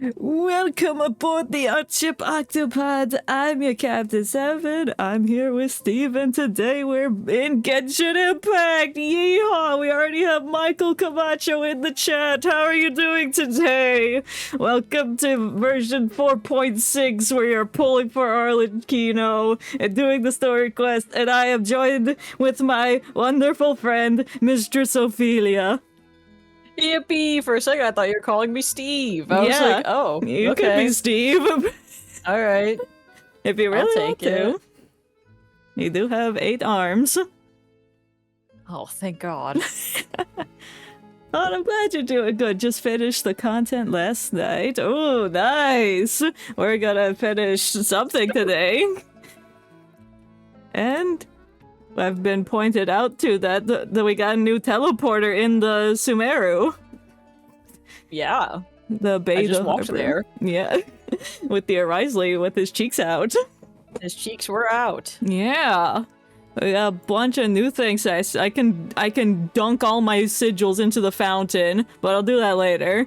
Welcome aboard the Outship Octopod. I'm your Captain Seven. I'm here with Steve, and today we're in Genshin Impact. Yeehaw! We already have Michael Camacho in the chat. How are you doing today? Welcome to version 4.6, where you're pulling for Arlecchino and doing the story quest. And I am joined with my wonderful friend, Mistress Ophelia. Yippee! For a second, I thought you were calling me Steve. I was like, oh, you okay. could be Steve. All right. If you really I'll take want to. it. You do have 8 arms. Oh, thank God. Oh, I'm glad you're doing good. Just finished the content last night. Oh, nice. We're gonna finish something today. And I've been pointed out to that we got a new teleporter in the Sumeru. Yeah. The beta. I just walked there. Yeah. With the Arisley with his cheeks out. His cheeks were out. Yeah. We got a bunch of new things. I can dunk all my sigils into the fountain, but I'll do that later.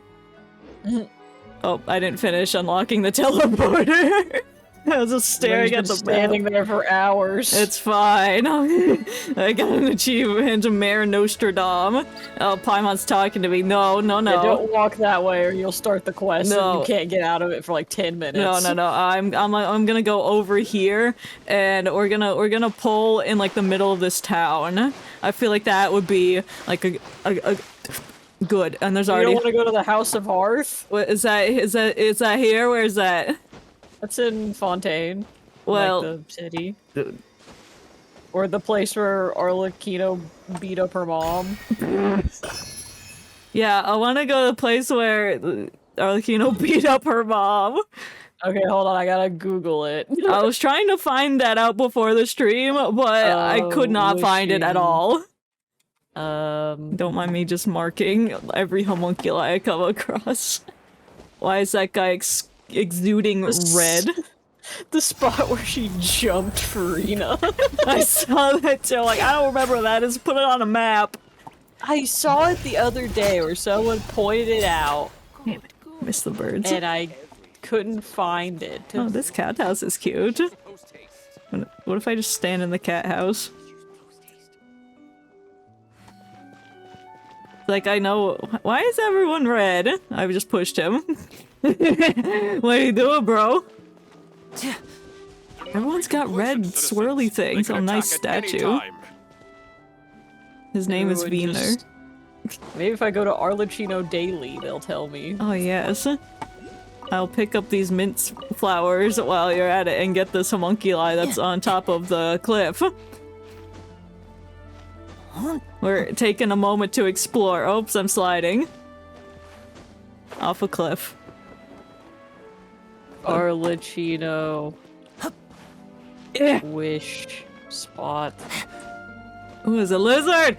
Oh, I didn't finish unlocking the teleporter. I was just staring at the standing there for hours. It's fine. I got an achievement, Mayor Nostradam. Oh, Paimon's talking to me. No. Yeah, don't walk that way or you'll start the quest No. and you can't get out of it for like 10 minutes. No. I'm gonna go over here and we're gonna pull in like the middle of this town. I feel like that would be like a good. And there's already. You don't want to go to the House of Hearth? What is that? Is that here? Where is that? That's in Fontaine. Well, like the city. Or the place where Arlecchino beat up her mom. Yeah, I want to go to the place where Arlecchino beat up her mom. Okay, hold on, I gotta Google it. I was trying to find that out before the stream, but I could not find it at all. Don't mind me just marking every homunculi I come across. Why is that guy exuding red? The spot where she jumped Farina. I saw that too. Like, I don't remember that. Just put it on a map. I saw it the other day where someone pointed it out. Damn it. Missed the birds. And I couldn't find it. Oh, this cat house is cute. What if I just stand in the cat house? Like, I know. Why is everyone red? I just pushed him. What are you doing, bro? Everyone's got red swirly things. Oh, nice statue. His name is Wiener. Maybe if I go to Arlecchino daily, they'll tell me. Oh, yes. I'll pick up these mint flowers while you're at it and get this homunculi that's on top of the cliff. We're taking a moment to explore. Oops, I'm sliding. Off a cliff. Arlecchino. Wish spot. Ooh, it's a lizard!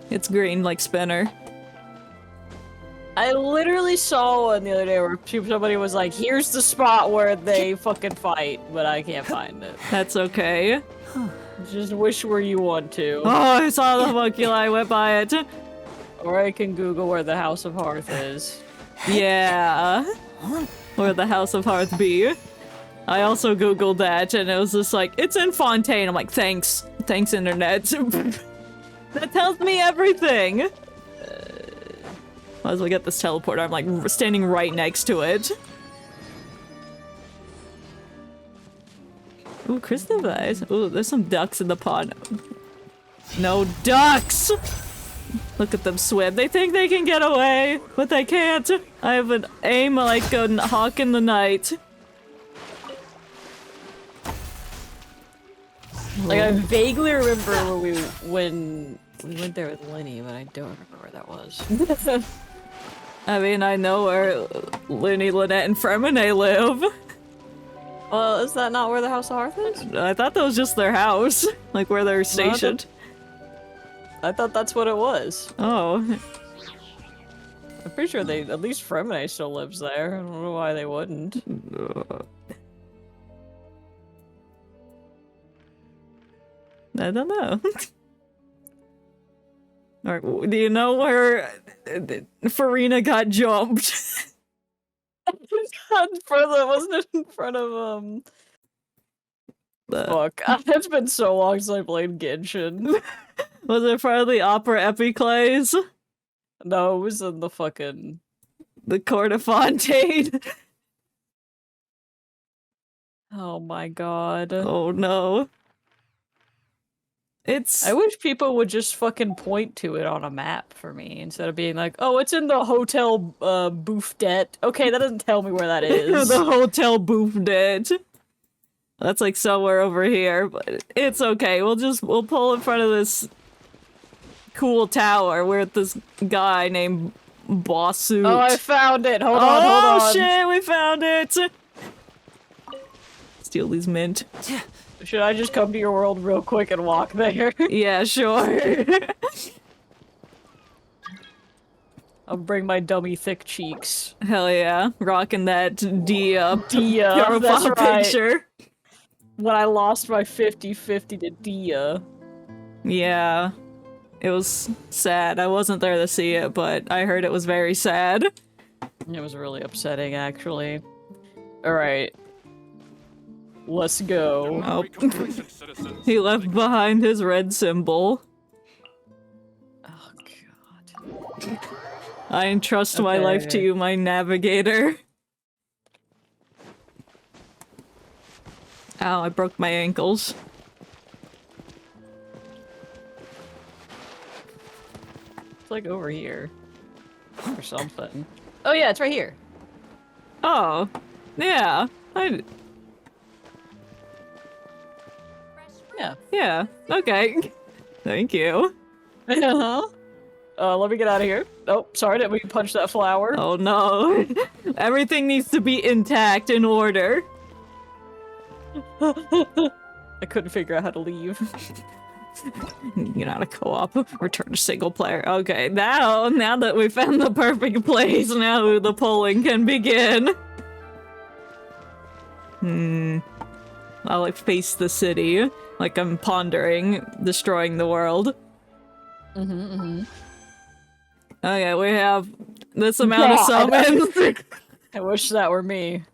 It's green like Spinner. I literally saw one the other day where somebody was like, here's the spot where they fucking fight, but I can't find it. That's okay. Just wish where you want to. Oh, I saw the homunculi, I went by it. Or I can Google where the House of Hearth is. Yeah. Where the House of Hearth be. I also googled that and it was just like, it's in Fontaine. I'm like, thanks. Thanks, internet. That tells me everything. Might as well get this teleporter. I'm like standing right next to it. Ooh, crystal eyes. Ooh, there's some ducks in the pond. No ducks! Look at them swim. They think they can get away, but they can't. I have an aim like a hawk in the night. Like, I vaguely remember when we went there with Lenny, but I don't remember where that was. I mean, I know where Looney, Lynette, and Fremine live. Well, is that not where the House of Hearth is? I thought that was just their house. Like, where they're stationed. I thought that's what it was. Oh. I'm pretty sure at least Fremine still lives there. I don't know why they wouldn't. I don't know. Alright, do you know where Farina got jumped? not in front of wasn't it in front of fuck. It's been so long since I played Genshin. Was it in front of the Opera Epiclese? No, it was in the fucking The Court of Fontaine? Oh my god. Oh no. I wish people would just fucking point to it on a map for me instead of being like, oh, it's in the Hotel Bouffet. Okay, that doesn't tell me where that is. The Hotel Bouffet. That's like somewhere over here, but it's okay. We'll pull in front of this cool tower where this guy named Bosssuit. Oh, I found it. Hold on. Oh shit, we found it. Steal these mint. Should I just come to your world real quick and walk there? Yeah, sure. I'll bring my dummy thick cheeks. Hell yeah. Rocking that Dia Dia, that's profile right. picture. When I lost my 50-50 to Dia. Yeah. It was sad. I wasn't there to see it, but I heard it was very sad. It was really upsetting, actually. Alright. Let's go. Oh. He left behind his red symbol. Oh, God. I entrust my life to you, my navigator. Ow, I broke my ankles. It's like over here. Or something. Oh yeah, it's right here. Oh. Yeah. Yeah. Yeah. Okay. Thank you. Uh-huh. Let me get out of here. Oh, sorry, didn't we punch that flower? Oh no. Everything needs to be intact in order. I couldn't figure out how to leave. You're not a co-op. Return to single player. Okay, now that we found the perfect place, now the polling can begin. I'll like face the city, like I'm pondering destroying the world. Okay, we have this amount of summons. I wish that were me.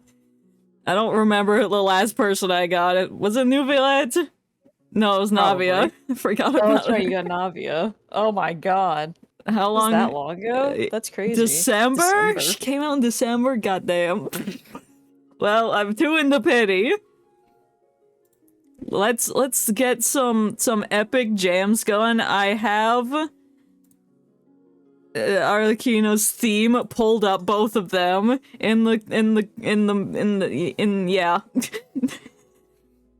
I don't remember the last person I got. It was it Nuvilet? No, it was Navia. I forgot about Oh, that's right, it. you got Navia. Oh my god. How long? Was that long ago? That's crazy. December? She came out in December? Goddamn. Well, I'm two in the pity. Let's get some epic jams going. I have Arlecchino's theme pulled up, both of them yeah.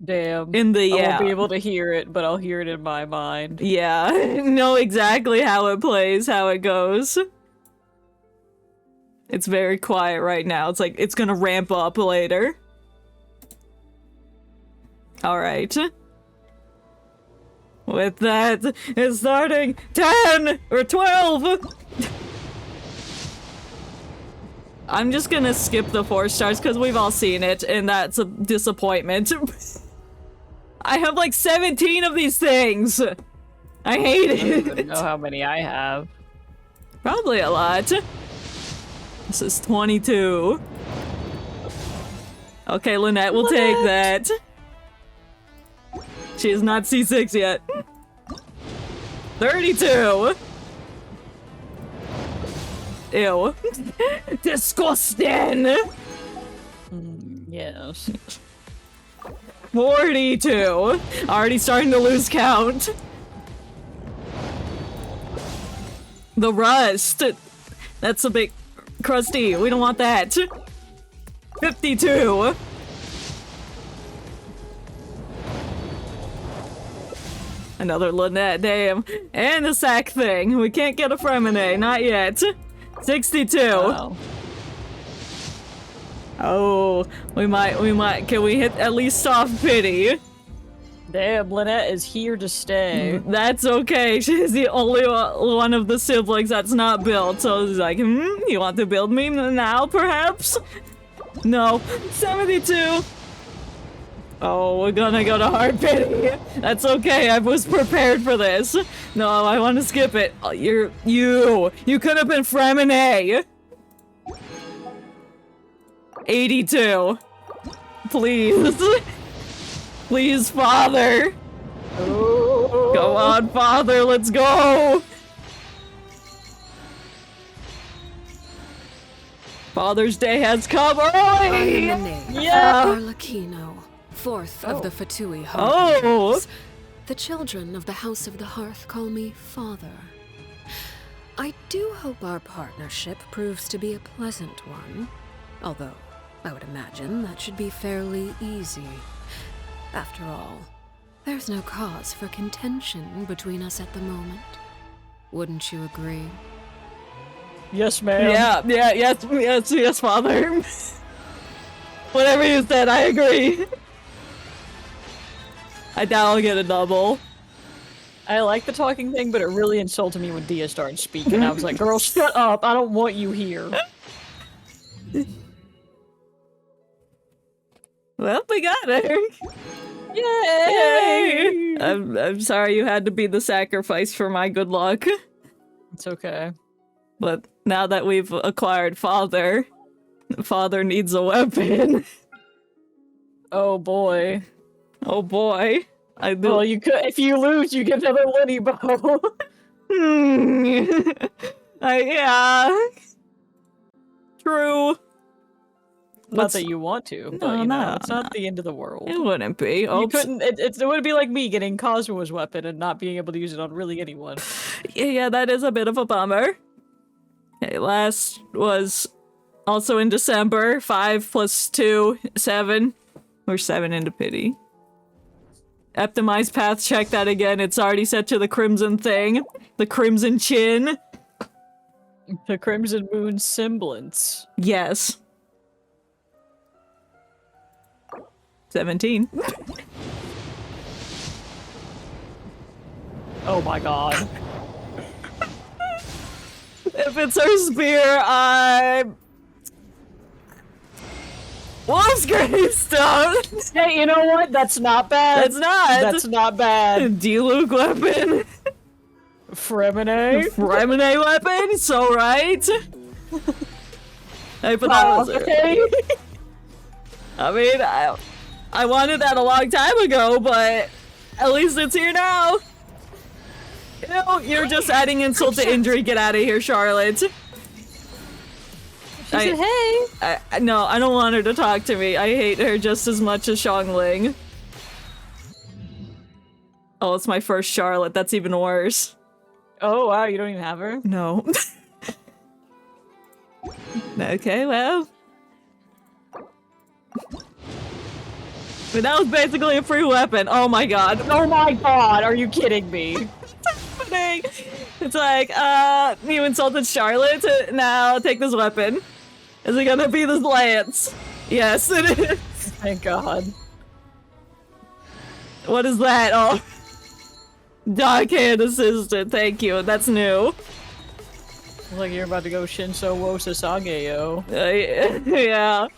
Damn. I won't be able to hear it, but I'll hear it in my mind. Yeah. Know exactly how it plays, how it goes. It's very quiet right now. It's like it's gonna ramp up later. Alright. With that, it's starting 10 or 12! I'm just gonna skip the 4 stars because we've all seen it, and that's a disappointment. I have like 17 of these things! I hate it! I don't even know how many I have. Probably a lot. This is 22. Okay, Lynette will take that. She is not C6 yet. 32! Ew. Disgusting! Yes. 42! Already starting to lose count. The rust! That's a bit crusty. We don't want that. 52! Another Lynette, damn. And the sack thing. We can't get a Fremine, not yet. 62. Wow. Oh, we might, can we hit at least soft pity? Damn, Lynette is here to stay. That's okay, she's the only one of the siblings that's not built, so he's like, you want to build me now, perhaps? No. 72. Oh, we're gonna go to hard pity. That's okay, I was prepared for this. No, I want to skip it. Oh, you could have been Fremine. 82. Please. Please, Father. Oh. Go on, Father, let's go. Father's Day has come early. I'm the name. Yeah. Arlecchino, fourth of the Fatui Harbingers. The children of the House of the Hearth call me Father. I do hope our partnership proves to be a pleasant one, although I would imagine that should be fairly easy. After all, there's no cause for contention between us at the moment. Wouldn't you agree? Yes, ma'am. Yes, Father. Whatever you said, I agree. I doubt I'll get a double. I like the talking thing, but it really insulted me when Dia started speaking. I was like, girl, shut up. I don't want you here. Well, we got her. Yay! I'm sorry you had to be the sacrifice for my good luck. It's okay. But now that we've acquired Father, Father needs a weapon. Oh boy. Oh boy. Well, you could if you lose, you get another Lenny bow. Yeah. True. Not that you want to, but you know, it's not the end of the world. It wouldn't be. You couldn't. It would be like me getting Cosmo's weapon and not being able to use it on really anyone. Yeah, that is a bit of a bummer. Okay, last was also in December. 5 + 2, 7. Or 7 into pity. Optimized path, check that again. It's already set to the crimson thing. The crimson chin. The Crimson Moon semblance. Yes. 17. Oh my god. If it's her spear, I'm... Wolf's Gravestone! Hey, you know what? That's not bad. That's not! That's not bad. D-Luke weapon. Fremine. Fremine weapon? So right? Hey, but that was okay. I mean, I wanted that a long time ago, but at least it's here now. Ew, you're just adding insult to injury. Get out of here, Charlotte. She said, hey. No, I don't want her to talk to me. I hate her just as much as Xiangling. Oh, it's my first Charlotte. That's even worse. Oh, wow, you don't even have her? No. Okay, well. But that was basically a free weapon. Oh my god. Oh my god, are you kidding me? It's like, you insulted Charlotte? Now take this weapon. Is it gonna be this lance? Yes, it is. Thank god. What is that? Oh. Dark Hand Assistant, thank you. That's new. Looks like you're about to go Shinso wo Sasage, yo. Yeah.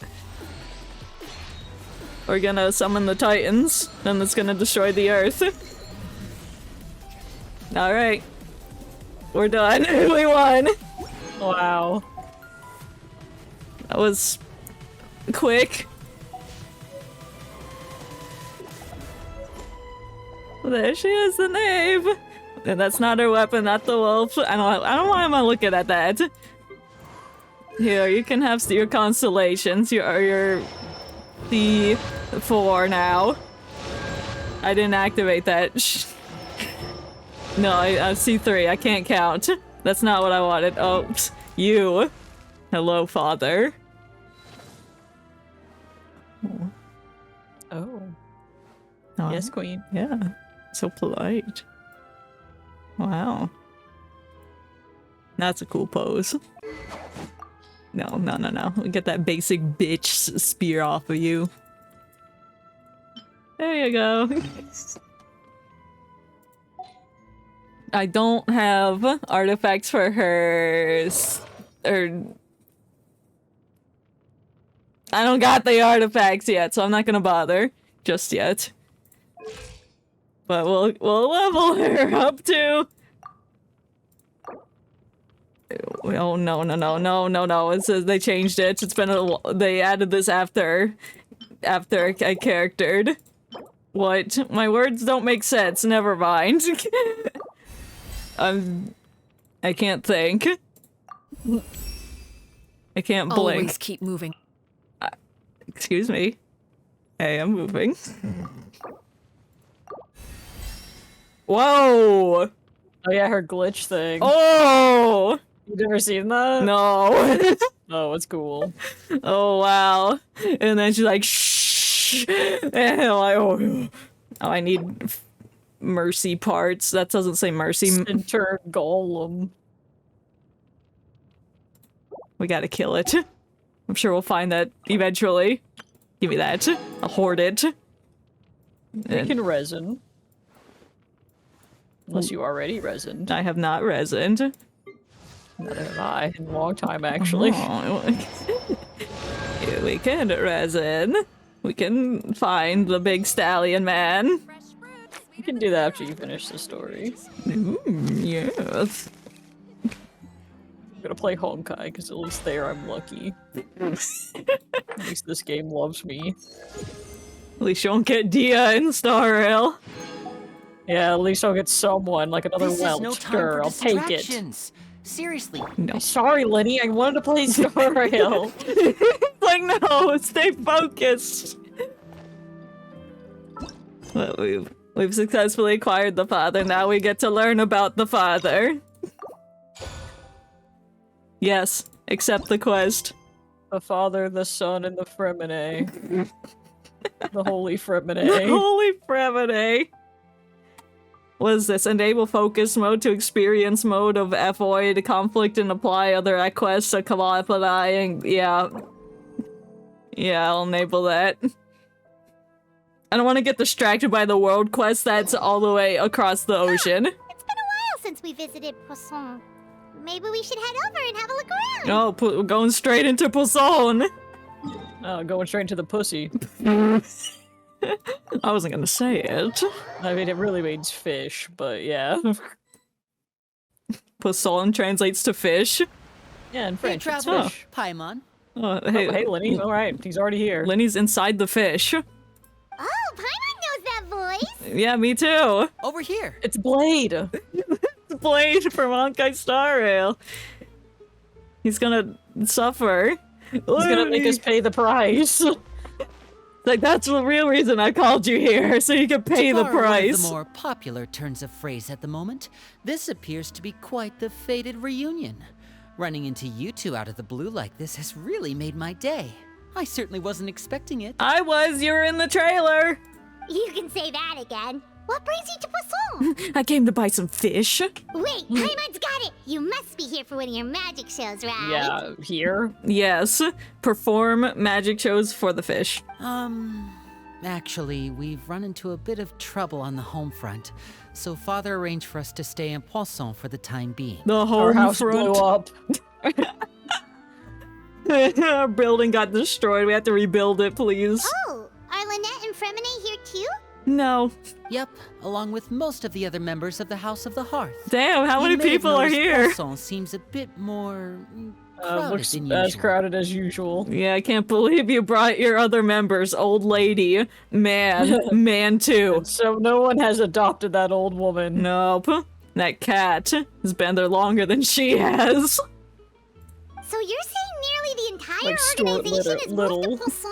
We're gonna summon the Titans, and it's gonna destroy the Earth. Alright. We're done. We won. Wow. That was quick. There she is, the knave. And that's not her weapon, not the wolf. I don't know why am I looking at that. Here, you can have your constellations. Your D4 now. I didn't activate that. No, I C3. I can't count. That's not what I wanted. Oh, you. Hello, Father. Oh. Oh. Yes, queen. Yeah. So polite. Wow. That's a cool pose. No. We get that basic bitch spear off of you. There you go. I don't have artifacts for hers. Or I don't got the artifacts yet, so I'm not gonna bother just yet. But we'll level her up to Oh no! It says they changed it. It's been they added this after I charactered. What? My words don't make sense. Never mind. I can't think. I can't blink. Always keep moving. Excuse me. I am moving. Whoa! Oh yeah, her glitch thing. Oh! You never seen that? No. Oh, it's cool. Oh wow. And then she's like, shh. And I'm like, oh, I need mercy parts. That doesn't say mercy. Center golem. We gotta kill it. I'm sure we'll find that eventually. Give me that. I'll hoard it. You can resin. Unless you already resined. I have not resined. Neither have I in a long time, actually. Oh. We can resin. We can find the big stallion man. You can do that after you finish the story. Yes. I'm gonna play Honkai, because at least there I'm lucky. At least this game loves me. At least you won't get Dia in Star Rail. Yeah, at least I'll get someone, like another This is no Welch. time Sure, for I'll take it. distractions. Seriously. No. Sorry, Lenny, I wanted to play Star Rail. Like, no, stay focused. Well, we've successfully acquired the father. Now we get to learn about the father. Yes, accept the quest. The Father, the Son, and the Fremine. The Holy Fremine. The Holy Fremine. What is this? Enable focus mode to experience mode of avoid conflict and apply other quests to come on and yeah. Yeah, I'll enable that. I don't want to get distracted by the world quest that's all the way across the ocean. It's been a while since we visited Poisson. Maybe we should head over and have a look around. Oh, going straight into Poisson. Oh, going straight into the pussy. I wasn't gonna say it. I mean, it really means fish, but yeah. Poisson translates to fish. Yeah, in Hey, French, it's traveler. fish. Paimon. Hey, Oh, hey, Lenny. Alright, he's already here. Lenny's inside the fish. Oh, Paimon knows that voice. Yeah, me too. Over here. It's Blade! Blade from Honkai Star Rail. He's gonna suffer. He's gonna make us pay the price. Like, that's the real reason I called you here, so you can pay the To borrow one of price. the more popular turns of phrase at the moment, this appears to be quite the fated reunion. Running into you two out of the blue like this has really made my day. I certainly wasn't expecting it. I was, you were in the trailer. You can say that again. What brings you to Poisson? I came to buy some fish. Wait, Paimon's got it. You must be here for one of your magic shows, right? Yeah, here? Yes, perform magic shows for the fish. Actually, we've run into a bit of trouble on the home front, so Father arranged for us to stay in Poisson for the time being. The Our home house front. blew up. Our building got destroyed. We have to rebuild it, please. Oh, are Lynette and Fremine here too? No. Yep, along with most of the other members of the House of the Hearth. Damn, how You many may have people are noticed here? Poisson seems a bit more crowded Looks than as usual. crowded as usual. Yeah, I can't believe you brought your other members. Old lady, man, man too. So no one has adopted that old woman. Nope. That cat has been there longer than she has. So you're saying nearly the entire Like Stuart organization is moved Little. to Poisson?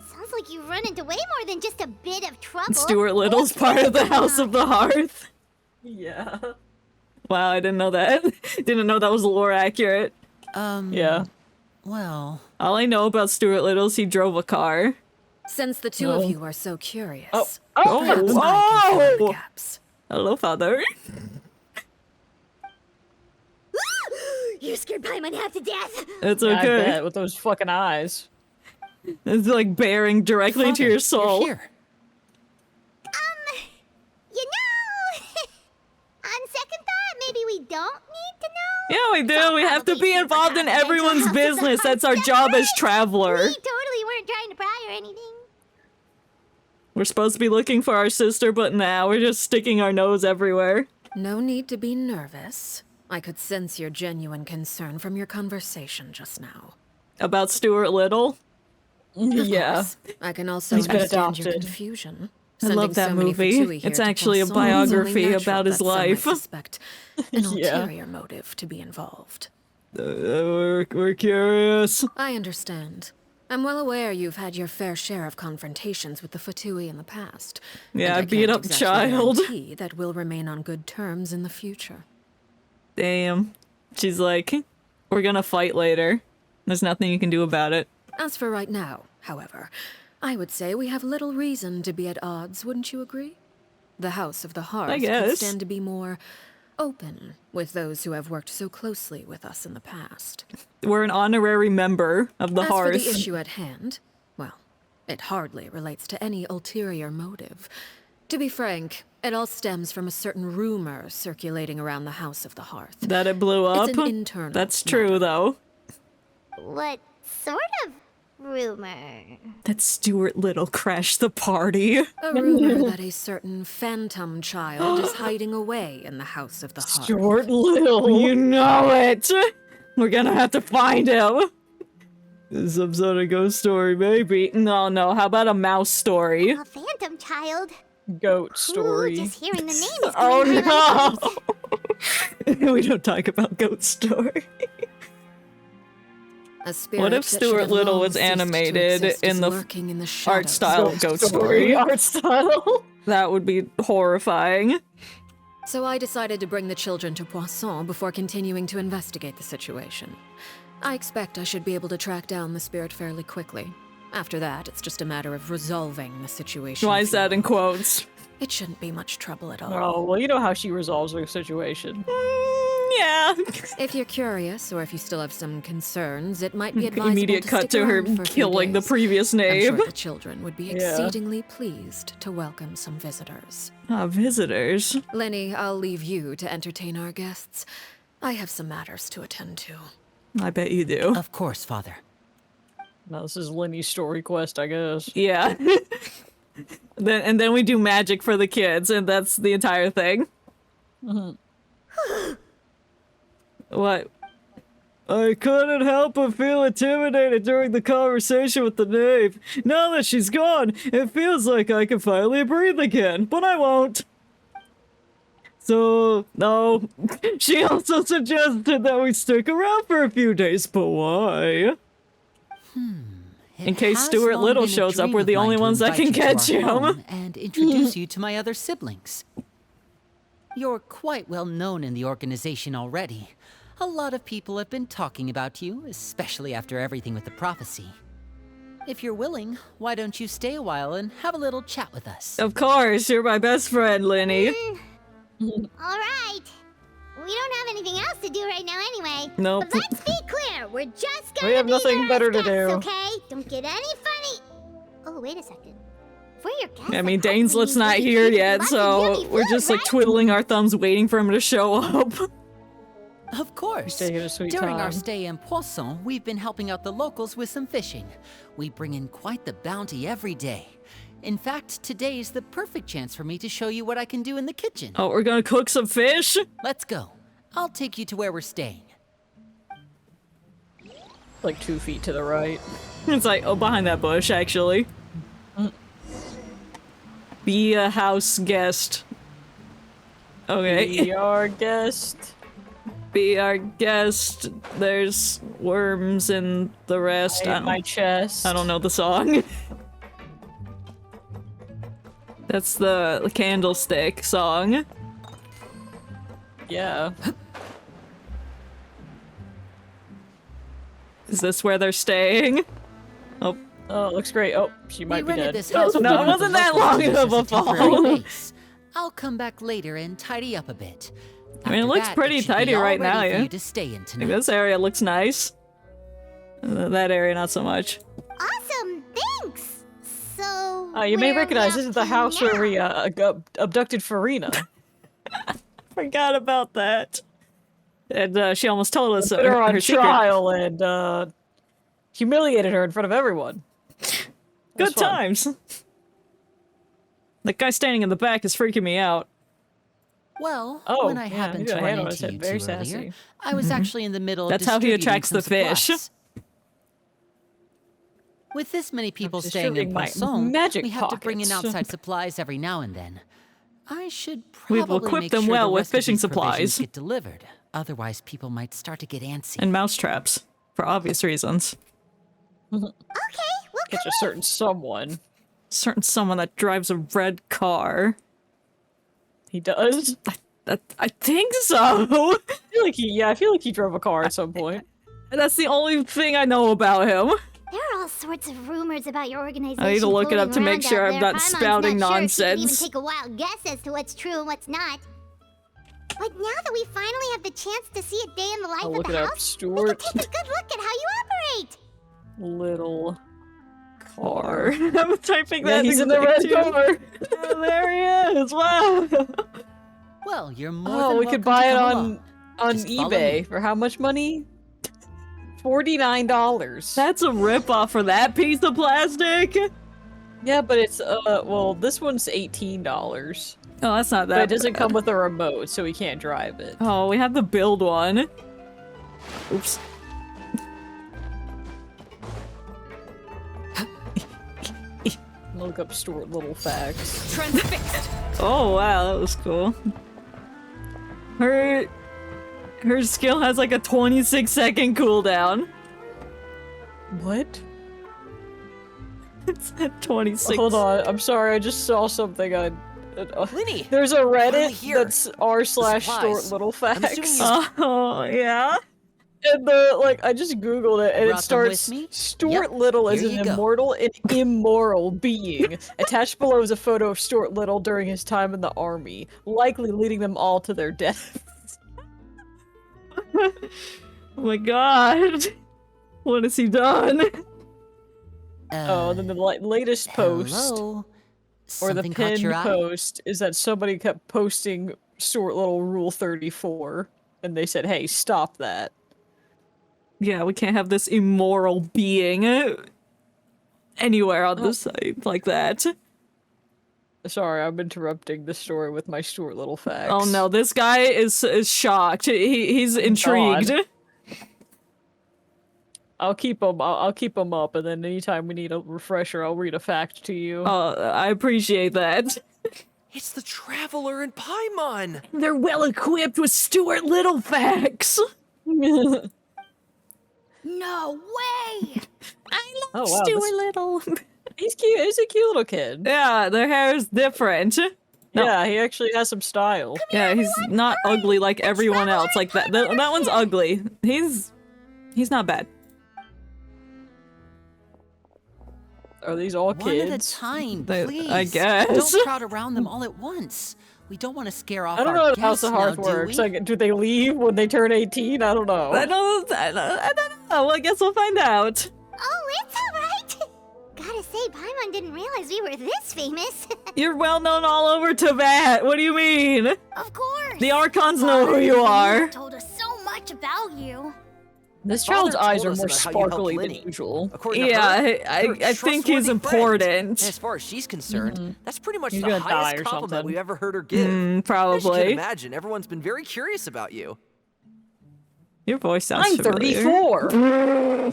Sounds like you've run into way more than just a bit of trouble. Stuart Little's part of the House of the Hearth. Yeah. Wow, I didn't know that. Didn't know that was lore accurate. Yeah. Well, All I know about Stuart Little is he drove a car. Since the two of you are so curious, Oh, perhaps I can fill in the oh! gaps. Hello, father. You scared Paimon half to death. It's I okay. bet, with those fucking eyes. It's like bearing directly into Father, your soul. You're here. You know, on second thought, maybe we don't need to know. Yeah, we do. all We have to probably be super involved in confidential everyone's House of the business. Hearth That's our job as traveler. We totally weren't trying to pry or anything. We're supposed to be looking for our sister, but now we're just sticking our nose everywhere. No need to be nervous. I could sense your genuine concern from your conversation just now. About Stuart Little? Of Yeah. course, I can also He's been understand your adopted. confusion. I Sending love that so many movie. Fatui here It's to actually a Poisson is only biography natural about his that some might life. suspect an Yeah. ulterior motive to be involved. We're curious. I understand. I'm well aware you've had your fair share of confrontations with the Fatui in the past. Yeah, and I beat can't up a exactly child. guarantee that we'll remain on good terms in the future. Damn. She's like, we're gonna fight later. There's nothing you can do about it. As for right now, however, I would say we have little reason to be at odds, wouldn't you agree? The House of the Hearth could guess. stand to be more open with those who have worked so closely with us in the past. We're an honorary member of the As Hearth. for the issue at hand, well, it hardly relates to any ulterior motive. To be frank, it all stems from a certain rumor circulating around the House of the Hearth. That it blew up? It's an internal That's true, matter. though. What sort of rumor? That Stuart Little crashed the party. A rumor that a certain phantom child is hiding away in the House of the Hearth. Stuart Little. You know it! We're gonna have to find him. Some sort of ghost story, maybe. No, how about a mouse story? A phantom child? Goat story. Ooh, just hearing the name is Oh giving me no! We don't talk about ghost story. A spirit What if that should Stuart have Little long was ceased to animated exist in is the lurking in the art shadows. style ghost story? Art style. That would be horrifying. So I decided to bring the children to Poisson before continuing to investigate the situation. I expect I should be able to track down the spirit fairly quickly. After that, it's just a matter of resolving the situation. Why is that in quotes? It shouldn't be much trouble at all. Oh, well, you know how she resolves her situation. Yeah. If you're curious, or if you still have some concerns, it might be advisable Immediate to cut stick to her around for a few killing the days. previous I'm name. sure the children would be Yeah. exceedingly pleased to welcome some visitors. Ah, visitors. Lenny, I'll leave you to entertain our guests. I have some matters to attend to. I bet you do. Of course, Father. Now this is Lenny's story quest, I guess. Yeah. then we do magic for the kids, and that's the entire thing. What? I couldn't help but feel intimidated during the conversation with the knave. Now that she's gone, it feels like I can finally breathe again, but I won't. So, no. She also suggested that we stick around for a few days, but why? In case Has Stuart long Little been a shows up, dream we're of the mine only to ones that invite can you to catch our him. home and introduce you to my other siblings. You're quite well known in the organization already. A lot of people have been talking about you, especially after everything with the prophecy. If you're willing, why don't you stay a while and have a little chat with us? Of course, you're my best friend, Lenny. Alright. We don't have anything else to do right now anyway. Nope. But let's be clear, we're just gonna We have be nothing there better as to guests, do. okay? Don't get any funny. Oh, wait a second. For your guests, I mean, that hopefully Dainslet's means not we here keep yet, lots of so yummy we're food, just like right? twiddling our thumbs waiting for him to show up. Of course. taking a sweet During our time. stay in Poisson, we've been helping out the locals with some fishing. We bring in quite the bounty every day. In fact, today's the perfect chance for me to show you what I can do in the kitchen. Oh, we're gonna cook some fish? Let's go. I'll take you to where we're staying. Like 2 feet to the right. It's like, oh, behind that bush, actually. Be a house guest. Okay. Be our guest. Be our guest. There's worms in the rest. In my chest. I don't know the song. That's the candlestick song. Yeah. Is this where they're staying? Oh, Oh, it looks great. Oh, she might we be rented dead. this house. No, from it one of the wasn't that locals long to use of as a temporary fall. base. I'll come back later and tidy up a bit. I mean, it After looks that, pretty should be tidy all right ready now, for yeah. you to stay in tonight. Like, this area looks nice. That area, not so much. Awesome, thanks. So. You may where are we recognize this off is the to house now? where we abducted Farina. Forgot about that. And she almost told us Put her on her secret. trial and humiliated her in front of everyone. Good fun. times. The guy standing in the back is freaking me out. Well, Oh, when I yeah, happened you to got a run hand on into his head. you Very two sassy. earlier, I was actually in the middle of That's how he distributing attracts some the fish. supplies. With this many people staying in distributing my Poisson, magic we have to bring in pockets. outside supplies every now and then. I should We've probably equipped make them sure well the with rest of fishing these provisions supplies. get delivered. Otherwise, people might start to get antsy. And mousetraps, for obvious reasons. Okay, we'll Catch a certain someone. Certain someone that drives a red car. He does. I think so. I feel like he drove a car at some point. That's the only thing I know about him. There are all sorts of rumors about your organization. I need to look it up to floating make around sure out I'm there. not Paimon's spouting not sure. She can even nonsense. take a wild guess as to what's true and what's not. But now that we finally have the chance to see a day in the life I'll of look the it up. house, we Stuart can take a good look at how you operate. Little Car. I'm typing Yeah, that. he's in the red too. car. Oh, there he is. Wow. Well, you're more Oh, than we could welcome buy to it come on along. Just follow eBay me. for how much money? $49. That's a ripoff for that piece of plastic. Yeah, but it's well, this one's $18. Oh, that's not that But it doesn't bad. come with a remote, so we can't drive it. Oh, we have to build one. Oops. Look up Stuart Little facts. Transfixed. Oh, wow, that was cool. Her skill has like a 26-second cooldown. What? It's at 26. Hold on, I'm sorry, I just saw something on... Linny! There's a Finally Reddit here. that's r/Stuart Supplies. Little I'm facts. assuming Oh, yeah? And I just googled it, and it Brought them with starts, me? Stuart Yep, Little is here an you go. immortal and immoral being. Attached below is a photo of Stuart Little during his time in the army, likely leading them all to their deaths. Oh my god. What has he done? Oh, and then the latest post, Hello? or the Something caught pinned your eye? post, is that somebody kept posting Stuart Little Rule 34, and they said, hey, stop that. Yeah, we can't have this immoral being anywhere on the site like that. Sorry, I'm interrupting the story with my Stuart Little facts. Oh no, this guy is shocked. He's intrigued. God. I'll keep them up, and then anytime we need a refresher, I'll read a fact to you. I appreciate that. It's the Traveler in Paimon! They're well equipped with Stuart Little facts. No way! I love Oh, wow, Stuart this- Little. He's cute. He's a cute little kid. Yeah, their hair is different. No. Yeah, he actually has some style. Yeah, he's not ugly like everyone else. Like that one's ugly. He's not bad. Are these all One at a kids? time, They- please. I guess. Don't crowd around them all at once. We don't want to scare off I don't our know how guests House of Hearth now, do works. we? Like, do they leave when they turn 18? I don't know. I don't know. Well, I guess we'll find out. Oh, it's alright! Gotta say, Paimon didn't realize we were this famous. You're well known all over Tibet. What do you mean? Of course! The Archons know who you are. Told us so much about you. This Father child's eyes told are us more about how you helped sparkly than Linny. usual. According to Yeah, her, I you're a think he's trustworthy friend. important. And as far as she's concerned, that's pretty much He's the gonna die highest or compliment something. we've ever heard her give. As you can Probably. imagine, everyone's been very curious about you. Your voice sounds I'm familiar. 34.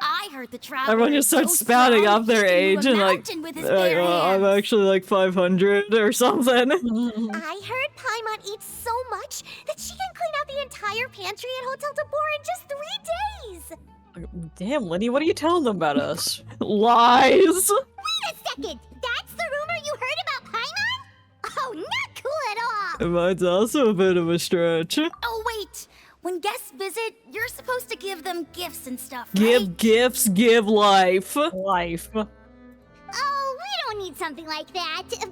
I heard the traveler. Everyone just starts spouting off their age and like, with his like, bare I'm hands. actually like 500 or something. I heard Paimon eats so much that she can clean out the entire pantry at Hotel de Boer in just 3 days. Damn, Linny, what are you telling them about us? Lies. Wait a second! That's the rumor you heard about Paimon? Oh, not cool at all! Mine's also a bit of a stretch. Oh, wait! When guests visit, you're supposed to give them gifts and stuff, Give right? gifts, give life. Life. Oh, we don't need something like that. Besides,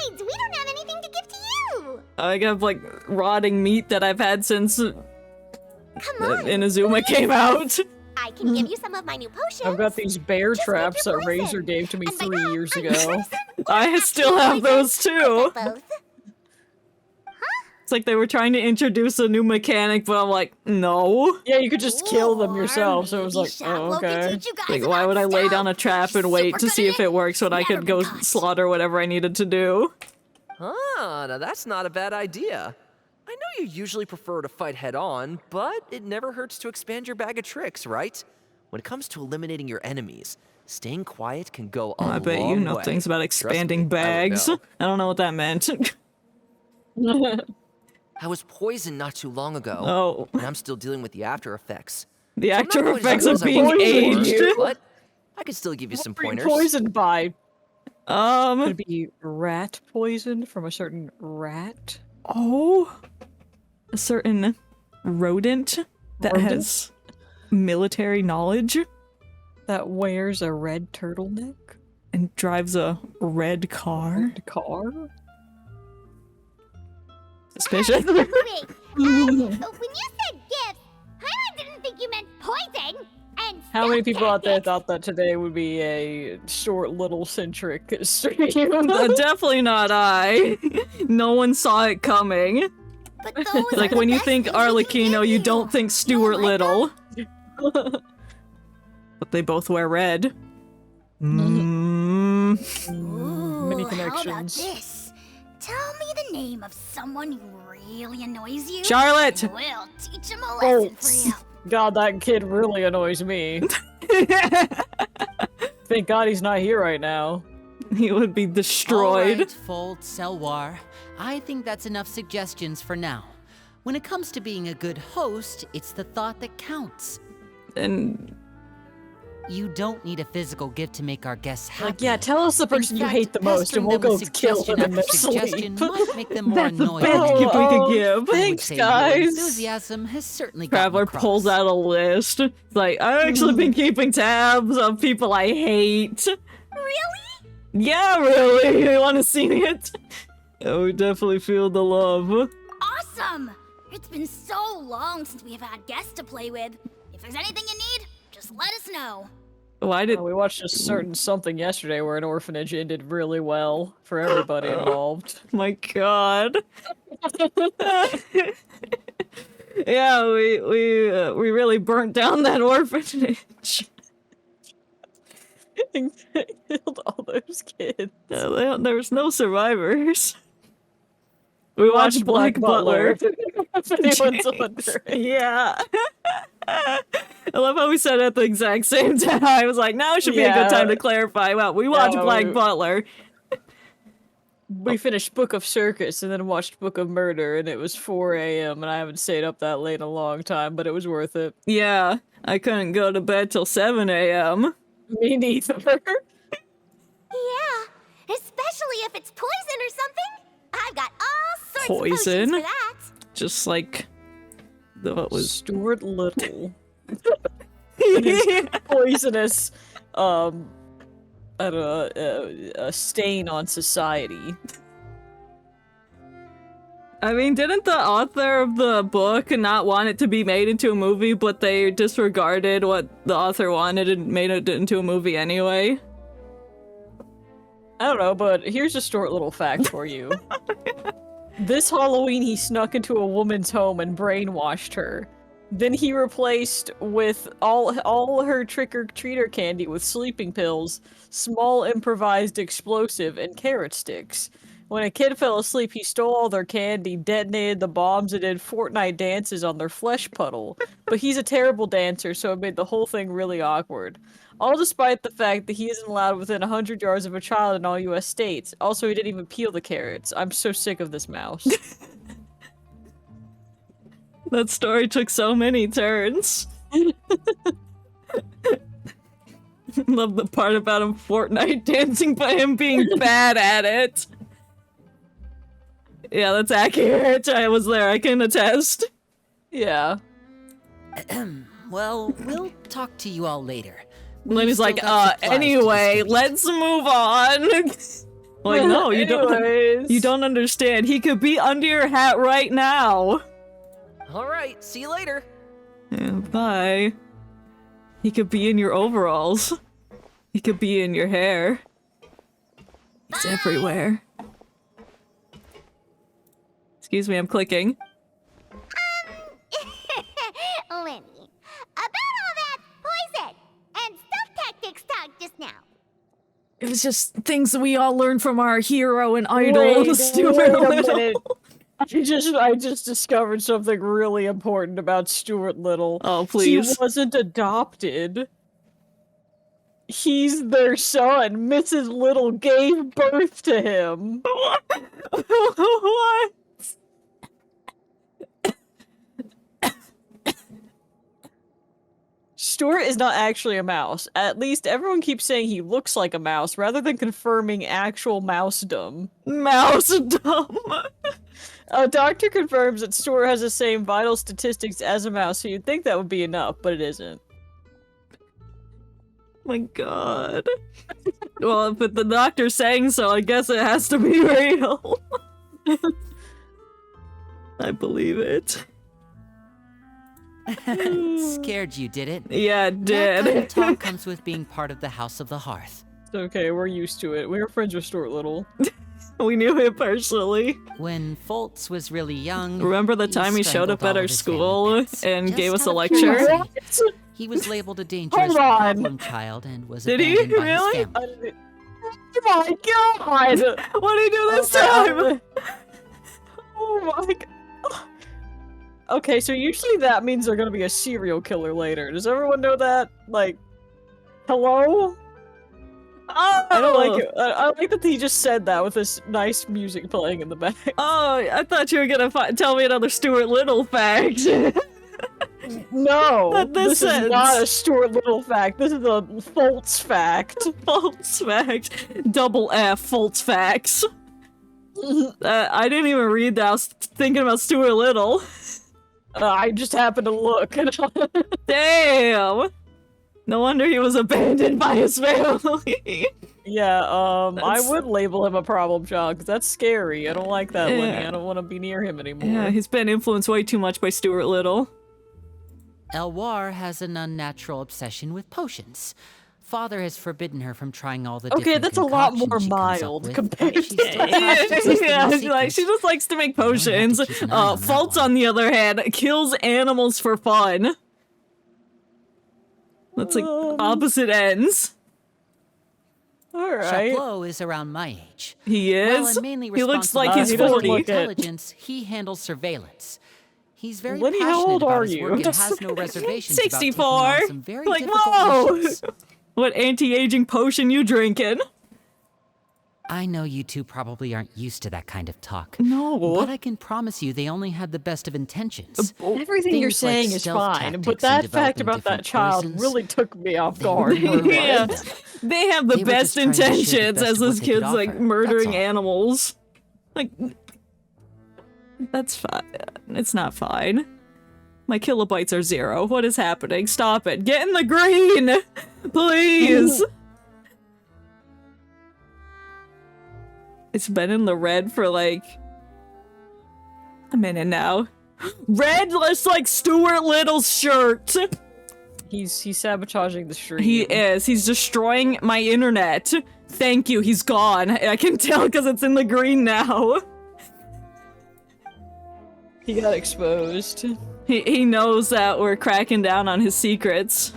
we don't have anything to give to you! I have like rotting meat that I've had since Come on! Inazuma came out. I can give you some of my new potions. I've got these bear Just traps keep your that Razor poison. gave to me And by 3 that, years I ago. mean poison. I still have those too. Both. It's like they were trying to introduce a new mechanic, but I'm like, no. Yeah, you could just kill them yourself, so it was Maybe like, Shop oh, Lo can okay. teach you guys Like, why about would I lay stealth. down a trap She's and wait super to good see at if it works when I Never could go been caught. slaughter whatever I needed to do? Now that's not a bad idea. I know you usually prefer to fight head-on, but it never hurts to expand your bag of tricks, right? When it comes to eliminating your enemies, staying quiet can go a long way. I bet you know things about expanding bags. I don't know what that meant. I was poisoned not too long ago, Oh. and I'm still dealing with the after effects. The So I'm not after quite as effects good of as I being was before, aged. but I can still give you some What were you pointers. poisoned by? Could Could it be rat poison from a certain rat? Oh, a certain rodent that has military knowledge That wears a red turtleneck? and drives a red car. The car? Suspicious. Wait, when you said gifts, I didn't think you meant poison. And How many stuff people out there tactics. thought that today would be a Stuart Little centric stream? Definitely not I. No one saw it coming. But those Like are when the you best think things we can Arlecchino, give you don't think Stuart like Little. But they both wear red. Ooh, Many how about connections. this? Tell me the name of someone who really annoys you. Charlotte! and we'll teach him a lesson for you. God, that kid really annoys me. Thank God he's not here right now. He would be destroyed. All right, Fold Selwar. I think that's enough suggestions for now. When it comes to being a good host, it's the thought that counts. And You don't need a physical gift to make our guests happy. Like, yeah, tell us the person you fact, hate the most, and we'll pestering them go with kill suggestion them in their after suggestion sleep. might make them more that's the annoyed. best than gift we could give. I would Thanks, say your guys. enthusiasm has certainly gotten Traveler across. pulls out a list. It's like, I've actually been keeping tabs of people I hate. Really? Yeah, really. You want to see it? Oh, we definitely feel the love. Awesome! It's been so long since we have had guests to play with. If there's anything you need, just let us know. Why did... We watched a certain something yesterday where an orphanage ended really well for everybody involved. My god. Yeah, we really burnt down that orphanage. Killed all those kids. There was no survivors. We watched Black Butler. If anyone's wondering. Yeah. I love how we said it at the exact same time. I was like, now should be a Yeah. good time to clarify. Well, we watched Black Butler. We finished Book of Circus and then watched Book of Murder, and it was 4 a.m. and I haven't stayed up that late in a long time, but it was worth it. Yeah, I couldn't go to bed till 7 a.m. Me neither. Yeah, especially if it's poison or something. I've got all sorts of Poison? potions for that. Just like what was Stuart Little. His poisonous, I don't know, a stain on society. I mean, didn't the author of the book not want it to be made into a movie, but they disregarded what the author wanted and made it into a movie anyway? I don't know, but here's a Stuart Little fact for you. This Halloween, he snuck into a woman's home and brainwashed her. Then he replaced with all her trick-or-treater candy with sleeping pills, small improvised explosive, and carrot sticks. When a kid fell asleep, he stole all their candy, detonated the bombs, and did Fortnite dances on their flesh puddle. But he's a terrible dancer, so it made the whole thing really awkward. All despite the fact that he isn't allowed within 100 yards of a child in all US states. Also, he didn't even peel the carrots. I'm so sick of this mouse. That story took so many turns. Love the part about him Fortnite dancing by him being bad at it. Yeah, that's accurate. I was there. I can attest. Yeah. Well, we'll talk to you all later. And then he's We've like, still got supplies to anyway, distribute." let's move on. Like, no, you don't. Anyways. You don't understand. He could be under your hat right now. All right, see you later. Yeah, bye. He could be in your overalls. He could be in your hair. He's everywhere. Excuse me, I'm clicking. Lenny, about all that poison and stuff tactics talk just now. It was just things that we all learned from our hero and idol, Stuart Little. I just discovered something really important about Stuart Little. Oh, please. He wasn't adopted. He's their son. Mrs. Little gave birth to him. What? Stuart is not actually a mouse. At least everyone keeps saying he looks like a mouse rather than confirming actual mousedom. Mousedom. A doctor confirms that Stuart has the same vital statistics as a mouse, so you'd think that would be enough, but it isn't. My god. Well, but the doctor's saying so, I guess it has to be real. I believe it. Scared you, did it? Yeah, it That kind of did. talk comes with being part of the House of the Hearth. It's okay, we're used to it. We were friends with Stuart Little. We knew him personally. When Foltz was really young, Remember the time he showed strangled up at all our of his school family pets. and Just gave us a out of lecture? curiosity. He was labeled a dangerous Hold on. problem child and was Did he? abandoned by Really? his family. Oh my god! What did he do this time? Oh my god. Okay, so usually that means they're gonna be a serial killer later. Does everyone know that? Like, hello? Oh, I don't like it. I like that he just said that with this nice music playing in the back. Oh, I thought you were gonna tell me another Stuart Little fact. No, Not this this is sense. not a Stuart Little fact. This is a false fact. False fact. Double F, false facts. I didn't even read that. I was thinking about Stuart Little. I just happened to look. Damn. No wonder he was abandoned by his family. Yeah, I That's- would label him a problem child, because that's scary. I don't like that, Lenny. Yeah. I don't want to be near him anymore. Yeah, he's been influenced way too much by Stuart Little. Elwar has an unnatural obsession with potions. Father has forbidden her from trying all the Okay, different that's a lot concoctions more she comes up mild with, compared but she to- still has to test them Yeah, in she's like, she secret. just likes to make We're gonna have to potions. keep an eye on that Fultz, one. on the other hand, kills animals for fun. That's like opposite ends. Alright. Chaplot is around my age. He Well, is. and mainly He looks like responsible he's he for doesn't 40. look it. intelligence, he handles surveillance. He's very Lenny, how passionate old about are his you? work and has no reservations about taking 64. on some very Like, difficult whoa! missions. What anti-aging potion you drinking? I know you two probably aren't used to that kind of talk. No. But I can promise you they only had the best of intentions. Everything you're Things like saying is stealth fine, but tactics and that fact developing about that different child poisons, really took me off they were guard. more Yeah. random. They have the They were best just trying to share the intentions best as of what this they could kid's like offer, murdering that's all. animals. Like, that's fine. It's not fine. My kilobytes are 0. What is happening? Stop it. Get in the green! Please! It's been in the red for like a minute now. Red looks like Stuart Little's shirt. He's sabotaging the stream. He is. He's destroying my internet. Thank you. He's gone. I can tell because it's in the green now. He got exposed. He knows that we're cracking down on his secrets.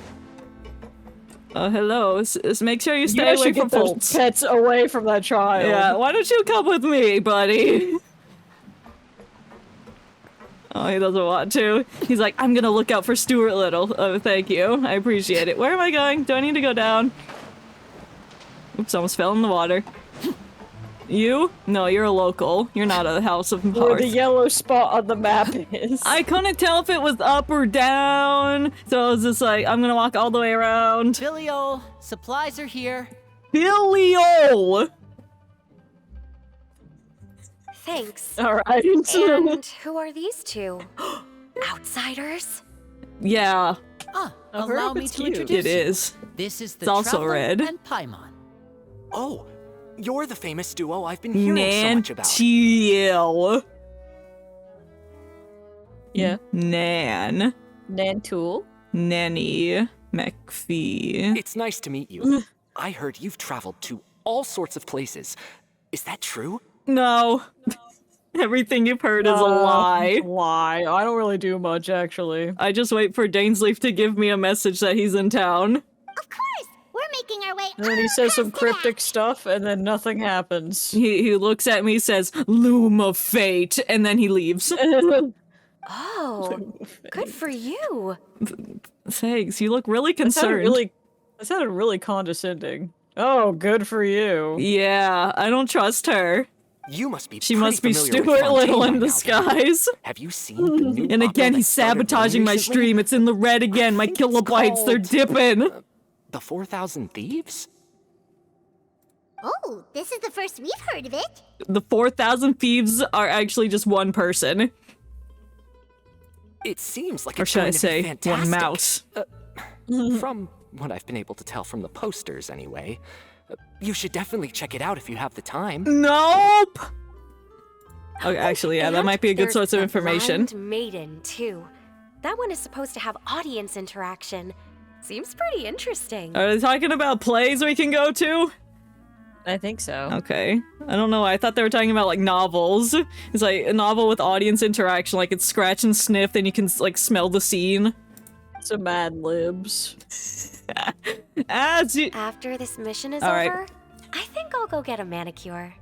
Oh, hello. Make sure you stay You guys away should from get those Foltz. pets away from that child. Yeah, why don't you come with me, buddy? Oh, he doesn't want to. He's like, I'm gonna look out for Stuart Little. Oh, thank you. I appreciate it. Where am I going? Do I need to go down? Oops, almost fell in the water. You? No, you're a local. You're not a House of Where Hearth. the yellow spot on the map is. I couldn't tell if it was up or down, so I was just like, I'm gonna walk all the way around. Billy-o, supplies are here. Billy-o! Thanks. Alright. And who are these two? Outsiders? Yeah, Oh, her Allow me outfit's to cute. introduce it you. is. This is the It's also Traveler red. and Paimon. Oh, you're the famous duo I've been hearing so much about. Nantiel. Yeah. Nan. Nantool. Nanny. McPhee. It's nice to meet you. I heard you've traveled to all sorts of places. Is that true? No. Everything you've heard is a lie. Lie. I don't really do much, actually. I just wait for Dainsleif to give me a message that he's in town. Of course! We're making our way. And then he says some across the cryptic map. stuff, and then nothing happens. He looks at me, says, "Loom of fate," and then he leaves. Oh, good for you. Thanks. You look really That concerned. sounded really condescending. Oh, good for you. Yeah, I don't trust her. You must be She pretty must be familiar with Stuart Little Fontaine in by now, then. disguise. Have you seen the new And opera again, that he's started running sabotaging my recently? stream. It's in the red again. My think it's kilobytes, they're called, dipping. The 4,000 Thieves? Oh, this is the first we've heard of it. The 4,000 thieves are actually just one person. It seems like Or it's should I going to be say, fantastic. one mouse. From what I've been able to tell from the posters, anyway. You should definitely check it out if you have the time. Nope! Okay, actually, yeah, that And might be a good there's source of the information. Blind Maiden, too. That one is supposed to have audience interaction. Seems pretty interesting. Are they talking about plays we can go to? I think so. Okay. I don't know. I thought they were talking about, like, novels. It's like a novel with audience interaction. Like, it's scratch and sniff, then you can, like, smell the scene. Some Mad Libs. As you... After this mission is All right. over, I think I'll go get a manicure.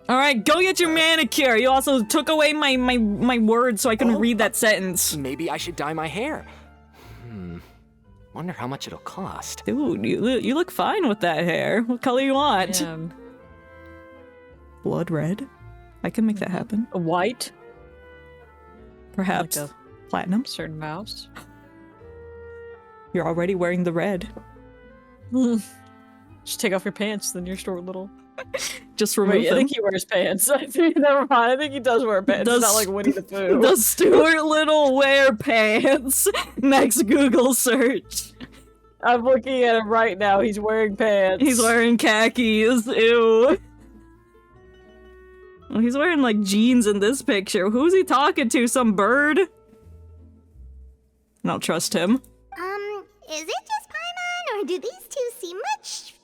Alright, go get your manicure! You also took away my words so I couldn't read that sentence. Maybe I should dye my hair. Wonder how much it'll cost. Dude, you look fine with that hair. What color you want? Blood red? I can make that happen. A white? Perhaps Like platinum? Certain mouse? You're already wearing the red. Just take off your pants, then you're Stuart Little. Just remove Wait, I them. think he wears pants. I think, never mind. I think he does wear pants. Does- It's not like Winnie the Pooh. Does Stuart Little wear pants? Next Google search. I'm looking at him right now. He's wearing pants. He's wearing khakis. Ew. Well, he's wearing like jeans in this picture. Who's he talking to? Some bird? I don't trust him. Is it just Paimon, or do these two seem much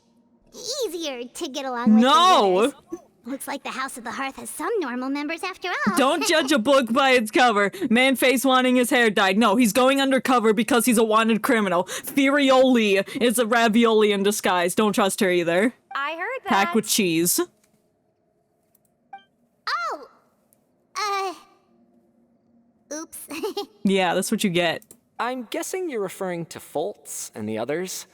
easier to get along with? No! than the others? Looks like the House of the Hearth has some normal members after all. Don't judge a book by its cover. Man face wanting his hair dyed. No, he's going undercover because he's a wanted criminal. Furioli is a ravioli in disguise. Don't trust her either. I heard that. Packed with cheese. Oh! Oops. Yeah, that's what you get. I'm guessing you're referring to Foltz and the others?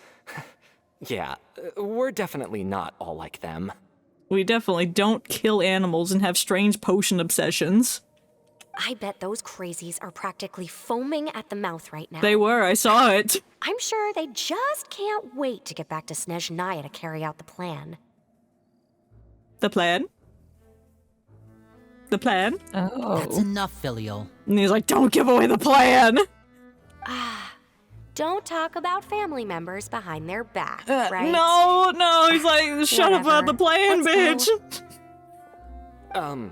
Yeah, we're definitely not all like them. We definitely don't kill animals and have strange potion obsessions. I bet those crazies are practically foaming at the mouth right now. They were, I saw it. I'm sure they just can't wait to get back to Snezhnaya to carry out the plan. The plan? The plan? Oh. That's enough, Filial. And he's like, don't give away the plan! Don't talk about family members behind their back, right? No, he's like, shut up about the plan, Let's bitch!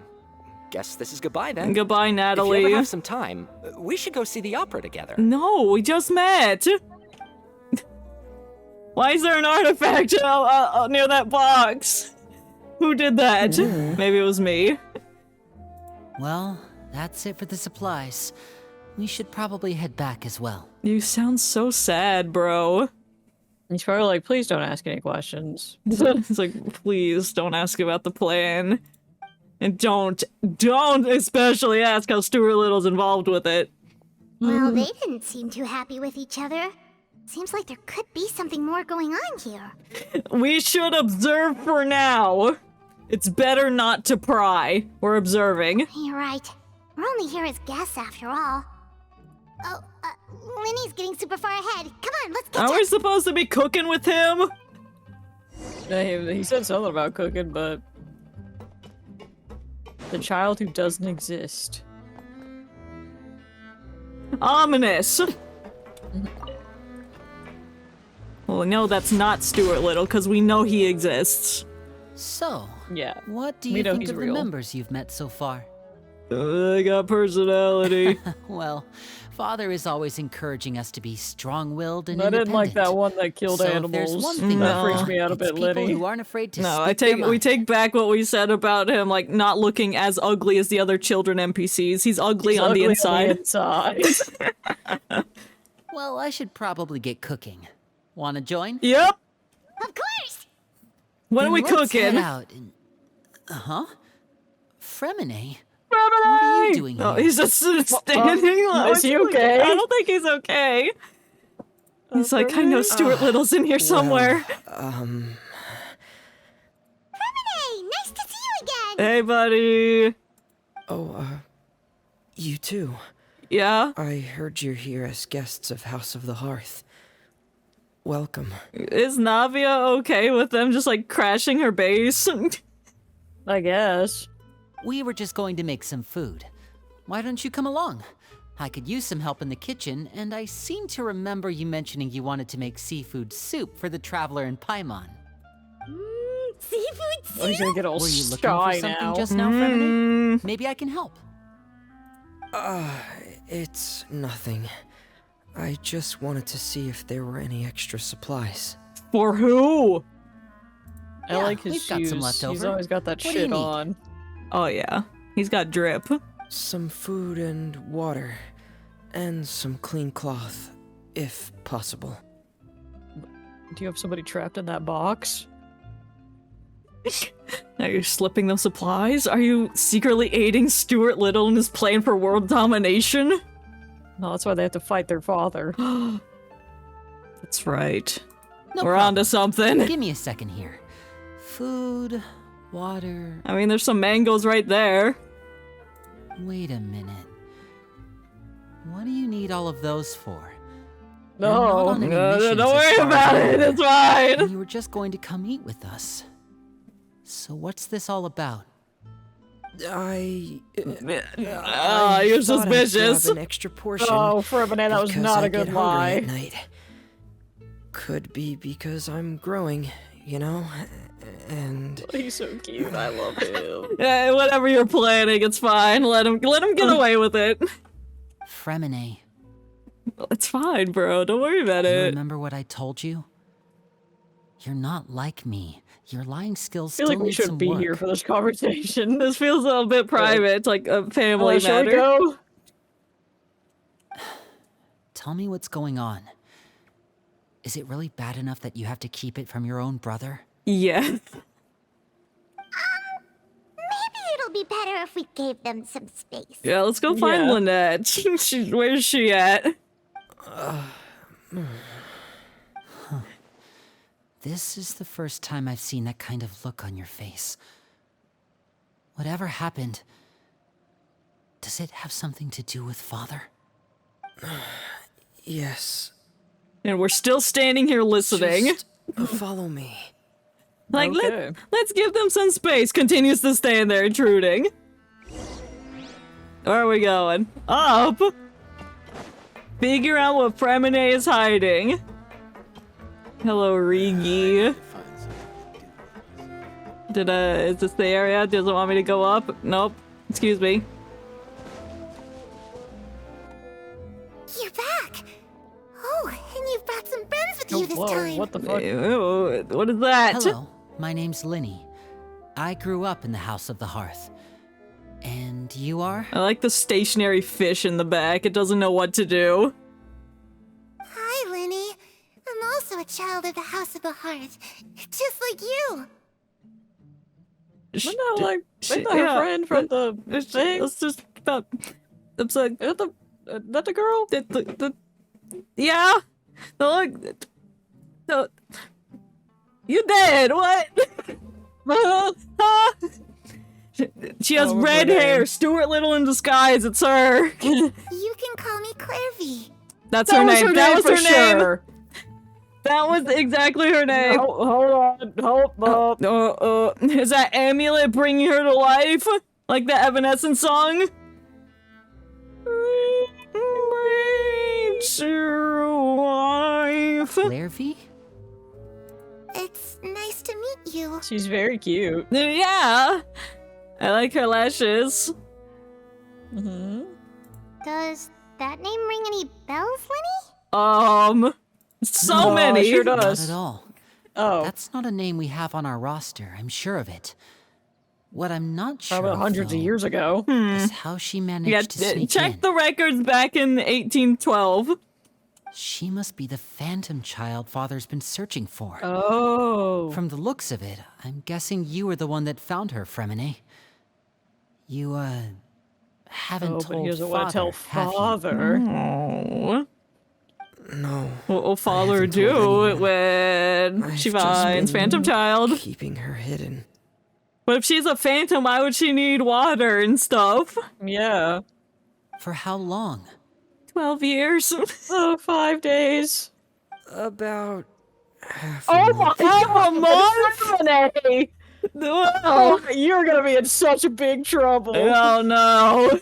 Guess this is goodbye then. Goodbye, If you Natalie. ever have some time, we should go see the opera together. No, we just met! Why is there an artifact near that box? Who did that? Maybe it was me. Well, that's it for the supplies. We should probably head back as well. You sound so sad, bro. He's probably like, please don't ask any questions. It's like, please don't ask about the plan. And don't especially ask how Stuart Little's involved with it. Well, they didn't seem too happy with each other. Seems like there could be something more going on here. We should observe for now. It's better not to pry. We're observing. You're right. We're only here as guests after all. Oh, Linny's getting super far ahead. Come on, let's catch Are we up. supposed to be cooking with him? He said something about cooking, but... The child who doesn't exist. Ominous. Well, no, that's not Stuart Little, because we know he exists. So, Yeah. what do We you know think he's of real. the members you've met so far? They got personality. Well, Father is always encouraging us to be strong-willed and I didn't like independent. that one that killed So if animals. there's one thing That we freaks me out a it's bit, people Liddy. who aren't afraid to No, speak their we mind. take back what we said about him, like not looking as ugly as the other children NPCs. He's ugly on the inside. inside. Well, I should probably get cooking. Want to join? Yep. Of course! What are we Then let's head cooking? out and... Huh? Fremine? What are you doing Oh, here? he's just standing. is he okay? I don't think he's okay. He's like, I know Stuart Little's in here somewhere. Hey, nice to see you again! Hey, buddy. Oh, you too. Yeah? I heard you're here as guests of House of the Hearth. Welcome. Is Navia okay with them just like crashing her base? I guess. We were just going to make some food. Why don't you come along? I could use some help in the kitchen, and I seem to remember you mentioning you wanted to make seafood soup for the traveler in Paimon. Seafood Oh, he's gonna get all Were you looking for shy something now. just now, Fremine? Maybe I can help. It's nothing. I just wanted to see if there were any extra supplies. For who? I Yeah, like his we've shoes. got some left He's over. always got that What do you shit need? on. Oh, yeah. He's got drip. Some food and water. And some clean cloth, if possible. Do you have somebody trapped in that box? Are you slipping those supplies? Are you secretly aiding Stuart Little in his plan for world domination? No, that's why they have to fight their father. That's right. No We're problem. onto something. Give me a second here. Food, water... I mean, there's some mangoes right there. Wait a minute. What do you need all of those for? No. You're not on any missions Don't as worry far about as I it. know. It's fine. And you were just going to come eat with us. So what's this all about? I You're thought I'd suspicious. grab an extra portion. Oh, for a minute, that was because not I a good get hungry lie. at night. Could be because I'm growing, you know? And He's so cute. I love him. Yeah, whatever you're planning, it's fine. Let him get away with it. Fremine, It's fine, bro. Don't worry about you it. remember what I told you? You're not like me. Your lying skills I feel still like we need some shouldn't be work. here for this conversation. This feels a little bit private. It's like a family Shall we matter. go? Tell me what's going on. Is it really bad enough that you have to keep it from your own brother? Yeah. Maybe it'll be better if we gave them some space. Yeah, let's go find Yeah. Lynette. Where's she at? This is the first time I've seen that kind of look on your face. Whatever happened, does it have something to do with Father? yes, And we're still standing here listening. just follow me. Like, Okay. let's give them some space. Continues to stand there, intruding. Where are we going? Up! Figure out what Fremine is hiding. Hello, Rigi. Is this the area? Does it want me to go up? Nope. Excuse me. You're back! Oh, and you've brought some friends with you this Whoa, time. what the fuck? Ew, what is that? Hello, my name's Linny. I grew up in the House of the Hearth. And you are? I like the stationary fish in the back. It doesn't know what to do. Hi, Linny. I'm also a child of the House of the Hearth, just like you. Isn't that like isn't that her friend from the thing? It's just about. It's like Is that the girl? yeah. Look. You did what? She has What was her red hair. name? Stuart Little in disguise. It's her. You can call me Clairvy. That's her name. That was for her name. sure. That was exactly her name. Hold on, hold up. Is that amulet bringing her to life? Like the Evanescence song? To life. Clairvy? It's nice to meet you. She's very cute. Yeah. I like her lashes. Mm-hmm. Does that name ring any bells, Linny? So No, many. sure Not does. at all. Oh, That's not a name we have on our roster, I'm sure of it. What I'm not sure probably of, hundreds of though, years ago. is how she managed Yeah, to sneak check in. the records back in 1812. She must be the phantom child Father's been searching for. Oh. From the looks of it, I'm guessing you were the one that found her, Fremine. You, haven't But he told doesn't want to tell Father, have you? Father. Oh. No. What will I Father haven't told do anyone. when I've she just finds been Phantom Child? Keeping her hidden. But if she's a phantom, why would she need water and stuff? Yeah. For how long? 12 years. Oh, 5 days. About half a Oh month. my god, Fremine! Oh, Oh, you're gonna be in such big trouble. oh no.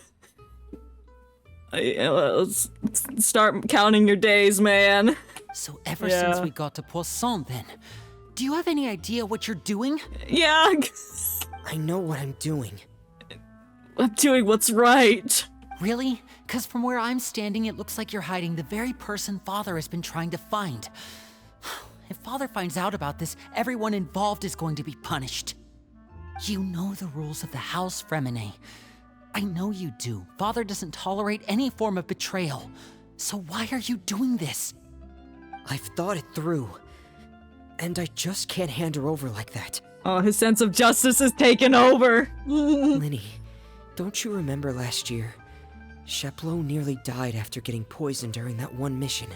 Let's start counting your days, man. So ever Yeah. since we got to Poisson, then, do you have any idea what you're doing? Yeah, I know what I'm doing. I'm doing what's right. Really? Because from where I'm standing, it looks like you're hiding the very person Father has been trying to find. If Father finds out about this, everyone involved is going to be punished. You know the rules of the house, Fremine. I know you do. Father doesn't tolerate any form of betrayal. So why are you doing this? I've thought it through. And I just can't hand her over like that. Oh, his sense of justice is taken over. Linny, don't you remember last year? Sheplo nearly died after getting poisoned during that one mission.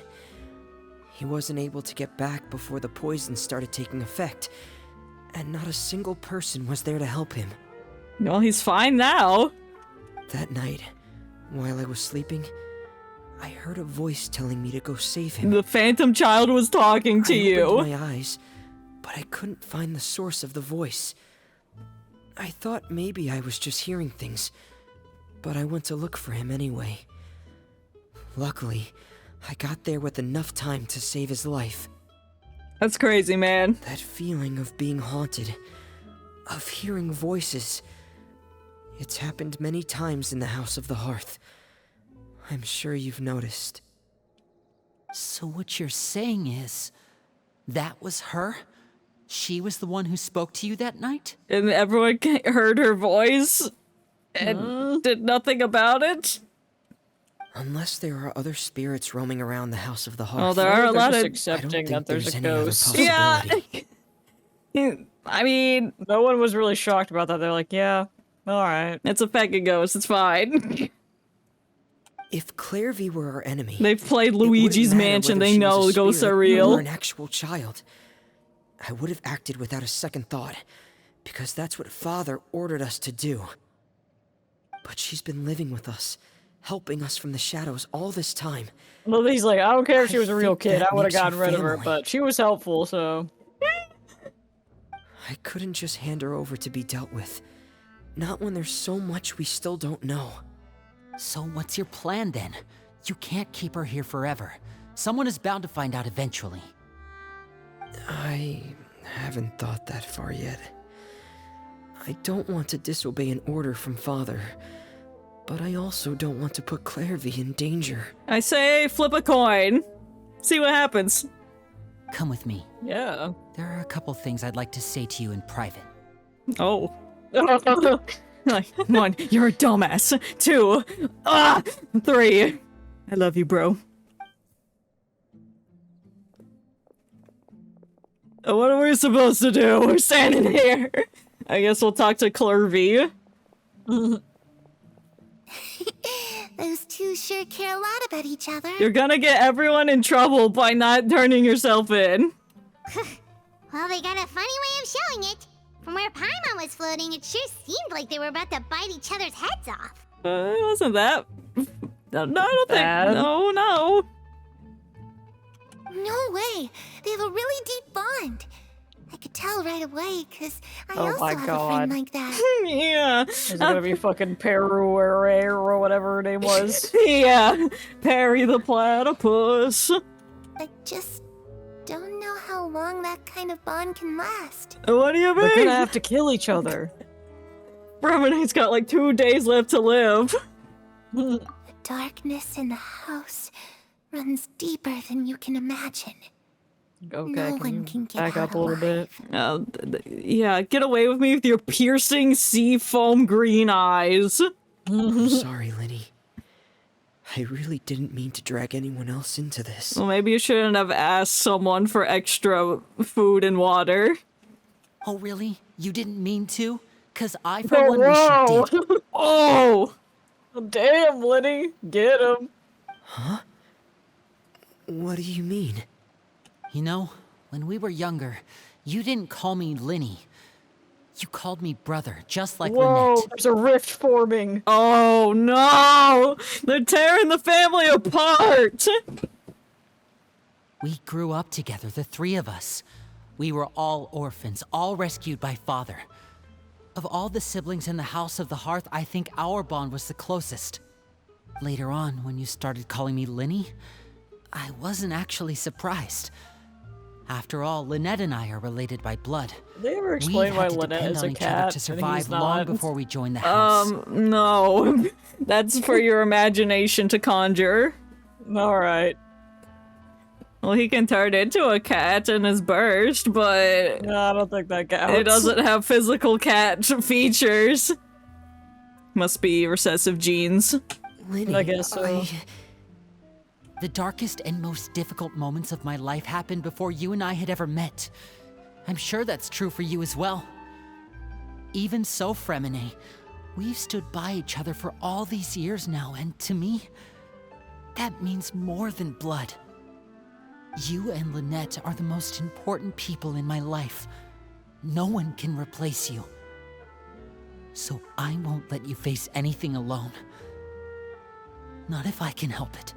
He wasn't able to get back before the poison started taking effect, and not a single person was there to help him. Well, he's fine now. That night, while I was sleeping, I heard a voice telling me to go save him. The Phantom Child was talking to I you. opened my eyes, but I couldn't find the source of the voice. I thought maybe I was just hearing things, but I went to look for him anyway. Luckily, I got there with enough time to save his life. That's crazy, man. That feeling of being haunted, of hearing voices, it's happened many times in the House of the Hearth. I'm sure you've noticed. So what you're saying is, that was her? She was the one who spoke to you that night? And everyone heard her voice and did nothing about it. Unless there are other spirits roaming around the House of the Hearth. Oh, there are a They're lot just of... accepting think that there's there's a any other ghost. possibility. Yeah. I mean, No one was really shocked about that. They're like, yeah, alright. it's a fucking ghost. It's fine. If Clairvy were our enemy, They've played it wouldn't Luigi's matter Mansion. whether They she was know a ghosts are spirit real. or an actual child. I would have acted without a second thought, because that's what Father ordered us to do. But she's been living with us, helping us from the shadows all this time. Well, he's like, I don't care if she I was a real think kid. that I would have makes her gotten rid of her, family. but she was helpful, so. I couldn't just hand her over to be dealt with. Not when there's so much we still don't know. So what's your plan then? You can't keep her here forever. Someone is bound to find out eventually. I haven't thought that far yet. I don't want to disobey an order from Father, but I also don't want to put Clairvy in danger. I say flip a coin. See what happens. Come with me. Yeah. There are a couple things I'd like to say to you in private. Oh. Like, 1, you're a dumbass. 2, 3, I love you, bro. What are we supposed to do? We're standing here. I guess we'll talk to Clairvy. Those two sure care a lot about each other. You're gonna get everyone in trouble by not turning yourself in. Well, they got a funny way of showing it. From where Paimon was floating, it sure seemed like they were about to bite each other's heads off. It wasn't that... No, I don't Bad. think... No. No way. They have a really deep bond. I could tell right away, because I Oh also my have a God. friend like that. Yeah. Is it gonna be fucking Peru or whatever her name was? Yeah. Perry the platypus. I just don't know how long that kind of bond can last. What do you They're mean? gonna have to kill each other. Remenie's got like 2 days left to live. The darkness in the house runs deeper than you can imagine. Okay, No can one you can get back out up a little bit? Yeah, get away with me with your piercing sea foam green eyes. I'm sorry, Linny. I really didn't mean to drag anyone else into this. Well, maybe you shouldn't have asked someone for extra food and water. Oh, really? You didn't mean to? 'Cause I, for one, wish you did. Oh! Damn, Lenny. Get him. Huh? What do you mean? You know, when we were younger, you didn't call me Linny. You called me brother, just like Whoa, Lynette. there's a rift forming. Oh no! They're tearing the family apart! We grew up together, the three of us. We were all orphans, all rescued by father. Of all the siblings in the House of the Hearth, I think our bond was the closest. Later on, when you started calling me Linny, I wasn't actually surprised. After all, Lynette and I are related by blood. Did they ever explain why we had to Lynette depend is on a each other cat to and survive he's long not? before we joined the house. No. That's for your imagination to conjure. Alright. Well, he can turn into a cat in his burst, but No, I don't think that counts. it doesn't have physical cat features. Must be recessive genes. Linny, I guess so. The darkest and most difficult moments of my life happened before you and I had ever met. I'm sure that's true for you as well. Even so, Fremine, we've stood by each other for all these years now, and to me, that means more than blood. You and Lynette are the most important people in my life. No one can replace you. So I won't let you face anything alone. Not if I can help it.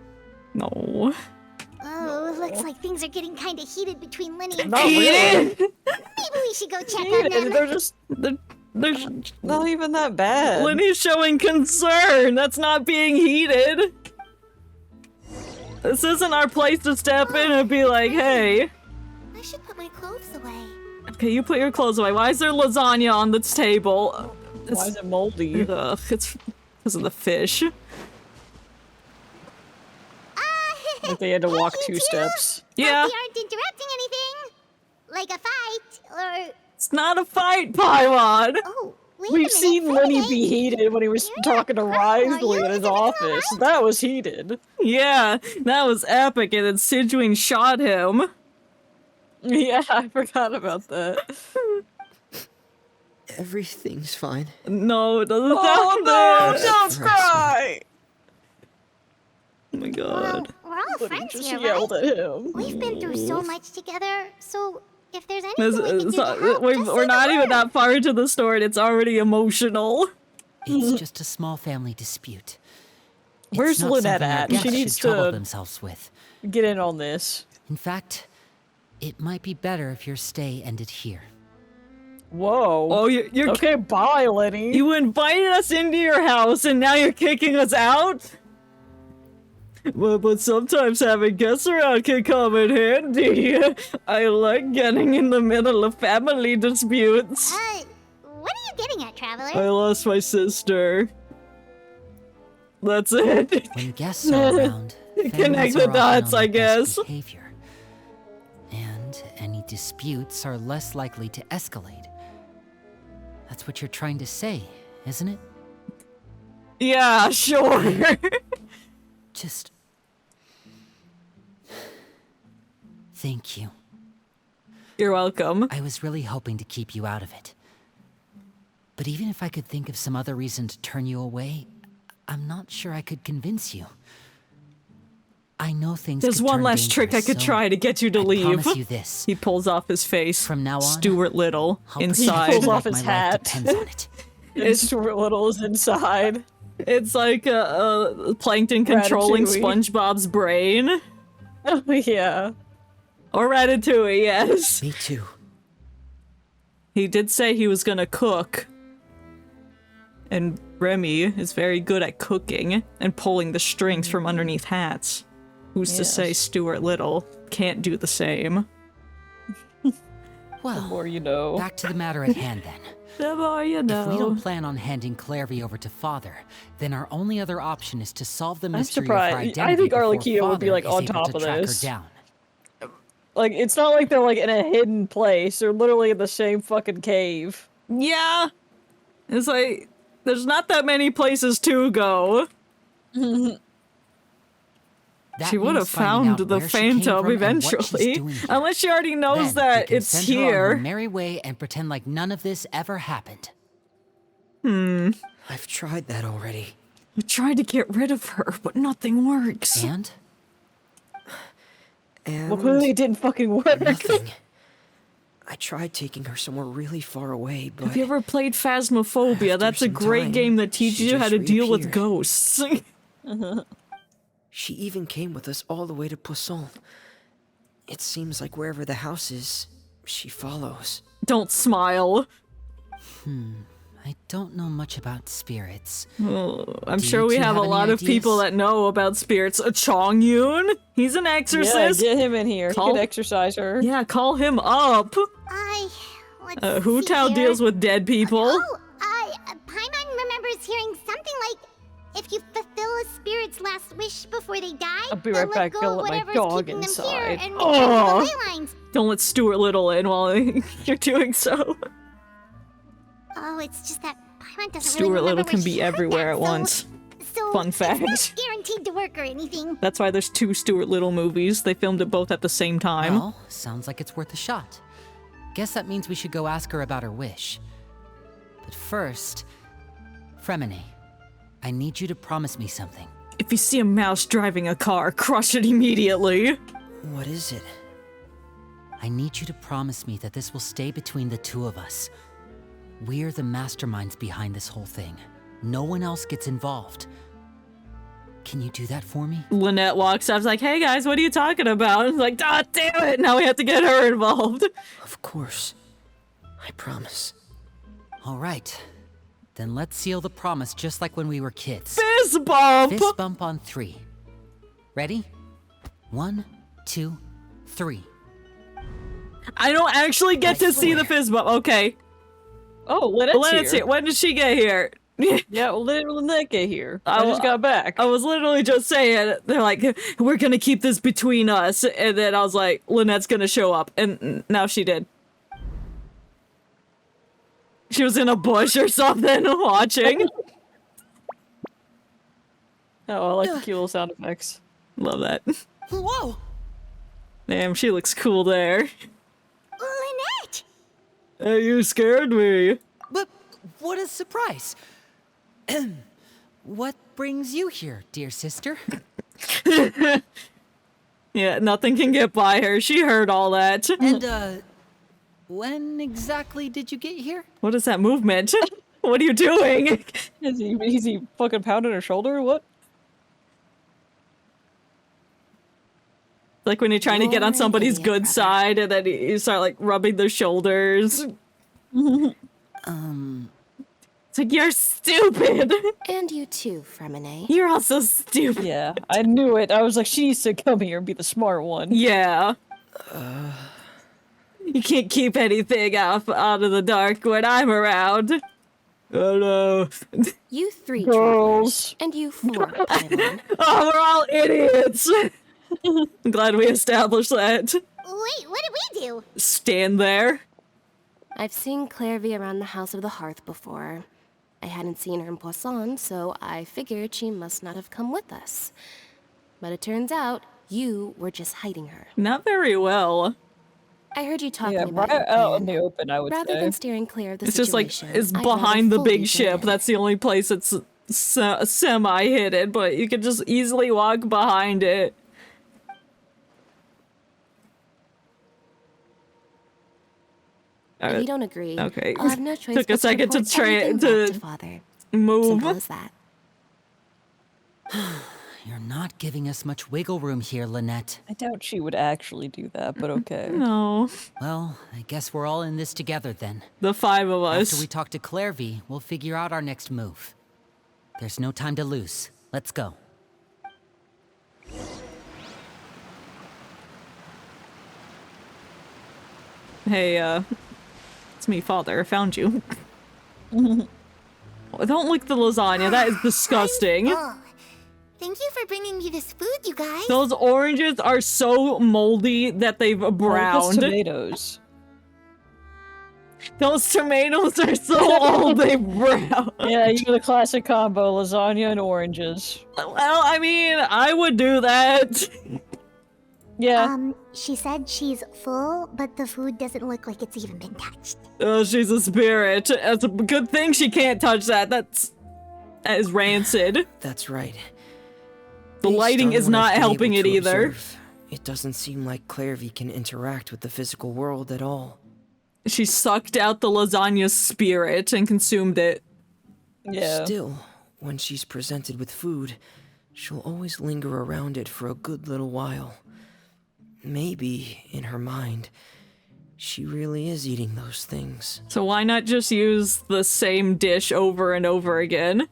No. Oh, looks like things are getting kind of heated between Linny and Not Maybe really. we should go check on them. They're just There's not even that bad. Linny's showing concern. That's not being heated. This isn't our place to step in and be like, hey. I should put my clothes away. Okay, you put your clothes away. Why is there lasagna on this table? Why is it moldy? Ugh, it's because of the fish. Like they had to walk two you two. steps. Yeah. Hope we aren't interrupting anything. Like a fight, or... It's not a fight, Paimon. Oh, wait a We've minute, seen Lenny Fremine. be heated when he was You're talking to not crying, are Risley you? in his Is everything office. alright? That was heated. Yeah, that was epic, and then Sidween shot him. Yeah, I forgot about that. Everything's fine. No, it doesn't Oh sound no, there. don't That's cry! Oh my Well, god. we're all Lenny friends just here, yelled right? at him. We've been through so much together, so if there's anything This- we can do to help, we're just say we're the not even word. that far into the story, and it's already emotional. It's just a small family dispute. It's Where's not Lynette something our at? guests She needs should trouble to- themselves with. Get in on this. In fact, it might be better if your stay ended here. Whoa. Oh, you're Okay, bye, Lenny. you invited us into your house, and now you're kicking us out? But sometimes having guests around can come in handy. I like getting in the middle of family disputes. What are you getting at, Traveler? I lost my sister. That's it. When guests are around, Connect families the are often dots, on I their best guess. behavior. And any disputes are less likely to escalate. That's what you're trying to say, isn't it? Yeah, sure. Just... Thank you. You're welcome. I was really hoping to keep you out of it. But even if I could think of some other reason to turn you away, I'm not sure I could convince you. I know things There's could one turn less trick I dangerous, could so try to get you to I leave. promise you this. He pulls off his face. From now on, Stuart Little I'll inside. pulls pretend off like his my life hat. depends on it. And Stuart Little is inside. It's like a plankton controlling Ratatouille. SpongeBob's brain. Oh, yeah. Or Ratatouille, yes. Me too. He did say he was gonna cook. And Remy is very good at cooking and pulling the strings from underneath hats. Who's to say Yes. Stuart Little can't do the same? The Well, more you know. back to the matter at hand then. The more you know. If we don't plan on handing Clairvy over to Father, then our only other option is to solve the I'm mystery of surprised. her I identity think before Arlecchino would be, Father like, is on able top to of track this. her down. Like, it's not like they're, like, in a hidden place. They're literally in the same fucking cave. Yeah. It's like, there's not that many places to go. That She would have means finding found out the where she came phantom from and what she's eventually. doing here. Unless she already knows Then that we can it's send her on her here. merry way and pretend like none of this ever happened. I've tried that already. We tried to get rid of her, but nothing works. And? And Well, clearly it didn't fucking work. nothing. I tried taking her somewhere really far away, but Have you ever played Phasmophobia? After That's a some great time, game that teaches she you how just to deal with reappeared. ghosts. she even came with us all the way to Poisson. It seems like wherever the house is, she follows. Don't smile. I don't know much about spirits. I'm Do sure you we two have a have any lot of people ideas? that know about spirits. Chong Yun, he's an Yeah, exorcist. get him in here. He Call- could exercise her. Yeah, call him up. Let's Hu see Tao here. deals with dead people. Paimon remembers hearing something like, if you fulfill a spirit's last wish before they die, I'll be they'll right back, let go go of let my whatever's dog keeping them inside. here and Oh. return to the ley lines. Don't let Stuart Little in while you're doing so. Oh, it's just that Paimon doesn't Stuart really remember Little can where be she heard everywhere that, at once. So Fun fact. It's not guaranteed to work or anything. That's why there's 2 Stuart Little movies. They filmed it both at the same time. Well, sounds like it's worth a shot. Guess that means we should go ask her about her wish. But first, Fremine, I need you to promise me something. If you see a mouse driving a car, crush it immediately. What is it? I need you to promise me that this will stay between the two of us. We're the masterminds behind this whole thing. No one else gets involved. Can you do that for me? Lynette walks up, and is like, hey guys, what are you talking about? It's like, ah, damn it, now we have to get her involved. Of course. I promise. All right. Then let's seal the promise just like when we were kids. Fist bump! Fist bump on 3. Ready? 1, 2, 3. I don't actually get to see the fist bump. Okay. Oh, Lynette's here. When did she get here? Yeah, Lynette get here. I Oh, just got back. I was literally just saying, they're like, we're gonna keep this between us. And then I was like, Lynette's gonna show up. And now she did. She was in a bush or something watching. Oh, I like the cute little sound effects. Love that. Whoa! Damn, she looks cool there. Lynette! Hey, you scared me. But what a surprise! What brings you here, dear sister? Yeah, nothing can get by her. She heard all that. And, when exactly did you get here? What is that movement? What are you doing? Is he fucking pounding her shoulder or what? Like when you're trying to get on You're an somebody's idiot, good brother. side and then you start like rubbing their shoulders. It's like, you're stupid. And you too, Fremine. You're also stupid. Yeah, I knew it. I was like, she needs to come here and be the smart one. Yeah. You can't keep anything out of the dark when I'm around. Hello. You 3 Girls. travelers. And you 4, Paimon. Oh, we're all idiots. I'm glad we established that. Wait, what did we do? Stand there. I've seen Clairvy around the House of the Hearth before. I hadn't seen her in Poisson, so I figured she must not have come with us. But it turns out you were just hiding her. Not very well. I heard you talking Yeah, about right your out in plan. the open, I would Rather say. than steering clear of the It's just like, situation, it's I'd rather behind the fully big get ship. in. That's the only place it's semi-hidden, but you can just easily walk behind it. If you don't agree, Okay. I'll have no choice Took a but to second to report try everything to back to Father. Move. Simple as that. You're not giving us much wiggle room here, Lynette. I doubt she would actually do that, but okay. No. Well, I guess we're all in this together then. The 5 of us. After we talk to Clairvy, we'll figure out our next move. There's no time to lose. Let's go. Hey, it's me, Father. I found you. Don't lick the lasagna. That is disgusting. Oh, thank you for bringing me this food, you guys. Those oranges are so moldy that they've Well, browned. tomatoes. Those tomatoes are so old they brown. Yeah, you know the classic combo, lasagna and oranges. Well, I mean, I would do that. Yeah. She said she's full, but the food doesn't look like it's even been touched. Oh, she's a spirit. It's a good thing she can't touch that. That is rancid. That's right. The lighting is not helping it either. It doesn't seem like Clairvy can interact with the physical world at all. She sucked out the lasagna spirit and consumed it. Yeah. Still, when she's presented with food, she'll always linger around it for a good little while. Maybe, in her mind, she really is eating those things. So why not just use the same dish over and over again?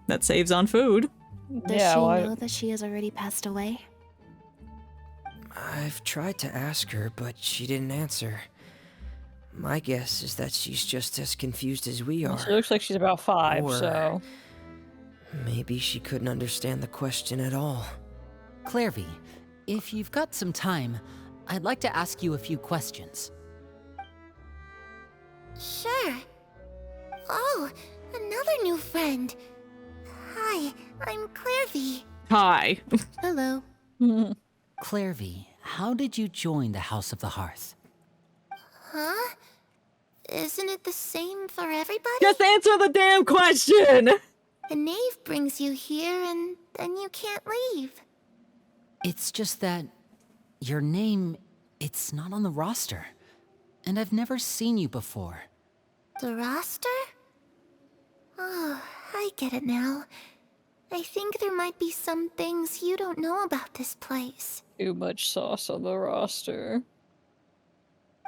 That saves on food. Does she know that she has already passed away? I've tried to ask her, but she didn't answer. My guess is that she's just as confused as we are. She looks like she's about 5, Or so... maybe she couldn't understand the question at all. Clairvy, if you've got some time, I'd like to ask you a few questions. Sure. Oh, another new friend. Hi, I'm Clairvy. Hi. Hello. Clairvy, how did you join the House of the Hearth? Huh? Isn't it the same for everybody? Just answer the damn question! The knave brings you here and then you can't leave. It's just that your name, it's not on the roster. And I've never seen you before. The roster? Oh, I get it now. I think there might be some things you don't know about this place. Too much sauce on the roster.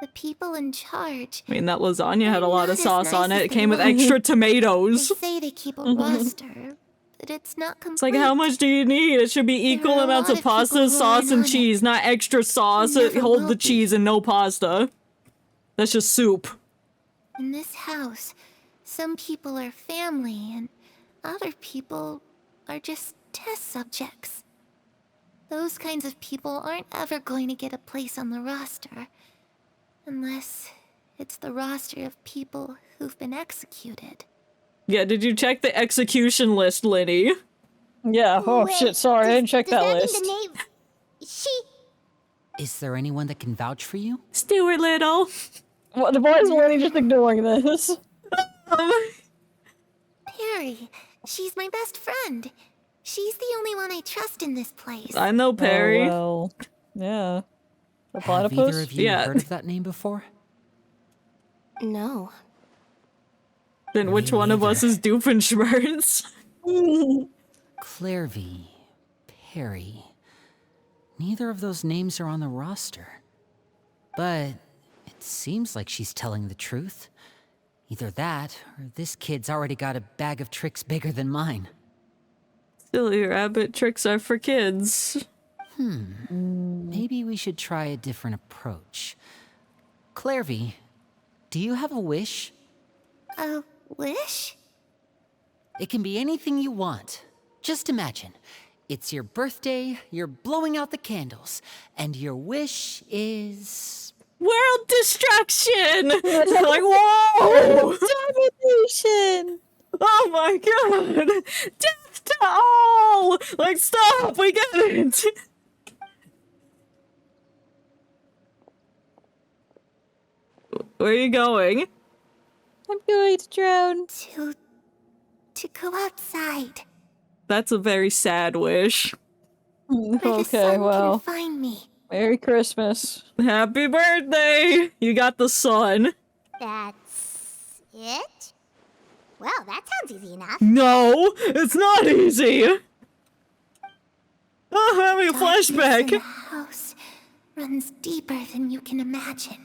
The people in charge. I mean, that lasagna had a lot of Not as sauce on nice it. as It they came with look. extra tomatoes. They say they keep a roster, but it's not complete. It's like, how much do you need? It should be equal There are a amounts lot of of people pasta, who sauce, aren't and on it. cheese, not extra sauce. Never Hold will the be. cheese and no pasta. That's just soup. In this house, some people are family and other people are just test subjects. Those kinds of people aren't ever going to get a place on the roster. Unless it's the roster of people who've been executed. Yeah, did you check the execution list, Linny? Yeah, oh Wait, shit, sorry, I didn't check does that mean list. the knave... She... Is there anyone that can vouch for you? Stuart Little. What, the boys are really just ignoring this. Perry. She's my best friend. She's the only one I trust in this place. I know Perry. Oh, well, yeah. The Have either platypus? of you Yeah. heard of that name before? No. Then which one of us is Doofenshmirtz? Clairvy, Perry. Neither of those names are on the roster. But it seems like she's telling the truth. Either that, or this kid's already got a bag of tricks bigger than mine. Silly rabbit tricks are for kids. Maybe we should try a different approach. Clairvy, do you have a wish? A wish? It can be anything you want. Just imagine. It's your birthday, you're blowing out the candles, and your wish is... World destruction! Like, whoa! Domination! Oh my god! Death to all! Like, stop! We get it! Where are you going? I'm going to drown. To go outside. That's a very sad wish. Where the Okay, sun well, can find me. Merry Christmas. Happy birthday! You got the sun. That's it? Well, that sounds easy enough. No, it's not easy. Oh, having a Darkness in the flashback. house runs deeper than you can imagine.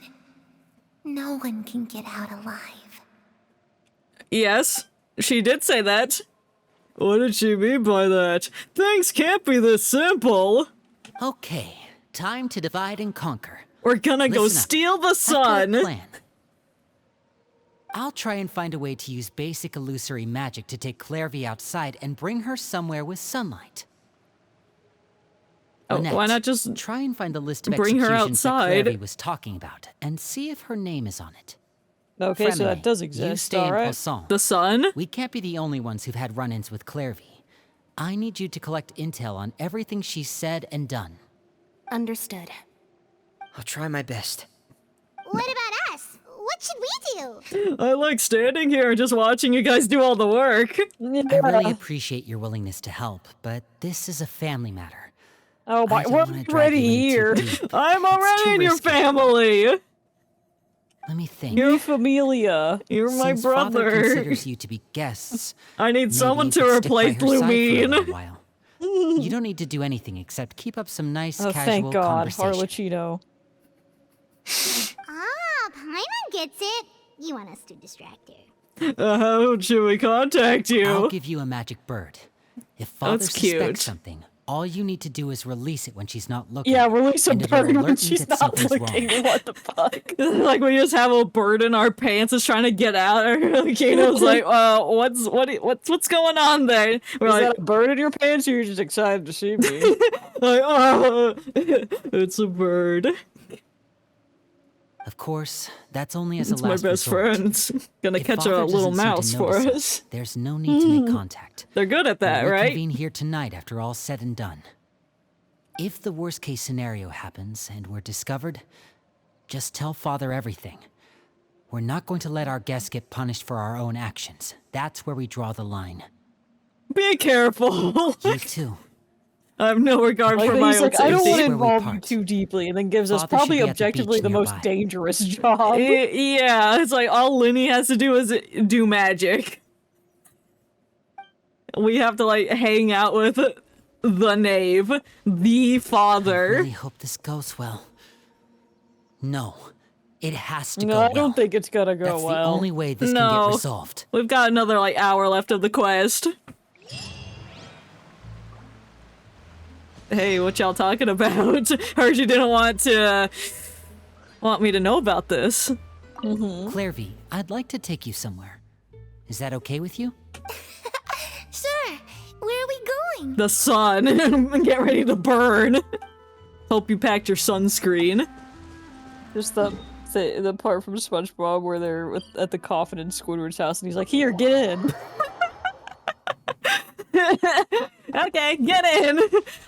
No one can get out alive. Yes, she did say that. What did she mean by that? Things can't be this simple. Okay, time to divide and conquer. We're gonna go Listen up. steal the I've got a sun. plan. I'll try and find a way to use basic illusory magic to take Clairvy outside and bring her somewhere with sunlight. Oh, Annette, why not just try and find the list of bring her executions that outside? Clairvy was talking about, and see if her name is on it. Okay, so that Fremine, does You exist. stay in Alright. Poisson. The sun? We can't be the only ones who've had run-ins with Clairvy. I need you to collect intel on everything she's said and done. Understood. I'll try my best. What about us? What should we do? I like standing here and just watching you guys do all the work. I really appreciate your willingness to help, but this is a family matter. Oh my, I don't we're wanna drag already you in too here. deep. I'm It's already too in your risky. family. Let me think. You're Familia. You're my Since Father brother. considers you to be guests, I need maybe someone you to could stick by replace her side for a Lumine. little while. You don't need to do anything except keep up some nice Oh, casual thank God, conversation. Arlecchino. Ah, Paimon gets it. You want us to distract her. How should we contact I'll you? give you a magic bird. If Father That's cute. suspects something, all you need to do is release it when she's not looking. Yeah, release a and it'll bird when alert me she's that not something's looking. wrong. What the fuck? Like we just have a bird in our pants is trying to get out. Kino's like, what's going on there? We're Is like, that a bird in your pants, or you're just excited to see me? it's a bird. Of course, that's only as It's a my last best resort. friends. Gonna If catch Father a little doesn't seem to mouse for notice us. There's no need to make contact. They're good at that, We'll right? reconvene here tonight after all's said and done. If the worst case scenario happens and we're discovered, just tell Father everything. We're not going to let our guests get punished for our own actions. That's where we draw the line. Be careful. You too. I have no regard Like for my he's own like, I don't safety. want to Where we involve you part. too deeply, and then gives us Father should probably be at the objectively beach the most nearby. dangerous job. Yeah, it's like all Linny has to do is do magic. We have to like hang out with the knave, the I father. really hope this goes well. No, it has to No, go I well. don't think it's gonna go That's the well. only way this can No. get resolved. We've got another like hour left of the quest. Hey, what y'all talking about? Heard you didn't want me to know about this. Clairvy, I'd like to take you somewhere. Is that okay with you? Sure. Where are we going? The sun. Get ready to burn. Hope you packed your sunscreen. Just the part from SpongeBob where they're at the coffin in Squidward's house, and he's like, "Here, get in." Okay, get in.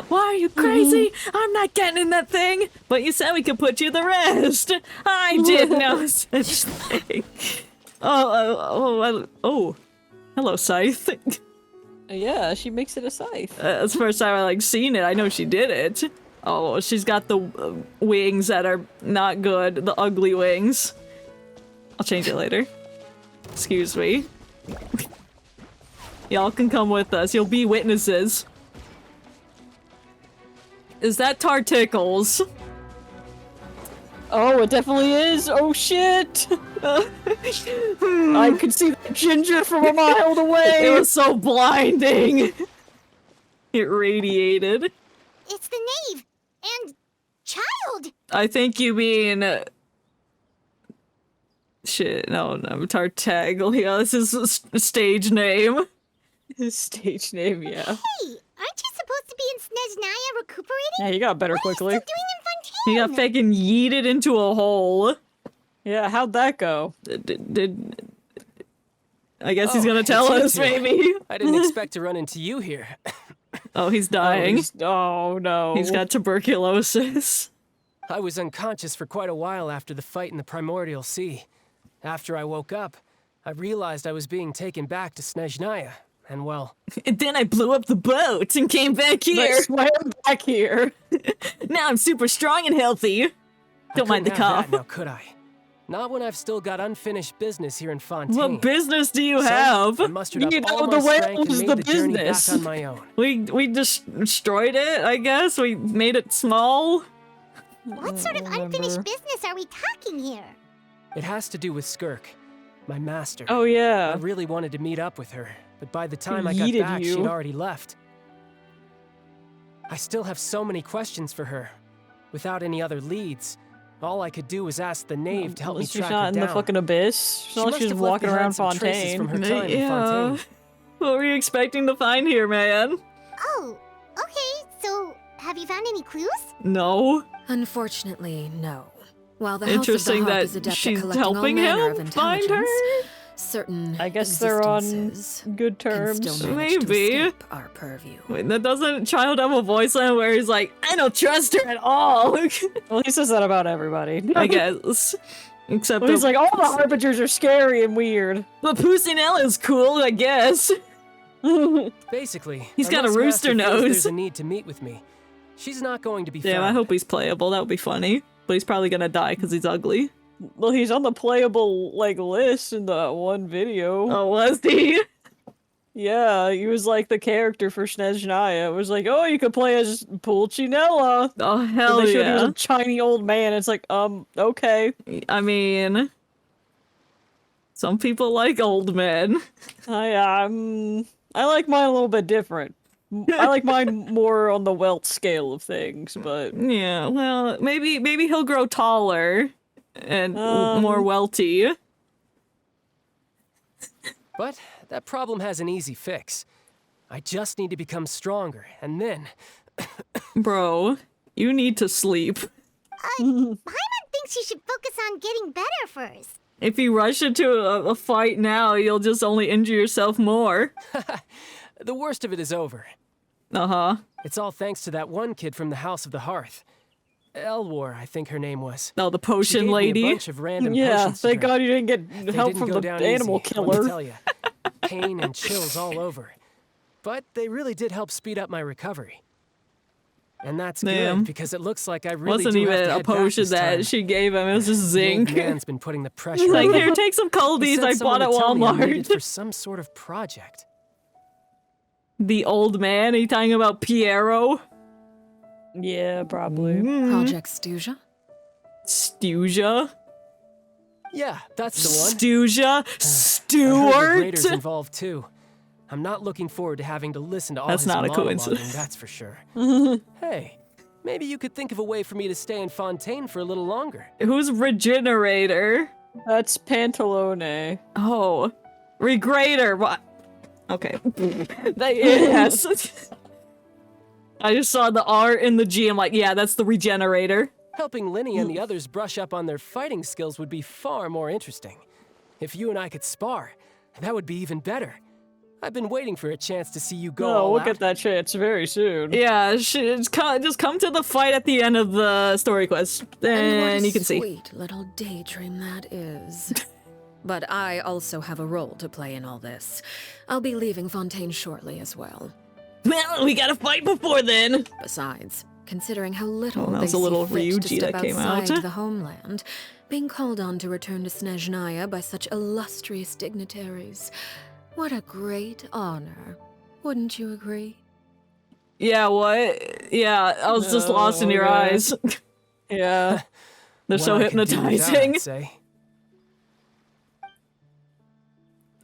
Why are you crazy? I'm not getting in that thing. But you said we could put you the rest. I did no such thing. Oh. Hello, Scythe. Yeah, she makes it a scythe. That's the first time I like seen it. I know she did it. Oh, she's got the wings that are not good. The ugly wings. I'll change it later. Excuse me. Y'all can come with us. You'll be witnesses. Is that Tartickles? Oh, it definitely is. Oh shit! I could see the ginger from a mile away. It was so blinding. It radiated. It's the knave and child. I think you mean... shit, no, Tartaglia. This is a stage name. His stage name, yeah. Hey, aren't you supposed to be in Snezhnaya recuperating? Yeah, you got better What are you quickly. still doing in He Fontaine? got fucking yeeted into a hole. Yeah, how'd that go? I guess he's gonna it's tell you us, two. maybe. I didn't expect to run into you here. Oh, he's dying. Oh no. He's got tuberculosis. I was unconscious for quite a while after the fight in the Primordial Sea. After I woke up, I realized I was being taken back to Snezhnaya, and well, And then I blew up the boat and came back here. swam back here. Now I'm super strong and healthy. Don't mind the couldn't have cough. that now, could I? Not when I've still got unfinished business here in Fontaine. What business do you So, have? I mustered up You know, all the my whale strength and was made the the journey business. back on my own. We just destroyed it, I guess. We made it small. What sort of unfinished business are we talking here? It has to do with Skirk, my master. Oh I yeah. really wanted to meet up with her, but by the time I got yeeted back, you. she'd already left. I still have so many questions for her. Without any other leads, all I could do was ask the knave to help me She's track not her in down. the fucking abyss. It's not like must she's have left walking behind around some traces Fontaine. from her time in Fontaine. What were you expecting to find here, man? Oh, okay, so have Have you found any clues? No. Unfortunately, no. While the Interesting House of the Harp that is adept she's at collecting all helping manner him of find intelligence, her? certain I guess they're on existences good can terms. still manage to Maybe. escape our purview. Wait, that doesn't Child have a voice line where he's like, I don't trust her at all. Well, he says that about everybody. I guess. Except Well, he's like, all the Harbingers are scary and weird. but Pusinella's cool, I guess. Basically, He's got a unless rooster Master feels nose. There's a need to meet with me. She's not going to be Damn, found. I hope he's playable. That would be funny. But he's probably gonna die because he's ugly. Well, he's on the playable, like, list in the one video. Oh, was he? Yeah, he was, like, the character for Snezhnaya. It was like, oh, you could play as Pulcinella. Oh, hell And they showed he was yeah. a tiny old man. It's like, okay. I mean, some people like old men. I like mine a little bit different. I like mine more on the welt scale of things, but Yeah, well, maybe he'll grow taller and more welty. But that problem has an easy fix. I just need to become stronger, and then... Bro, you need to sleep. Paimon thinks you should focus on getting better first. If you rush into a fight now, you'll just only injure yourself more. The worst of it is over. Uh-huh. It's all thanks to that one kid from the House of the Hearth. Elwar, I think her name was. Oh, the She potion gave me a lady. bunch of random yeah, potions to thank drink. God you didn't get They help didn't from go the down animal easy, let me killer. tell ya. Pain and chills all over. But they really did help speed up my recovery. And that's Damn. good, because it looks like I really Wasn't do have even to a head back potion this that time. she gave him. It was just The old zinc. man's been putting the pressure He's like, on me. here, take some He coldies said I someone bought at would tell me I'm needed Walmart. for some sort of project. The old man? Are you talking about Piero? Yeah, probably. Project Stuja? Stuja? Yeah, that's the one. Stuja? I heard the Stuart? Graders involved too. I'm not looking forward to having to listen to all That's his not a monologuing, coincidence. that's for sure. Hey, maybe you could think of a way for me to stay in Fontaine for a little longer. Who's Regenerator? That's Pantalone. Oh. Regrader. What? Okay. Yes. I just saw the R in the G. I'm like, yeah, that's the Regenerator. Helping Linny and the others brush up on their fighting skills would be far more interesting. If you and I could spar, that would be even better. I've been waiting for a chance to see you go Oh, all we'll out. get that chance very soon. Yeah, just come to the fight at the end of the story quest, And what and a you can see. sweet little daydream that is. But I also have a role to play in all this. I'll be leaving Fontaine shortly as well. Well, we gotta fight before then. Besides, considering how little Oh, that they was a see little fit to Ryuji step that came outside out. the homeland, being called on to return to Snezhnaya by such illustrious dignitaries, what a great honor. Wouldn't you agree? Yeah, what? Yeah, I was just No, lost in your okay. eyes. Yeah. They're What so I could do without, hypnotizing. I'd say.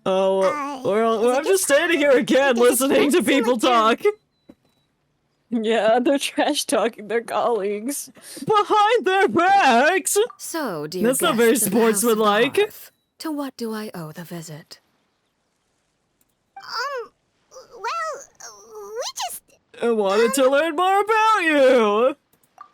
Oh, I'm just standing here again listening to people talk. Yeah, they're trash talking their colleagues. Behind their backs! So, dear That's not very guests of the House of the sportsmanlike. Hearth, to what do I owe the visit? Well, we just... I wanted to learn more about you!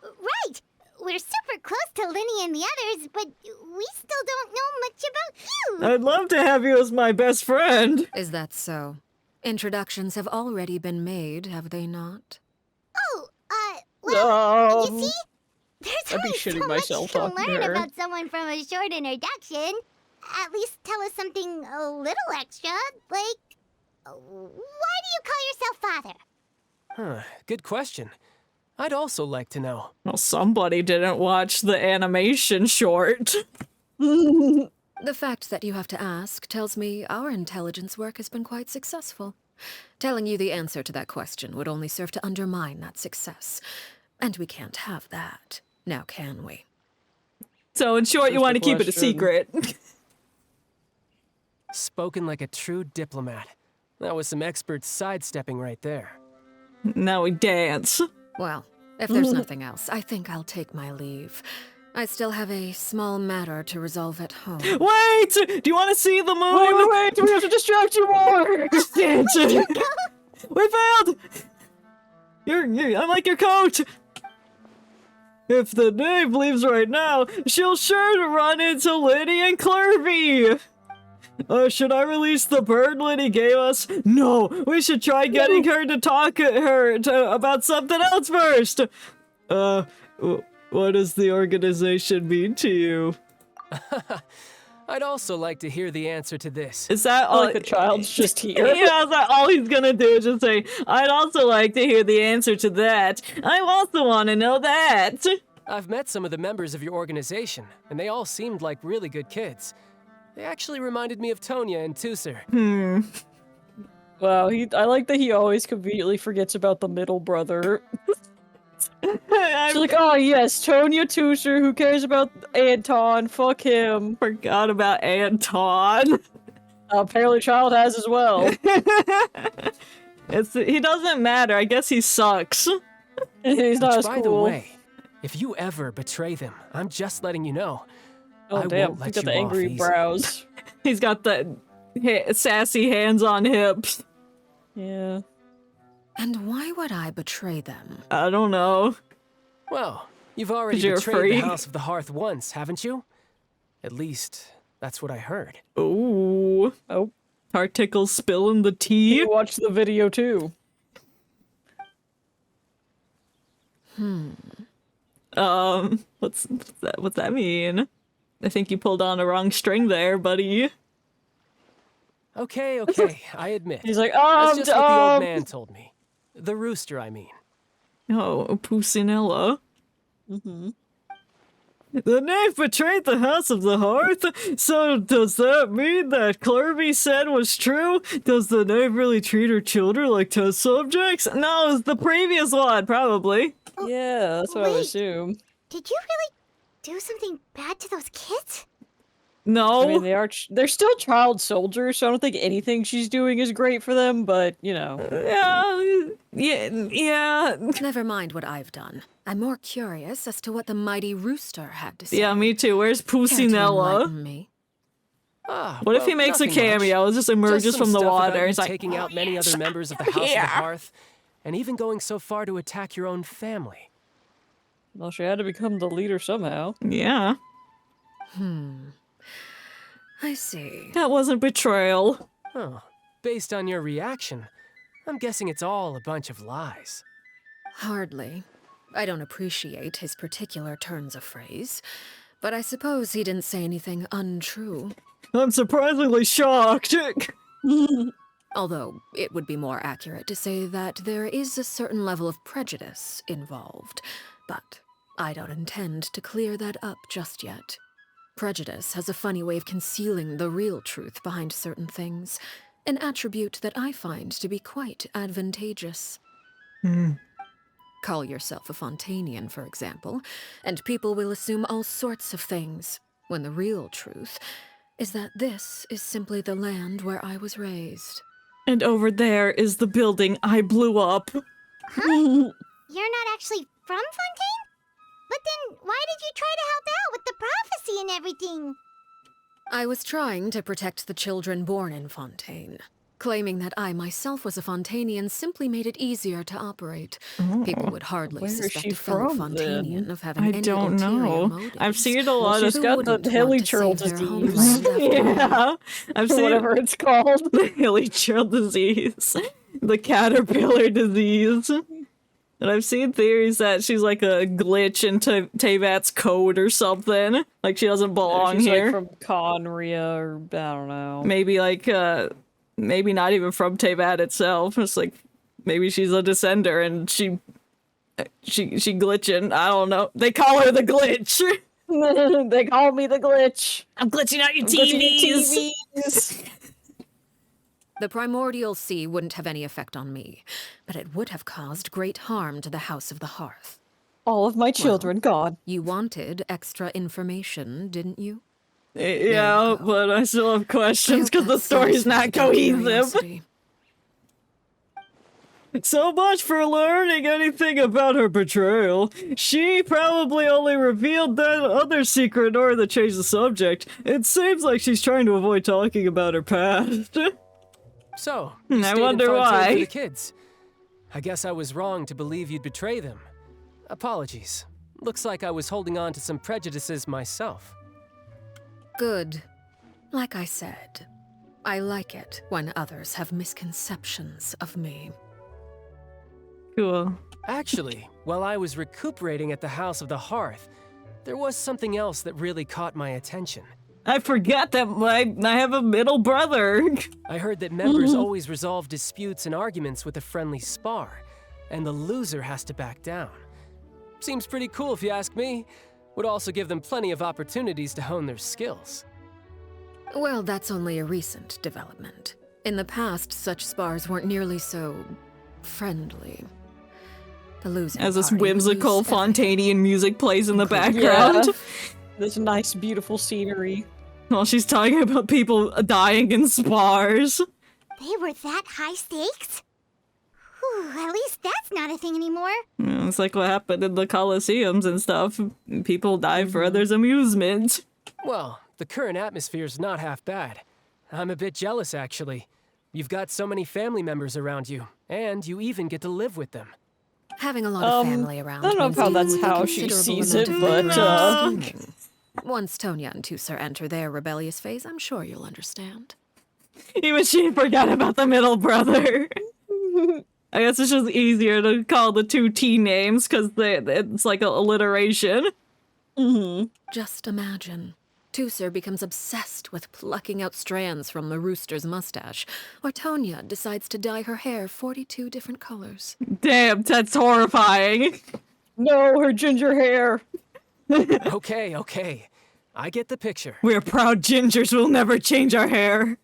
Right! We're super close to Linny and the others, but we still don't know much about you! I'd love to have you as my best friend. Is that so? Introductions have already been made, have they not? Well, you see? There's I'd be only shitting so myself much to talking to learn her. about someone from a short introduction. At least tell us something a little extra, like... Why do you call yourself father? Huh, good question. I'd also like to know. Well, somebody didn't watch the animation short. The fact that you have to ask tells me our intelligence work has been quite successful. Telling you the answer to that question would only serve to undermine that success. And we can't have that, now can we? So in short, you Just want to a keep it a question. secret. Spoken like a true diplomat. That was some expert sidestepping right there. Now we dance. Well, if there's nothing else, I think I'll take my leave. I still have a small matter to resolve at home. Wait! Do you want to see the moon? Wait, we have to distract you more! Dancing. We failed! I'm like your coach! If the knave leaves right now, she'll sure to run into Liddy and Clerby! Should I release the bird Liddy gave us? No, we should try getting her to talk about something else first! What does the organization mean to you? I'd also like to hear the answer to this. Is that all? Like the child's just here. Yeah, is that all he's gonna do is just say, I'd also like to hear the answer to that. I also want to know that. I've met some of the members of your organization, and they all seemed like really good kids. They actually reminded me of Tonya and Tusser. Wow, I like that he always conveniently forgets about the middle brother. She's like, oh yes, Tonya Tusser, who cares about Anton? Fuck him. Forgot about Anton. Apparently Child has as well. He doesn't matter, I guess he sucks. He's not as cool. By the way, if you ever betray them, I'm just letting you know. Oh I damn, won't let he's got you the angry off easy. brows. He's got the sassy hands on hips. Yeah. And why would I betray them? I don't know. Well, you've already You're a betrayed freak. the House of the Hearth once, haven't you? At least, that's what I heard. Ooh. Oh. Tartickle spilling the tea. You watched the video too. What's that mean? I think you pulled on a wrong string there, buddy. Okay, I admit. He's like, That's just what the old man told me. The rooster, I mean. Oh, Pusinella. The knave betrayed the House of the Hearth? So does that mean that Clerby said was true? Does the knave really treat her children like test subjects? No, it's the previous one, probably. Yeah, that's what I would Wait. assume. Did you really do something bad to those kids? No. I mean, they're still child soldiers, so I don't think anything she's doing is great for them, but, you know. Yeah. Never mind what I've done. I'm more curious as to what the mighty rooster had to say. Yeah, me too. Where's Care to Pusinella? enlighten me? What if he makes a cameo? It just emerges from the water. He's He's like, taking out many other members of the House of the Hearth, and even going so far to attack your own family. Well, she had to become the leader somehow. yeah, I see. that wasn't betrayal. Oh, based on your reaction, I'm guessing it's all a bunch of lies. Hardly. I don't appreciate his particular turns of phrase, but I suppose he didn't say anything untrue. I'm surprisingly shocked. Although, it would be more accurate to say that there is a certain level of prejudice involved, but I don't intend to clear that up just yet. Prejudice has a funny way of concealing the real truth behind certain things, an attribute that I find to be quite advantageous. Call yourself a Fontanian, for example, and people will assume all sorts of things, when the real truth is that this is simply the land where I was raised. And over there is the building I blew up. You're not actually from Fontaine? But then why did you try to help out with the prophecy and everything? I was trying to protect the children born in Fontaine. Claiming that I myself was a Fontanian simply made it easier to operate. People would hardly Where is suspect she a fellow from, Fontanian then? of having I any don't ulterior know. motives. I've seen a lot She's of. got wouldn't the want hilly to churl save their disease. homeland after all. Yeah, I've seen Whatever it's called. the hilly churl disease, the caterpillar disease. And I've seen theories that she's like a glitch into Teyvat's code or something. Like she doesn't belong She's here. like from Conria, or I don't know. Maybe like maybe not even from Teyvat itself. It's like maybe she's a descender and she glitching. I don't know. They call her the glitch. They call me the glitch. I'm glitching out your Glitching TVs. The primordial sea wouldn't have any effect on me, but it would have caused great harm to the House of the Hearth. All of my children gone. You wanted extra information, didn't you? Yeah, but I still have questions because the story's not cohesive. So much for learning anything about her betrayal. She probably only revealed that other secret in order to change the subject. It seems like she's trying to avoid talking about her past. So, I you stayed in wonder Fontaine why. for the kids. I guess I was wrong to believe you'd betray them. Apologies. Looks like I was holding on to some prejudices myself. Good. Like I said, I like it when others have misconceptions of me. Cool. Actually, while I was recuperating at the House of the Hearth, there was something else that really caught my attention. I forgot that I have a middle brother. I heard that members always resolve disputes and arguments with a friendly spar, and the loser has to back down. Seems pretty cool if you ask me. Would also give them plenty of opportunities to hone their skills. Well, that's only a recent development. In the past, such spars weren't nearly so friendly. The losing As this party would whimsical lose everything. Fontanian music plays in the background. Yeah. This nice, beautiful scenery. While she's talking about people dying in spars. They were that high stakes? Whew, at least that's not a thing anymore. Yeah, it's like what happened in the Colosseums and stuff. People die for others' amusement. Well, the current atmosphere's not half bad. I'm a bit jealous, actually. You've got so many family members around you, and you even get to live with them. Having a lot of family around. I don't know means how dealing that's with a how she considerable sees amount it, of but, scheming. Once Tonya and Tusar enter their rebellious phase, I'm sure you'll understand. Even she forgot about the middle brother. I guess it's just easier to call the two T names because it's like an alliteration. Just imagine. Tusar becomes obsessed with plucking out strands from the rooster's mustache, or Tonya decides to dye her hair 42 different colors. Damn, that's horrifying. No, her ginger hair. Okay. I get the picture. We're proud gingers, we'll never change our hair.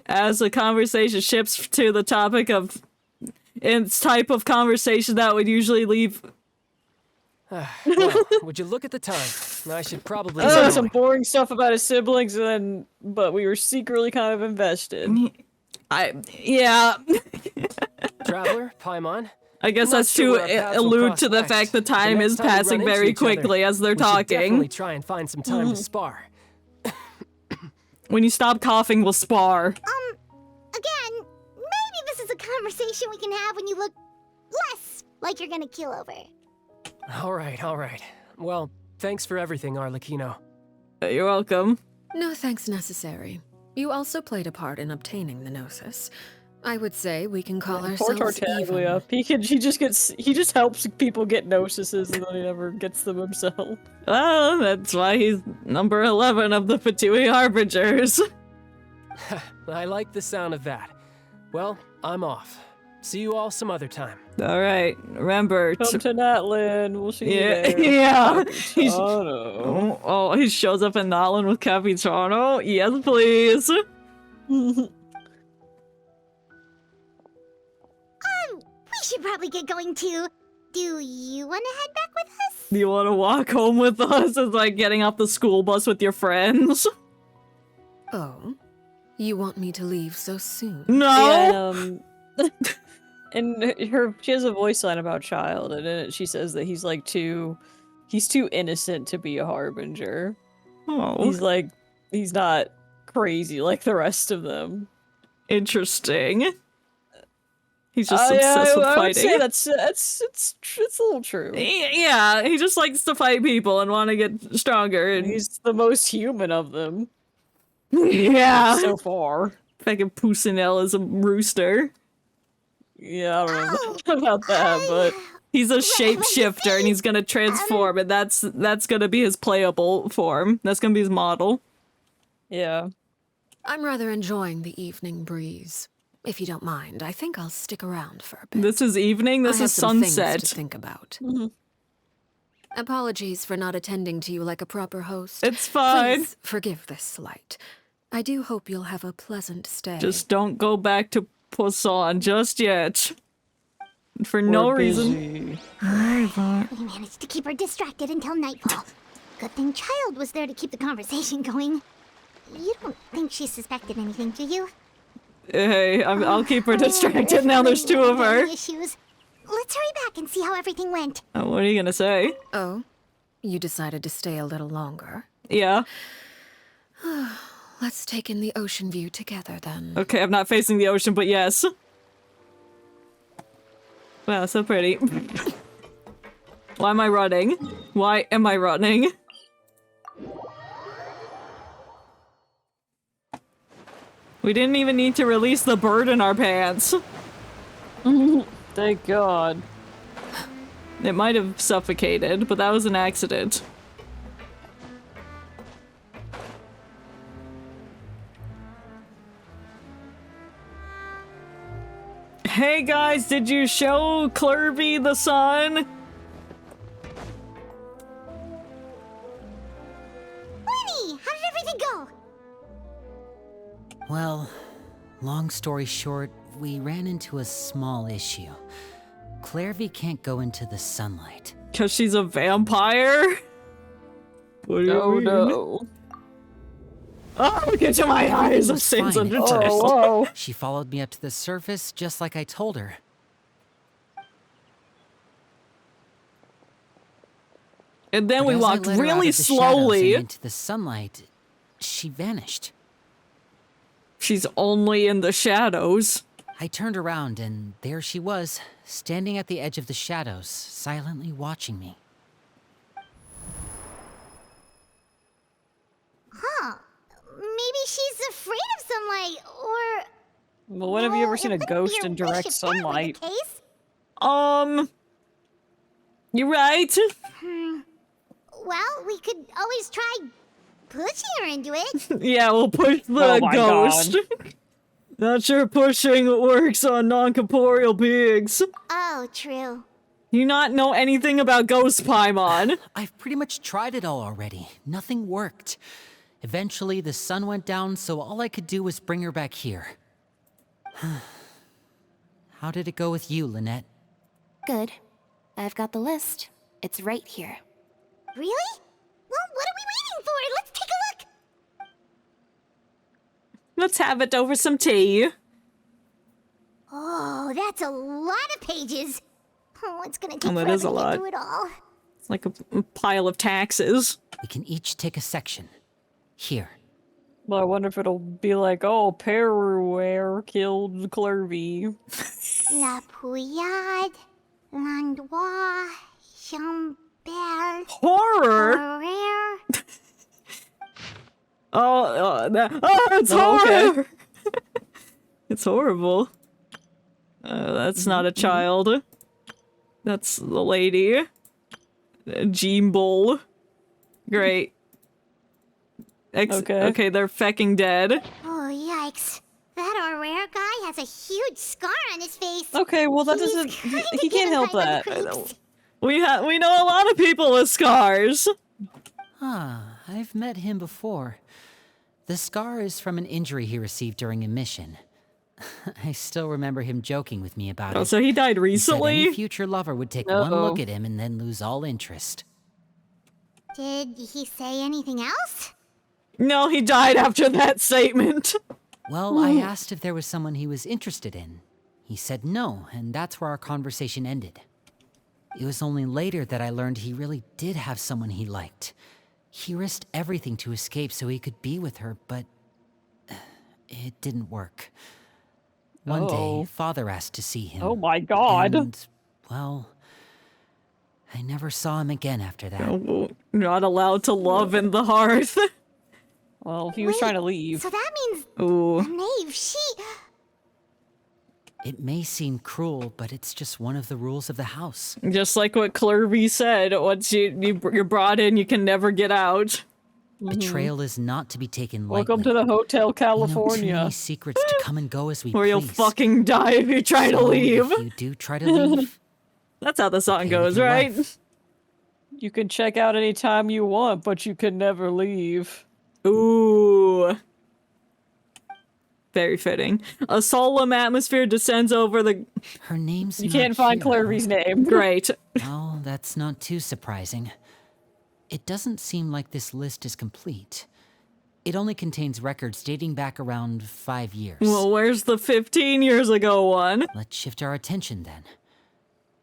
As the conversation shifts to the topic of its type of conversation that would usually leave. Well, would you look at the time? I should probably... Said some boring stuff about his siblings, but we were secretly kind of invested. Yeah. Traveler, Paimon. I guess I'm not that's sure to where our paths will allude cross to the next. fact the time next is time we passing run into very each other, quickly as they're we should definitely talking. try and find some time to spar. When you stop coughing, we'll spar. Again, maybe this is a conversation we can have when you look less like you're gonna kill over. All right. Well, thanks for everything, Arlecchino. You're welcome. No thanks necessary. You also played a part in obtaining the Gnosis. I would say we can call Poor ourselves Tartaglia. even. He just helps people get Gnosises and then he never gets them himself. Well, that's why he's number 11 of the Fatui Harbingers. I like the sound of that. Well, I'm off. See you all some other time. All right, remember. Come to Natlin. We'll see you Yeah, there. yeah. Capitano. He shows up in Natlin with Capitano. Yes, please. We should probably get going too. Do you want to head back with us? Do you want to walk home with us? It's like getting off the school bus with your friends. Oh, you want me to leave so soon? No. Yeah, and she has a voice line about Child, and in it she says that he's too innocent to be a harbinger. Oh, He's not crazy like the rest of them. interesting. He's just obsessed with I would fighting. say it's a little true. Yeah, he just likes to fight people and want to get stronger. And He's the most human of them yeah, so far. fucking Pusinel is a rooster. Yeah, I don't know about that, but He's a shapeshifter and he's gonna transform, and that's gonna be his playable form. That's gonna be his model. yeah. I'm rather enjoying the evening breeze. If you don't mind, I think I'll stick around for a bit. This is evening. This I have is some things sunset. to think about. Apologies for not attending to you like a proper host. It's fine. Please forgive this slight. I do hope you'll have a pleasant stay. Just don't go back to Poisson just yet. For no reason. We managed to keep her distracted until nightfall. Good thing Child was there to keep the conversation going. You don't think she suspected anything, do you? Hey, I'll keep her distracted. Now there's two of her. Issues. Let's hurry back and see how everything went. What are you gonna say? Oh, you decided to stay a little longer. Yeah. Let's take in the ocean view together then. Okay, I'm not facing the ocean, but yes. Wow, so pretty. Why am I running? Why am I running? We didn't even need to release the bird in our pants. Thank God. It might have suffocated, but that was an accident. Hey guys, did you show Clervy the sun? Winnie, how did everything go? Well, long story short, we ran into a small issue. Clervy can't go into the sunlight. Cause she's a vampire? What do you mean? No. Oh, get to my eyes! It Of was Saints fine under at test. first. Whoa. She followed me up to the surface just like I told her. And then we But as I walked let her out really of the shadows slowly. and into the sunlight, she vanished. She's only in the shadows. I turned around and there she was, standing at the edge of the shadows, silently watching me. Huh. Maybe she's afraid of sunlight, or... Well, when have you ever seen a it wouldn't ghost be in a direct wish if that were the sunlight? case. You right? Well, we could always try pushing her into it. Yeah, we'll push the Oh my ghost. God. Not sure pushing works on non-corporeal beings. Oh, true. You not know anything about ghost Paimon. I've pretty much tried it all already. Nothing worked. Eventually, the sun went down, so all I could do was bring her back here. How did it go with you, Lynette? Good. I've got the list. It's right here. Really? Well, what are we waiting for? Let's take a look. Let's have it over some tea. Oh, that's a lot of pages. Oh, it's gonna take that forever is a to lot. get through it all. It's like a pile of taxes. We can each take a section. Here. Well, I wonder if it'll be like, oh, Perware killed Clervy. La Pouillade, Landois, Chambert, Horror? Ferrer. It's horror! It's horrible. That's not a child. That's the lady. Jean Bull. Great. Okay, they're fecking dead. Oh, yikes. That Aurore guy has a huge scar on his face. Okay, well that He's doesn't. kinda He can't help giving that. my creeps. We know a lot of people with scars. I've met him before. The scar is from an injury he received during a mission. I still remember him joking with me about Oh, it. so he died He said recently? any future lover would take one look at him and then lose all interest. Did he say anything else? No, he died after that statement. Well, I asked if there was someone he was interested in. He said no, and that's where our conversation ended. It was only later that I learned he really did have someone he liked. He risked everything to escape so he could be with her, but it didn't work. One day, Father asked to see him. Oh my God. And, well, I never saw him again after that. Oh, not allowed to love in the hearth. Well, he was trying to leave. So that means Ooh. the knave, she... It may seem cruel, but it's just one of the rules of the house. Just like what Clervy said, once you're brought in, you can never get out. Betrayal is not to be taken lightly. Welcome to the Hotel We know too California. many secrets to come and go as we Or you'll please. fucking die if you try to So leave. If you do try to leave, That's how the song okay goes, with your right? life. You can check out anytime you want, but you can never leave. Ooh. Very fitting. A solemn atmosphere descends over the... Her name's You not can't find here. Clervy's name. Great. Well, that's not too surprising. It doesn't seem like this list is complete. It only contains records dating back around 5 years. Well, where's the 15 years ago one? Let's shift our attention then.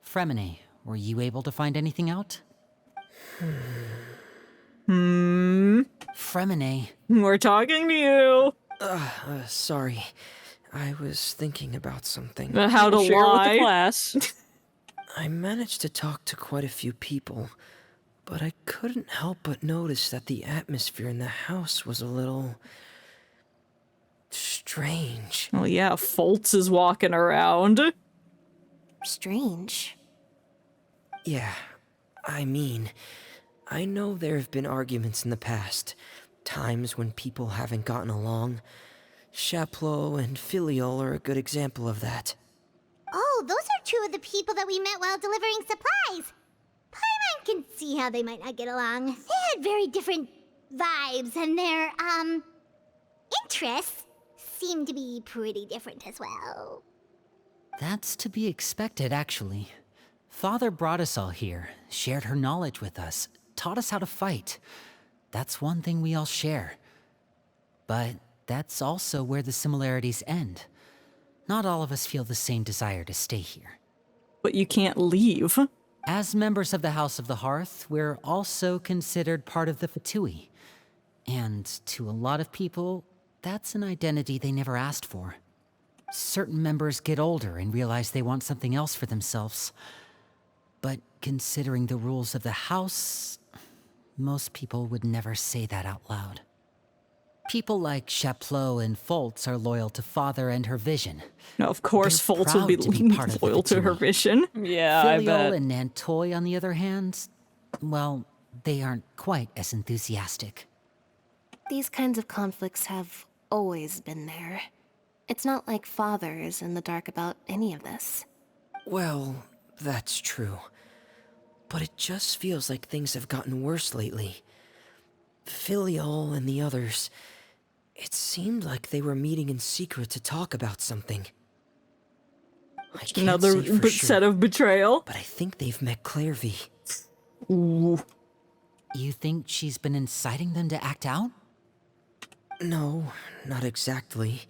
Fremine, were you able to find anything out? Fremine. We're talking to you. Sorry. I was thinking about something. How to Share with the lie. class. I managed to talk to quite a few people, but I couldn't help but notice that the atmosphere in the house was a little strange. Oh yeah, Foltz is walking around. Strange. Yeah, I mean, I know there have been arguments in the past, times when people haven't gotten along. Chaplot and Filiol are a good example of that. Oh, those are two of the people that we met while delivering supplies. Paimon can see how they might not get along. They had very different vibes, and their, interests seem to be pretty different as well. That's to be expected, actually. Father brought us all here, shared her knowledge with us, taught us how to fight. That's one thing we all share. But that's also where the similarities end. Not all of us feel the same desire to stay here. But you can't leave. As members of the House of the Hearth, we're also considered part of the Fatui. And to a lot of people, that's an identity they never asked for. Certain members get older and realize they want something else for themselves. But considering the rules of the House, most people would never say that out loud. People like Chaplot and Foltz are loyal to Father and her vision. No, of course, They're Foltz would be proud to be part of the loyal to her Fatui. vision. Yeah, I Filial bet. and Nantoy, on the other hand, well, they aren't quite as enthusiastic. These kinds of conflicts have always been there. It's not like Father is in the dark about any of this. Well, that's true. But it just feels like things have gotten worse lately. Filial and the others, it seemed like they were meeting in secret to talk about something. I can't Another say for set sure, of betrayal. but I think they've met Clairvy. Ooh. You think she's been inciting them to act out? No, not exactly.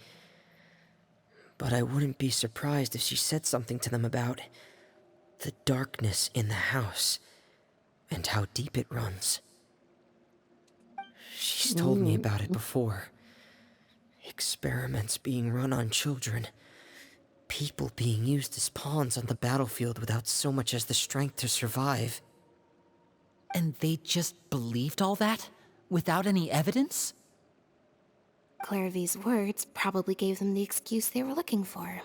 But I wouldn't be surprised if she said something to them about the darkness in the house and how deep it runs. She's told me about it before. Experiments being run on children. People being used as pawns on the battlefield without so much as the strength to survive. And they just believed all that? Without any evidence? Clairvy's words probably gave them the excuse they were looking for.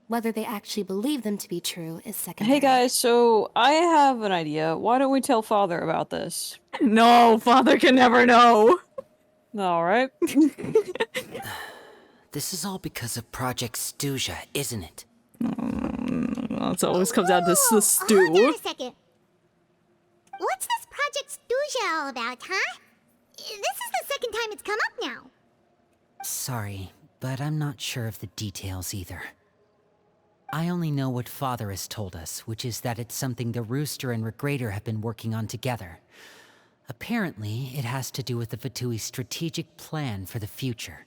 Whether they actually believe them to be true is secondary. Hey guys, so I have an idea. Why don't we tell Father about this? No, Father can never know. Alright. This is all because of Project Stuja, isn't it? Well, it always comes down to the Hold on stew. a second. What's this Project Stuja all about, huh? This is the second time it's come up now. Sorry, but I'm not sure of the details either. I only know what Father has told us, which is that it's something the Rooster and Regrader have been working on together. Apparently, it has to do with the Fatui's strategic plan for the future.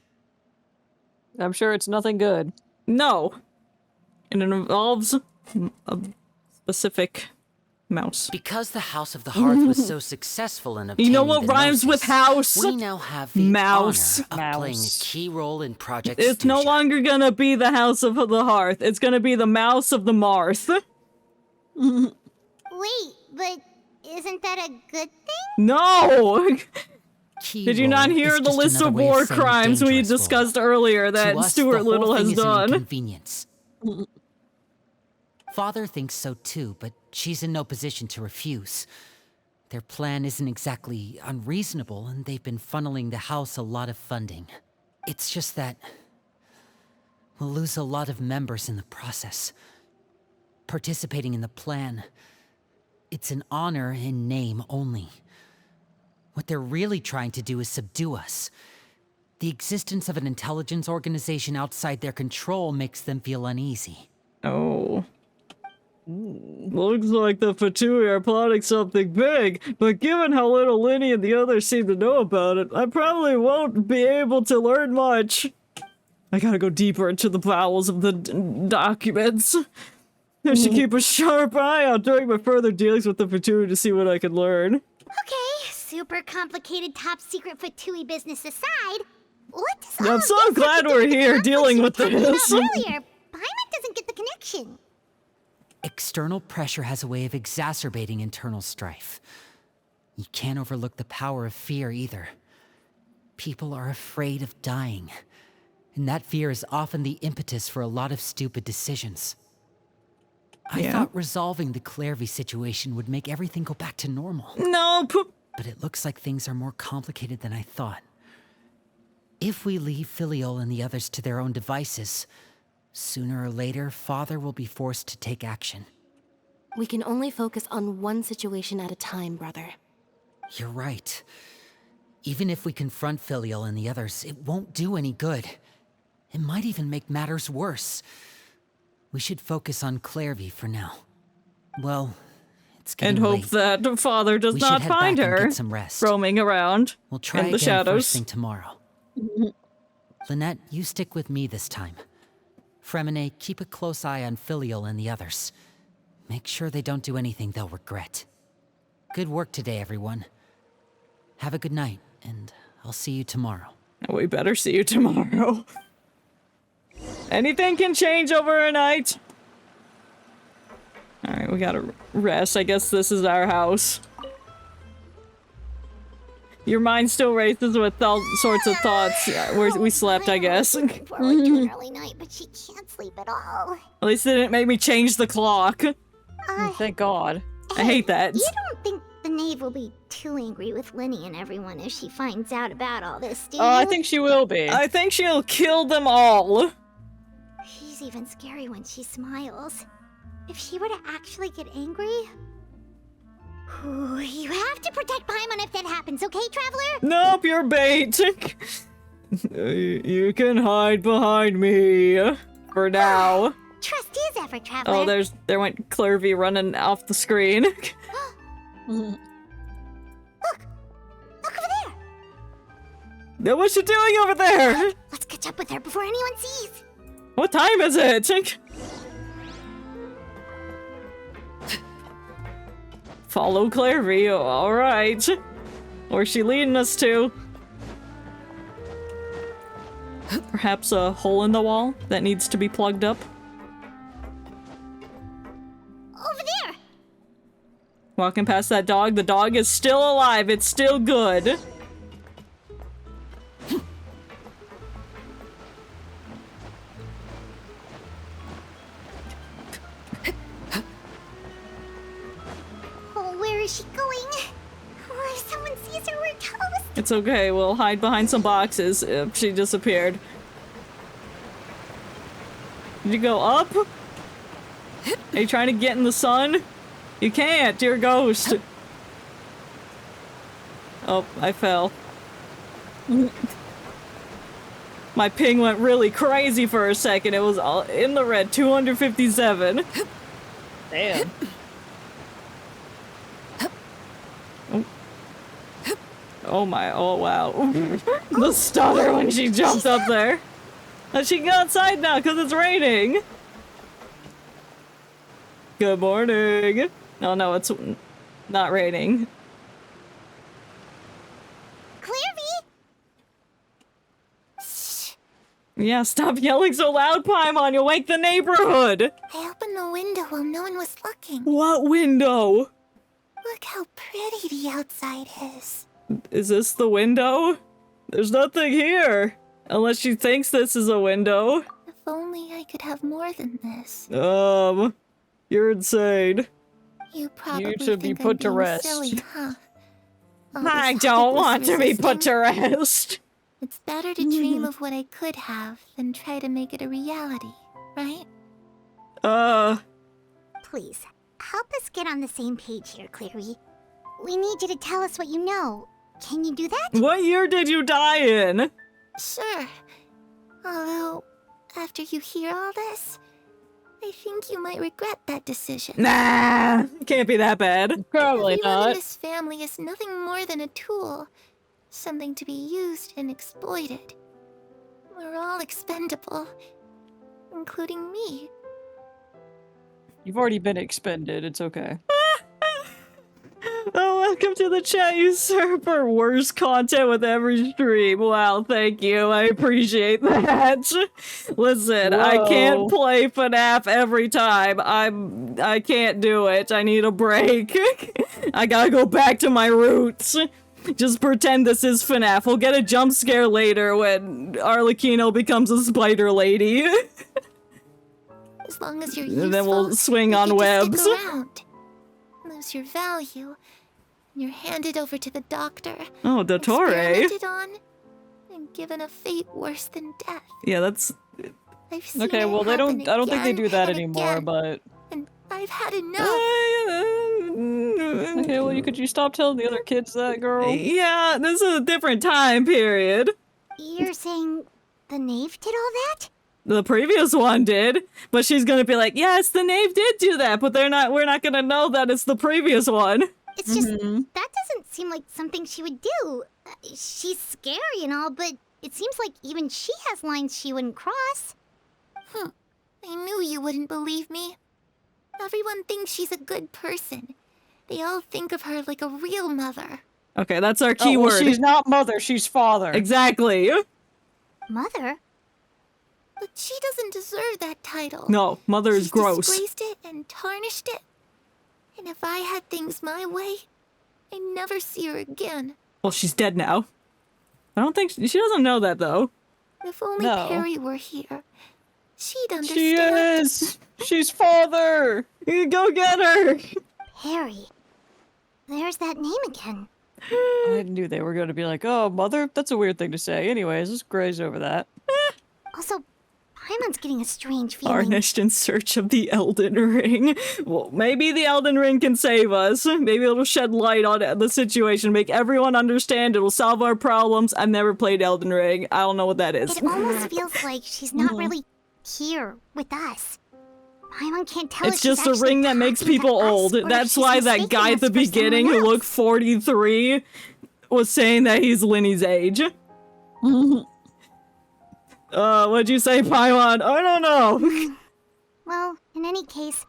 I'm sure it's nothing good. No. And it involves a specific mouse. Because the House of the Hearth was so successful in obtaining You know what the rhymes with Gnosis, house? we now have the Mouse. honor of playing a key role in Project It's no Stuja. longer gonna be the House of the Hearth. It's gonna be the Mouse of the Marth. Wait, but isn't that a good thing? No! Key Did you not role hear is the just list another of way war saying crimes we dangerous role. discussed earlier To that us, Stuart the Little whole has thing is an done? inconvenience. Father thinks so too, but she's in no position to refuse. Their plan isn't exactly unreasonable, and they've been funneling the house a lot of funding. It's just that we'll lose a lot of members in the process. Participating in the plan, it's an honor in name only. What they're really trying to do is subdue us. The existence of an intelligence organization outside their control makes them feel uneasy. Oh. Looks like the Fatui are plotting something big, but given how little Linny and the others seem to know about it, I probably won't be able to learn much. I gotta go deeper into the bowels of the documents. I should keep a sharp eye out during my further dealings with the Fatui to see what I can learn. Okay, super complicated top secret Fatui business aside, what does all I'm of so this have glad to do we're with the here conflicts dealing you with were talking about this. earlier? Paimon doesn't get the connection. External pressure has a way of exacerbating internal strife. You can't overlook the power of fear either. People are afraid of dying, and that fear is often the impetus for a lot of stupid decisions. I thought resolving the Clairvy situation would make everything go back to normal. No, but it looks like things are more complicated than I thought. If we leave Filiol and the others to their own devices, sooner or later, Father will be forced to take action. We can only focus on one situation at a time, brother. You're right. Even if we confront Filiol and the others, it won't do any good. It might even make matters worse. We should focus on Clairvy for now. Well, it's getting and hope late. that Father does We not should head find back and her get some rest. roaming around We'll try in the again shadows. first thing tomorrow. Lynette, you stick with me this time. Fremine, keep a close eye on Filiol and the others. Make sure they don't do anything they'll regret. Good work today, everyone. Have a good night, and I'll see you tomorrow. We better see you tomorrow. Anything can change over a night. Alright, we gotta rest. I guess this is our house. Your mind still races with all sorts of thoughts. Yeah, we slept, I guess. Looking forward to an early night, but she can't sleep at all. At least it didn't make me change the clock. Thank God. I hate that. You don't think the knave will be too angry with Linny and everyone if she finds out about all this, do you? I think she will be. I think she'll kill them all. She's even scary when she smiles. If she were to actually get angry... Ooh, you have to protect Paimon if that happens, okay, Traveler? Nope, you're bait. You can hide behind me. For now. Trust is ever, Traveler. Oh, there went Clairvy running off the screen. Look over there. Now what's she doing over there? Let's catch up with her before anyone sees. What time is it? Follow Clairvy, alright. Where's she leading us to? Perhaps a hole in the wall that needs to be plugged up? Over there. Walking past that dog, the dog is still alive, it's still good. Oh, where is she going? Oh, if someone sees her, we're toast. It's okay, we'll hide behind some boxes if she disappeared. Did you go up? Are you trying to get in the sun? You can't, you're a ghost. Oh, I fell. My ping went really crazy for a second. It was all in the red, 257. Damn. Oh my, oh wow. The stutter when she jumped up there. And she can go outside now because it's raining. Good morning. Oh no, it's not raining. Clairvy! Yeah, stop yelling so loud, Paimon. You'll wake the neighborhood. I opened the window while no one was looking. What window? Look how pretty the outside is. Is this the window? There's nothing here. Unless she thinks this is a window. If only I could have more than this. You're insane. You probably should be think put I'm to being rest. silly, huh? All I this don't hopeless want to be put to resisting. rest. It's better to dream of what I could have than try to make it a reality, right? Please, help us get on the same page here, Clairvy. We need you to tell us what you know. Can you do that? What year did you die in? Sure. Although, after you hear all this, I think you might regret that decision. Nah, can't be that bad. Probably Everyone in not. this family is nothing more than a tool. Something to be used and exploited. We're all expendable. Including me. You've already been expended, it's okay. Oh welcome to the chat, usurper. Worst content with every stream. Wow, thank you. I appreciate that. Listen, I can't play FNAF every time. I can't do it. I need a break. I gotta go back to my roots. Just pretend this is FNAF. We'll get a jump scare later when Arlecchino becomes a spider lady. As long as you're useful, And then we'll swing on you webs. stick around. Lose your value. You're handed over to the doctor. Oh, Dottore. Experimented on and given a fate worse than death. Yeah, that's... I've seen Okay, it well they don't. happen I don't think they again do that and anymore. again, But and I've had enough. okay, well, could you stop telling the other kids that, girl? Yeah, this is a different time period. You're saying the knave did all that? The previous one did, but she's gonna be like, yes, the knave did do that, but we're not gonna know that it's the previous one. It's just, that doesn't seem like something she would do. She's scary and all, but it seems like even she has lines she wouldn't cross. I knew you wouldn't believe me. Everyone thinks she's a good person. They all think of her like a real mother. Okay, that's our key well, word. she's not mother, she's father. Exactly. Mother? But she doesn't deserve that title. No, mother is She's gross. disgraced it and tarnished it. And if I had things my way, I'd never see her again. Well, she's dead now. I don't think she doesn't know that though. If only No. Perry were here, she'd understand. She is! She's father! You go get her! Harry. There's that name again. I knew they were going to be like, oh, mother? That's a weird thing to say. Anyways, let's graze over that. Also, Paimon's getting a strange feeling. Tarnished in search of the Elden Ring. Well, maybe the Elden Ring can save us. Maybe it'll shed light on the situation, make everyone understand, it'll solve our problems. I've never played Elden Ring. I don't know what that is. It almost feels like she's not really here with us. Paimon can't tell It's us she's just a actually ring that makes talking to people us, old. or if That's she's why that mistaking guy at us the for beginning someone who else. looked 43 was saying that he's Linny's age. What'd you say, Paimon? I don't know. Well, in any case,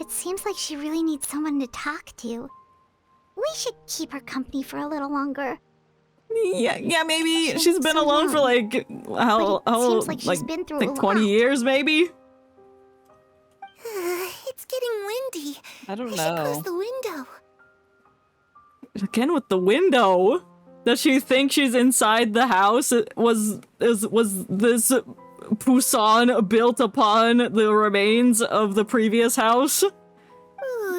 it seems like she really needs someone to talk to. We should keep her company for a little longer. Yeah, maybe she's been alone for like how seems like she's been through a 20 lot. years, maybe. It's getting windy. I don't I should close know. the window. Again with the window. Does she think she's inside the house? Was this Poussin built upon the remains of the previous house? Ooh,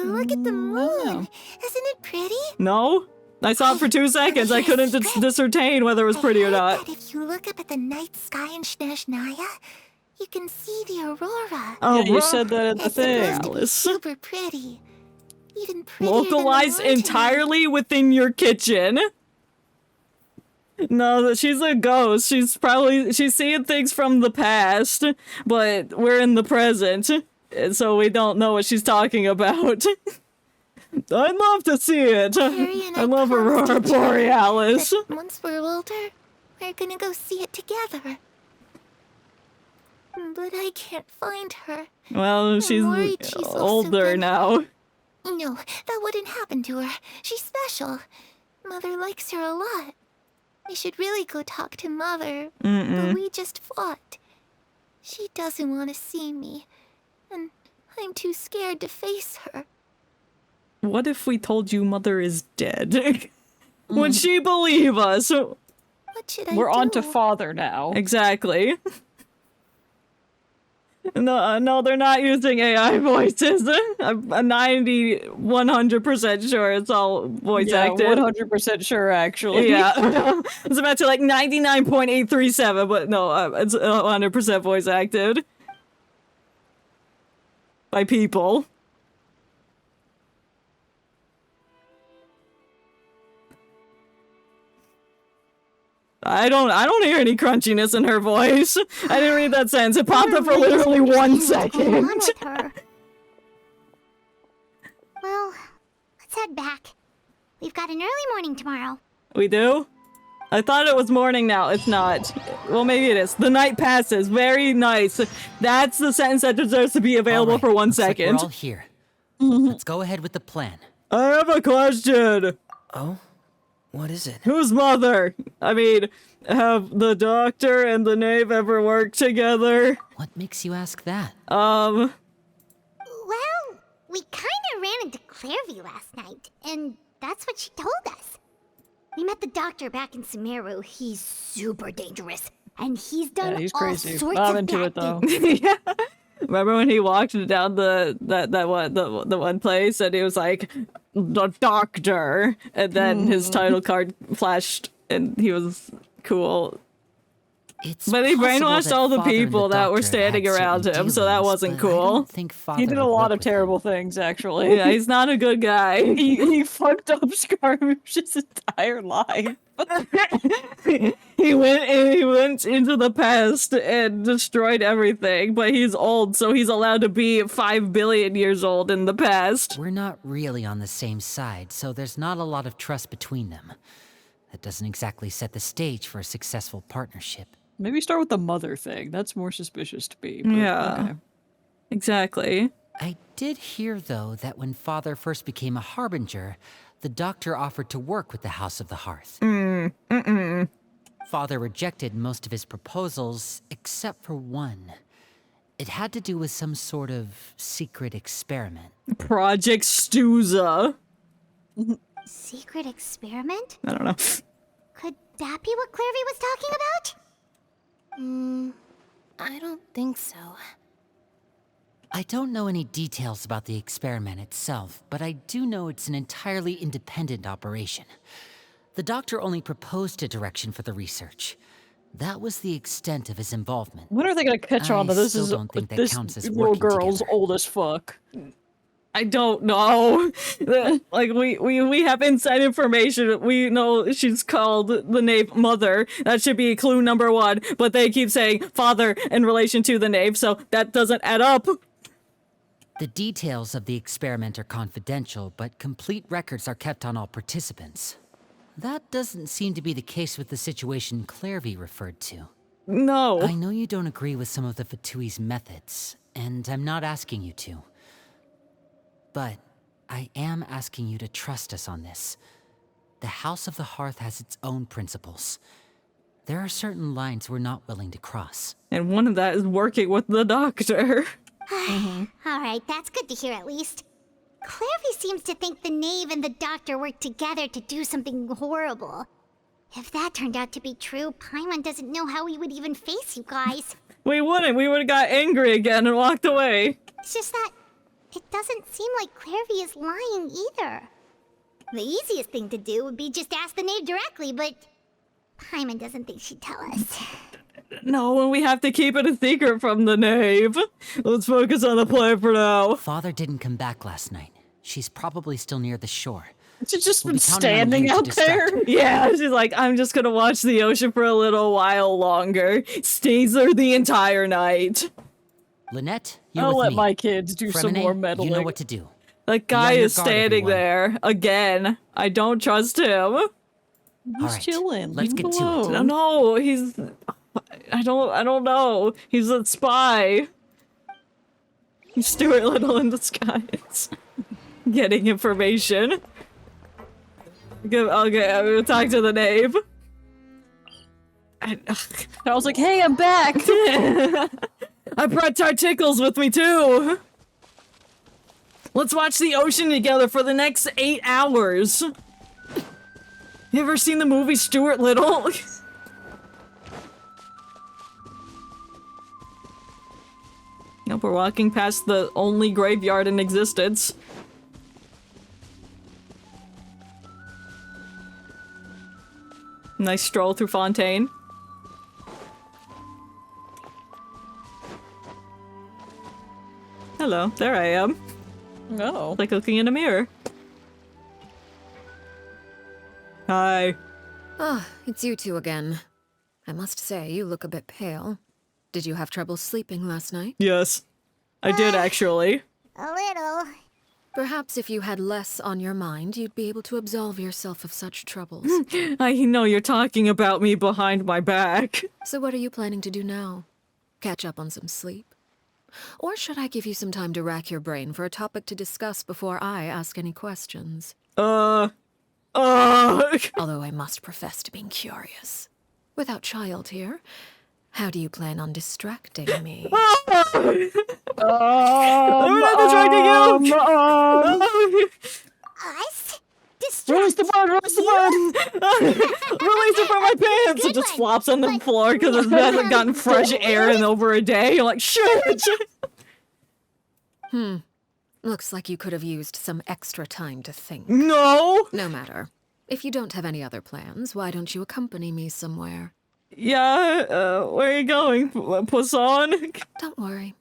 look at the moon. Isn't it pretty? No? I saw it for 2 seconds. I couldn't discern whether it was pretty or not. But if you look up at the night sky in Snezhnaya, you can see the aurora. Oh, Yeah, you said that in the It's thing. supposed to be Alice. super pretty. Even prettier Localized than the moon entirely within your kitchen. No, she's a ghost. She's seeing things from the past, but we're in the present, and so we don't know what she's talking about. I'd love to see it. Harry and I love Aurora promised each other Borealis. that once we're older, we're gonna go see it together. But I can't find her. Well, she's worried she's lost older something. now. No, that wouldn't happen to her. She's special. Mother likes her a lot. I should really go talk to Mother, but we just fought. She doesn't want to see me, and I'm too scared to face her. What if we told you Mother is dead? Would she believe us? What should I do? We're on to father now. Exactly. No, they're not using AI voices. I'm 100% sure it's all voice acted. 100% sure, actually. Yeah. I was about to like 99.837, but no, it's 100% voice acted. By people. I don't hear any crunchiness in her voice. I didn't read that sentence. It popped up for literally 1 second. On with her. Well, let's head back. We've got an early morning tomorrow. We do? I thought it was morning now. It's not. Well, maybe it is. The night passes. Very nice. That's the sentence that deserves to be available All right, for 1 looks like second. we're all here. Let's go ahead with the plan. I have a question. Oh? What is it? Whose mother? I mean, have the doctor and the knave ever worked together? What makes you ask that? Well, we kinda ran into Clairvy last night, and that's what she told us. We met the doctor back in Sumeru. He's super dangerous, and he's done Yeah, he's all crazy. sorts I'm of into bad it though. things. Yeah. Remember when he walked down the one place and he was like, the doctor, and then his title card flashed and he was cool. But he brainwashed all the people that were standing around him, so that wasn't cool. He did a lot of terrible things, actually. Yeah, he's not a good guy. He fucked up Scaramouche's entire life. He went into the past and destroyed everything, but he's old, so he's allowed to be 5 billion years old in the past. We're not really on the same side, so there's not a lot of trust between them. That doesn't exactly set the stage for a successful partnership. Maybe start with the mother thing. That's more suspicious to me. But Yeah. okay. Exactly. I did hear, though, that when Father first became a Harbinger, the doctor offered to work with the House of the Hearth. Father rejected most of his proposals, except for one. It had to do with some sort of secret experiment. Project Stuza. Secret experiment? I don't know. Could that be what Clairvy was talking about? I don't think so. I don't know any details about the experiment itself, but I do know it's an entirely independent operation. The doctor only proposed a direction for the research. That was the extent of his involvement. When are they gonna catch on that this is don't think that this counts as little working girl's together. old as fuck? I don't know. Like, we have inside information. We know she's called the knave mother. That should be clue number 1. But they keep saying father in relation to the knave, so that doesn't add up. The details of the experiment are confidential, but complete records are kept on all participants. That doesn't seem to be the case with the situation Clairvy referred to. No. I know you don't agree with some of the Fatui's methods, and I'm not asking you to. But I am asking you to trust us on this. The House of the Hearth has its own principles. There are certain lines we're not willing to cross. And one of that is working with the doctor. Alright, that's good to hear at least. Clairvy seems to think the knave and the doctor worked together to do something horrible. If that turned out to be true, Paimon doesn't know how he would even face you guys. We wouldn't. We would have got angry again and walked away. It's just that it doesn't seem like Clairvy is lying either. The easiest thing to do would be just ask the knave directly, but Paimon doesn't think she'd tell us. No, and we have to keep it a secret from the knave. Let's focus on the play for now. Father didn't come back last night. She's probably still near the shore. She's just We'll been be counting on standing you to out distract there. her. Yeah, she's like, I'm just gonna watch the ocean for a little while longer. Stays there the entire night. Lynette, you're I'll with let me. my kids do some Fremine, more meddling. You know what to do. That guy on your is guard, standing everyone. there again. I don't trust him. All He's right, chilling. let's Leave get him to it. alone. No, he's. I don't know. He's a spy. He's Stuart Little in disguise. Getting information. Okay, I'm gonna talk to the knave. I was like, hey, I'm back. I brought Tarticles with me too. Let's watch the ocean together for the next 8 hours. You ever seen the movie Stuart Little? Nope, we're walking past the only graveyard in existence. Nice stroll through Fontaine. Hello, there I am. No. Like looking in a mirror. Hi. Ah, it's you two again. I must say, you look a bit pale. Did you have trouble sleeping last night? Yes, I did actually. A little. Perhaps if you had less on your mind, you'd be able to absolve yourself of such troubles. I know you're talking about me behind my back. So what are you planning to do now? Catch up on some sleep? Or should I give you some time to rack your brain for a topic to discuss before I ask any questions? Although I must profess to being curious. Without child here, how do you plan on distracting me? We're not distracting you! Us? Release the bird! Release the bird! Release it from my pants! It just flops on the floor because it hasn't gotten fresh air in over a day. You're like, shit! Looks like you could have used some extra time to think. No! No matter. If you don't have any other plans, why don't you accompany me somewhere? Yeah, where are you going, Poisson? Don't worry.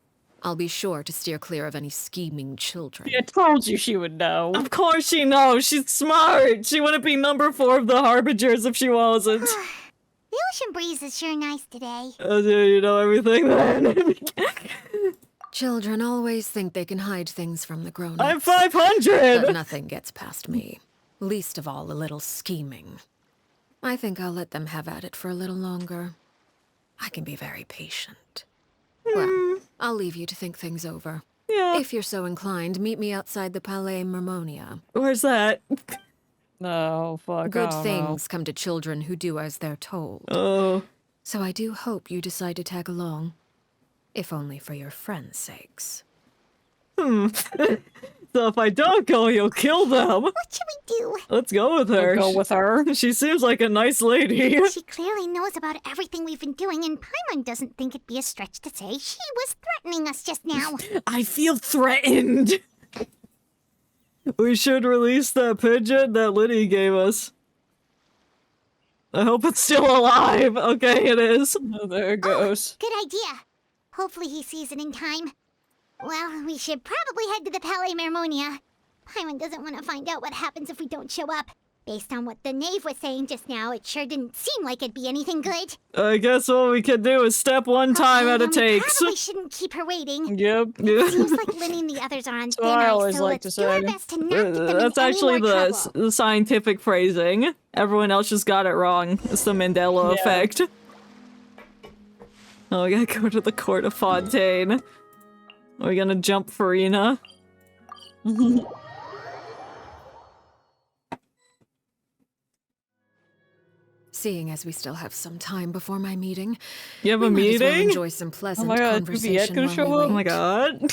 I'll be sure to steer clear of any scheming children. I told you she would know. Of course she knows. She's smart. She wouldn't be number 4 of the Harbingers if she wasn't. The ocean breeze is sure nice today. You know everything then. Children always think they can hide things from the grown-ups. I'm 500! But nothing gets past me. Least of all, a little scheming. I think I'll let them have at it for a little longer. I can be very patient. Well, I'll leave you to think things over. Yeah. If you're so inclined, meet me outside the Palais Mermonia. Where's that? No, fuck. Good things come to children who do as they're told. Oh. So I do hope you decide to tag along. If only for your friends' sakes. So if I don't go, you'll kill them. What should we do? Let's go with her. Go with her. She seems like a nice lady. She clearly knows about everything we've been doing, and Paimon doesn't think it'd be a stretch to say she was threatening us just now. I feel threatened. We should release that pigeon that Liddy gave us. I hope it's still alive. Okay, it is. Oh, there it goes. Good idea. Hopefully he sees it in time. Well, we should probably head to the Palais Mermonia. Paimon doesn't want to find out what happens if we don't show up. Based on what the knave was saying just now, it sure didn't seem like it'd be anything good. I guess what we can do is step one time at a We takes. probably shouldn't keep her waiting. Yep. Seems like Linny and the others are on thin I ice, always so like let's to do our say. best to not get them That's in any actually more trouble. the scientific phrasing. Everyone else just got it wrong. It's the Mandela effect. Oh, we gotta go to the Court of Fontaine. Are we gonna jump Farina? Seeing as we still have some time before my meeting, You have a we might as well meeting? enjoy some pleasant my God, conversation gonna while show we up? wait. Oh my god.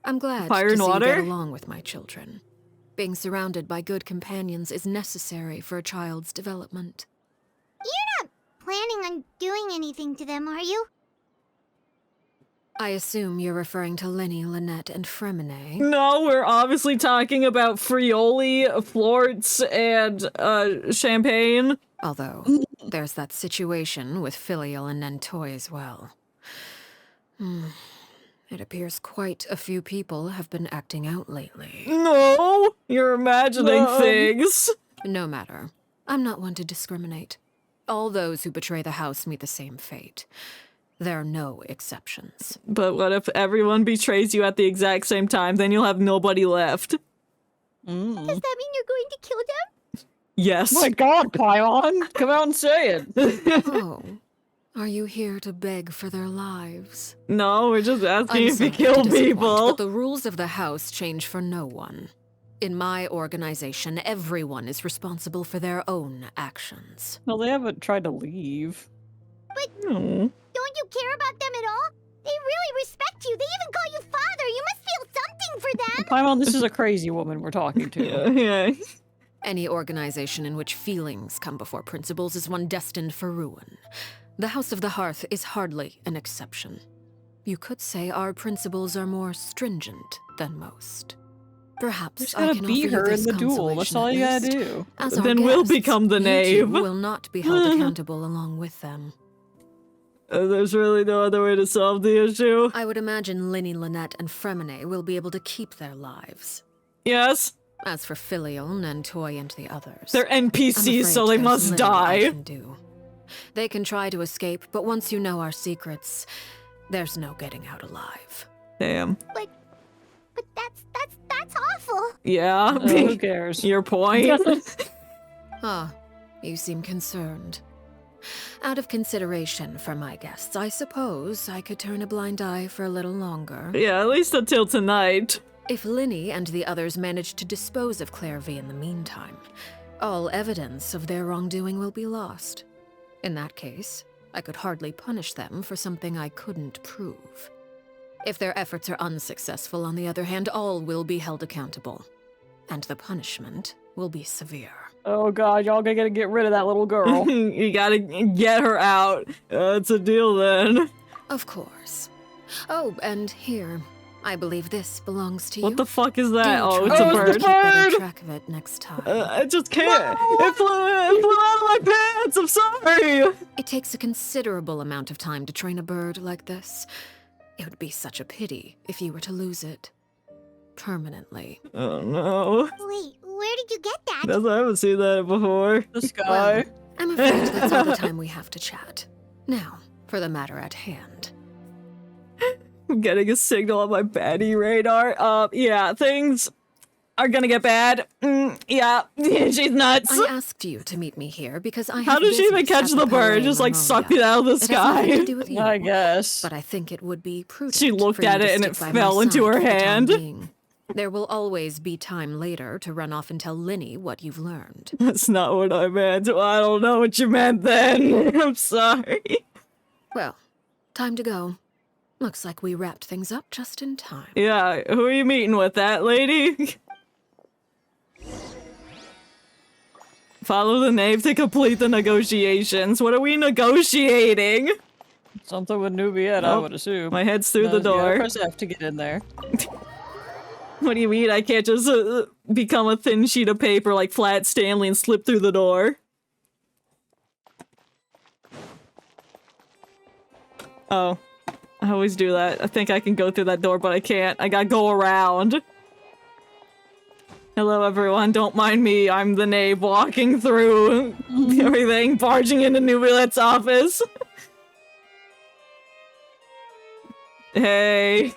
I'm glad Fire to and see water? you get along with my children. Being surrounded by good companions is necessary for a child's development. You're not planning on doing anything to them, are you? I assume you're referring to Lenny, Lynette, and Fremine. No, we're obviously talking about Frioli, Florts, and Champagne. Although, there's that situation with Filial and Nentoy as well. It appears quite a few people have been acting out lately. No, you're imagining things. No matter. I'm not one to discriminate. All those who betray the house meet the same fate. There are no exceptions. But what if everyone betrays you at the exact same time? Then you'll have nobody left. Does that mean you're going to kill them? Yes. My God, Paimon! Come out and say it. Oh, are you here to beg for their lives? No, we're just asking I'm if you sorry to kill disappoint, people. But the rules of the house change for no one. In my organization, everyone is responsible for their own actions. Well, they haven't tried to leave. No. Don't you care about them at all? They really respect you. They even call you father. You must feel something for them. Paimon, this is a crazy woman we're talking to. Yeah. Any organization in which feelings come before principles is one destined for ruin. The House of the Hearth is hardly an exception. You could say our principles are more stringent than most. Perhaps Just I gotta can beat offer you her in this the duel. That's consolation all at you gotta least. do. As our Then we'll guests, become the you knave. two will not be held accountable along with them. There's really no other way to solve the issue. I would imagine Linny, Lynette, and Fremine will be able to keep their lives. Yes. As for Filial, Nentoy, and the others, They're I'm NPCs, afraid so they there's must little I die. can do. They can try to escape, but once you know our secrets, there's no getting out alive. Damn. But that's awful. Yeah. Who cares? Your point. Ah, you seem concerned. Out of consideration for my guests, I suppose I could turn a blind eye for a little longer. Yeah, at least until tonight. If Linny and the others manage to dispose of Clairvy in the meantime, all evidence of their wrongdoing will be lost. In that case, I could hardly punish them for something I couldn't prove. If their efforts are unsuccessful, on the other hand, all will be held accountable. And the punishment will be severe. Oh god, y'all gotta get rid of that little girl. You gotta get her out. It's a deal then. Of course. Oh, and here. I believe this belongs to you. What the fuck is that? Do Oh, try it's a to bird. keep better track of it next time. I just can't. It flew out of my pants. I'm sorry. It takes a considerable amount of time to train a bird like this. It would be such a pity if you were to lose it. Permanently. Oh no. Wait, where did you get that? I haven't seen that before. The sky. Well, I'm afraid that's all the time we have to chat. Now, for the matter at hand. I'm getting a signal on my baddie radar. Yeah, things are gonna get bad. Yeah, she's nuts. I asked you to meet me here because I have How does she even business catch at the bird? Palais Just like Ramonia. sucked it out of the It has nothing to sky. do with you, I guess. but I think it would be prudent. She looked for you at to it and stick it by my fell into side her for the time hand. being. There will always be time later to run off and tell Linny what you've learned. That's not what I meant. Well, I don't know what you meant then. I'm sorry. Well, time to go. Looks like we wrapped things up just in time. Yeah, who are you meeting with, that lady? Follow the knave to complete the negotiations. What are we negotiating? Something with Nubiette, I Oh, would assume. my head's through the You gotta door. press F to get in there. What do you mean? I can't just become a thin sheet of paper like Flat Stanley and slip through the door? Oh. I always do that. I think I can go through that door, but I can't. I gotta go around. Hello, everyone. Don't mind me. I'm the knave walking through everything, barging into Nubilette's office. Hey.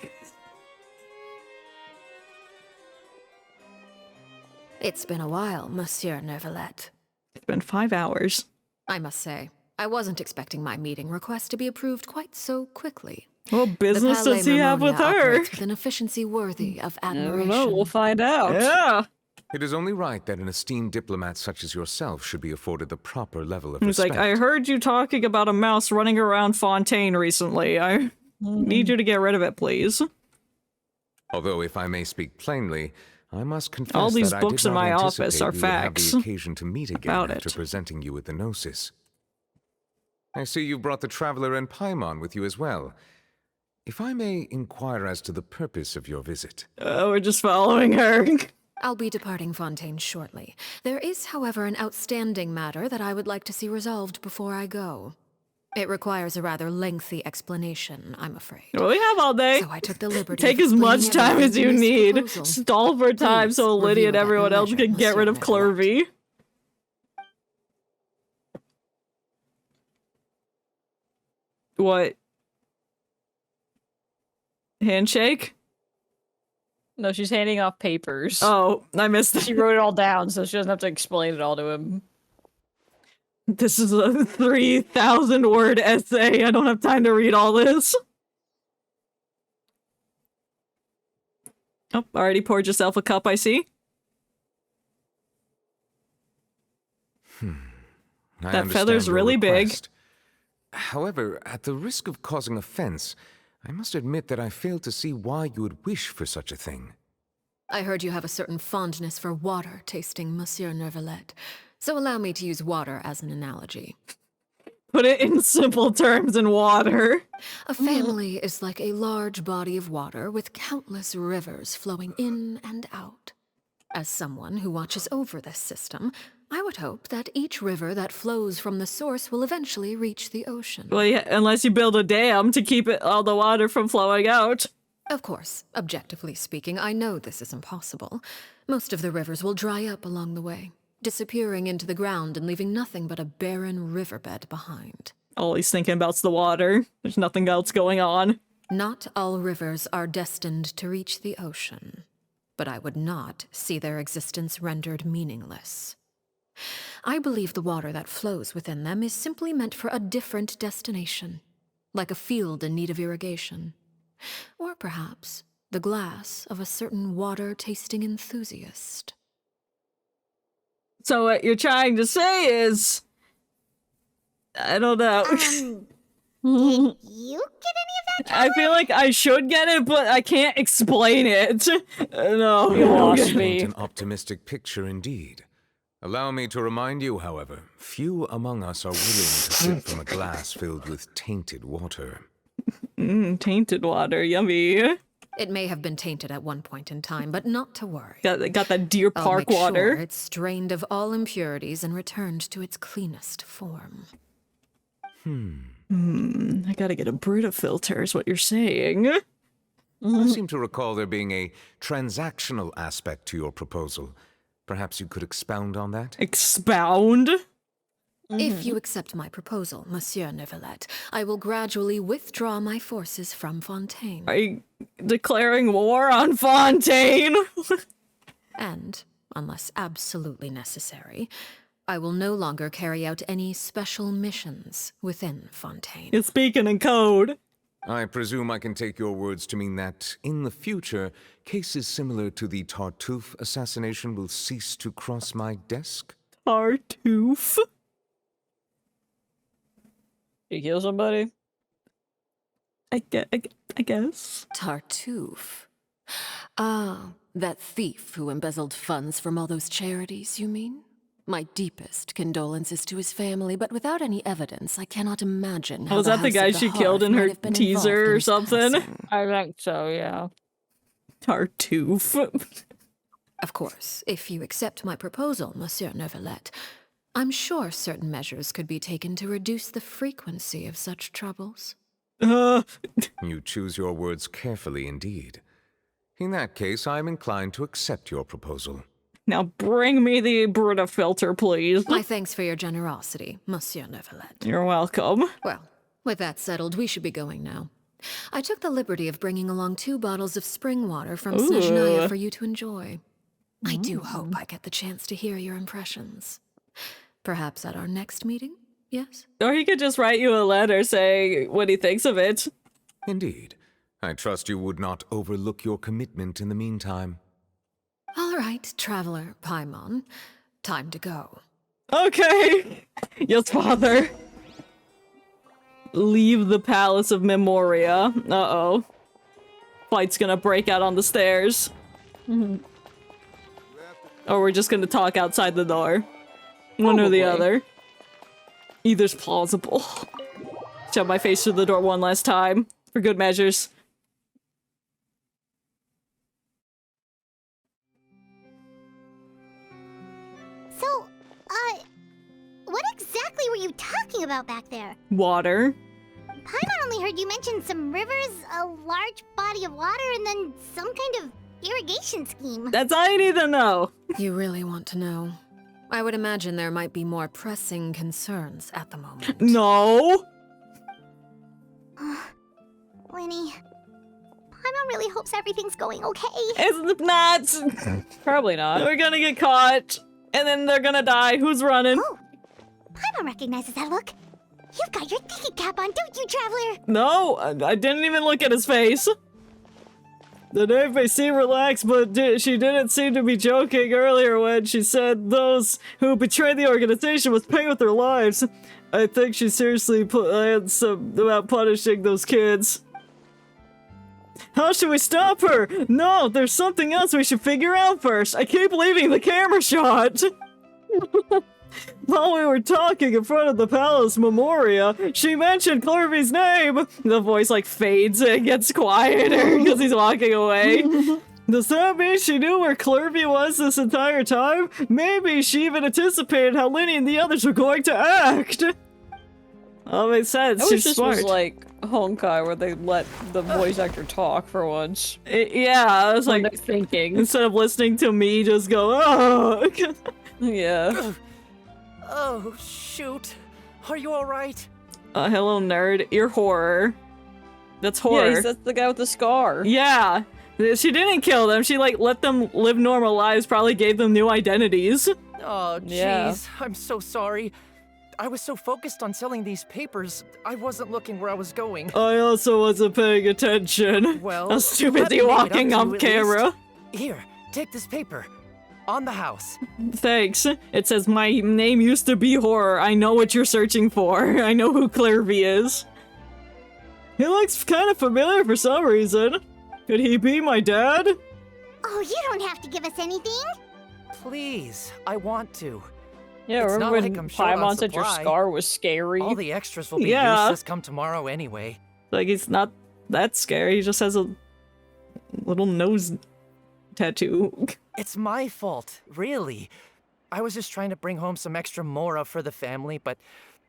It's been a while, Monsieur Neuvillette. It's been 5 hours. I must say, I wasn't expecting my meeting request to be approved quite so quickly. What business The does he have with Palais her? operates with an efficiency worthy of I admiration. don't know, we'll find out. Yeah. It is only right that an esteemed diplomat such as yourself should be afforded the proper level of He's respect. like, I heard you talking about a mouse running around Fontaine recently. I need you to get rid of it, please. Although, if I may speak plainly, I must confess All these that books I in did not my office anticipate are we would have facts the occasion to meet again about after it. presenting you with the Gnosis. I see you brought the Traveler and Paimon with you as well. If I may inquire as to the purpose of your visit. We're just following her. I'll be departing Fontaine shortly. There is, however, an outstanding matter that I would like to see resolved before I go. It requires a rather lengthy explanation, I'm afraid. Well, we have all day. So I took the liberty Take of as much explaining time as everything you in this need. proposal. Stall for time Please so Lydia review and it at everyone your else leisure, can get rid of Monsieur Neuvillette. Clervy. What? Handshake? No, she's handing off papers. Oh, I missed it. She wrote it all down, so she doesn't have to explain it all to him. This is a 3,000 word essay. I don't have time to read all this. Oh, already poured yourself a cup, I see. I That feather's understand your really big. request. However, at the risk of causing offense, I must admit that I fail to see why you would wish for such a thing. I heard you have a certain fondness for water tasting, Monsieur Neuvillette. So allow me to use water as an analogy. Put it in simple terms in water. A family is like a large body of water with countless rivers flowing in and out. As someone who watches over this system, I would hope that each river that flows from the source will eventually reach the ocean. Well, yeah, unless you build a dam to keep all the water from flowing out. Of course, objectively speaking, I know this is impossible. Most of the rivers will dry up along the way, disappearing into the ground and leaving nothing but a barren riverbed behind. All he's thinking about's the water. There's nothing else going on. Not all rivers are destined to reach the ocean, but I would not see their existence rendered meaningless. I believe the water that flows within them is simply meant for a different destination, like a field in need of irrigation. Or perhaps the glass of a certain water-tasting enthusiast. So what you're trying to say is... I don't know. Did you get any of that? I feel like I should get it, but I can't explain it. No. You lost Paint me. an optimistic picture indeed. Allow me to remind you, however, few among us are willing to sip from a glass filled with tainted water. Tainted water, yummy. It may have been tainted at one point in time, but not to worry. Got that Deer I'll Park make water. sure it's drained of all impurities and returned to its cleanest form. I gotta get a Brita filter, is what you're saying. I seem to recall there being a transactional aspect to your proposal. Perhaps you could expound on that? Expound? If you accept my proposal, Monsieur Neuvillette, I will gradually withdraw my forces from Fontaine. Are you declaring war on Fontaine? And, unless absolutely necessary, I will no longer carry out any special missions within Fontaine. You're speaking in code. I presume I can take your words to mean that, in the future, cases similar to the Tartuffe assassination will cease to cross my desk? Tartuffe? You kill somebody? I guess. Tartuffe. Ah, that thief who embezzled funds from all those charities, you mean? My deepest condolences to his family, but without any evidence, I cannot imagine how Was that the House guy of the she killed Hearth in her might have been teaser involved in or his something? passing. I think so, yeah. Tartuffe. Of course, if you accept my proposal, Monsieur Neuvillette, I'm sure certain measures could be taken to reduce the frequency of such troubles. You choose your words carefully indeed. In that case, I am inclined to accept your proposal. Now bring me the Brita filter, please. My thanks for your generosity, Monsieur Neuvillette. You're welcome. Well, with that settled, we should be going now. I took the liberty of bringing along 2 bottles of spring water from Snezhnaya for you to enjoy. I do hope I get the chance to hear your impressions. Perhaps at our next meeting, yes? Or he could just write you a letter saying what he thinks of it. Indeed. I trust you would not overlook your commitment in the meantime. All right, Traveler Paimon. Time to go. Okay. Yes, father. Leave the Palace of Memoria. Uh-oh. Fight's gonna break out on the stairs. Or we're just gonna talk outside the door. One or the other. Either's plausible. Shove my face through the door one last time. For good measures. So, what exactly were you talking about back there? Water. Paimon only heard you mention some rivers, a large body of water, and then some kind of irrigation scheme. That's all you need to know. You really want to know? I would imagine there might be more pressing concerns at the moment. No. Winnie, Paimon really hopes everything's going okay. It's not. Probably not. We're gonna get caught. And then they're gonna die. Who's running? Oh, Paimon recognizes that look. You've got your thinking cap on, don't you, Traveler? No, I didn't even look at his face. The knave may seem relaxed, but she didn't seem to be joking earlier when she said those who betrayed the organization must pay with their lives. I think she seriously plans about punishing those kids. How should we stop her? No, there's something else we should figure out first. I keep leaving the camera shot. While we were talking in front of the Palace Memoria, she mentioned Clervy's name. The voice like fades and gets quieter because he's walking away. Does that mean she knew where Clervy was this entire time? Maybe she even anticipated how Linny and the others were going to act. Oh, makes sense. I wish She's this smart. was like Honkai, where they let the voice actor talk for once. Yeah, I was When like they're thinking. instead of listening to me, just go, oh. Yeah. Oh, shoot. Are you alright? Hello, nerd. You're horror. That's horror. Yeah, that's the guy with the scar. Yeah. She didn't kill them. She, like, let them live normal lives, probably gave them new identities. Oh, jeez. Yeah. I'm so sorry. I was so focused on selling these papers, I wasn't looking where I was going. I also wasn't paying attention. Well, I was too let busy me make it up walking to off you at camera. least. Here, take this paper. On the house. Thanks. It says my name used to be Horror. I know what you're searching for. I know who Clairvy is. He looks kind of familiar for some reason. Could he be my dad? Oh, you don't have to give us anything. Please, I want to. Yeah, It's remember not when like I'm short on Paimon said your supply. scar was scary? All the extras will be Yeah. useless come tomorrow anyway. Like, he's not that scary. He just has a little nose tattoo. It's my fault, really. I was just trying to bring home some extra mora for the family, but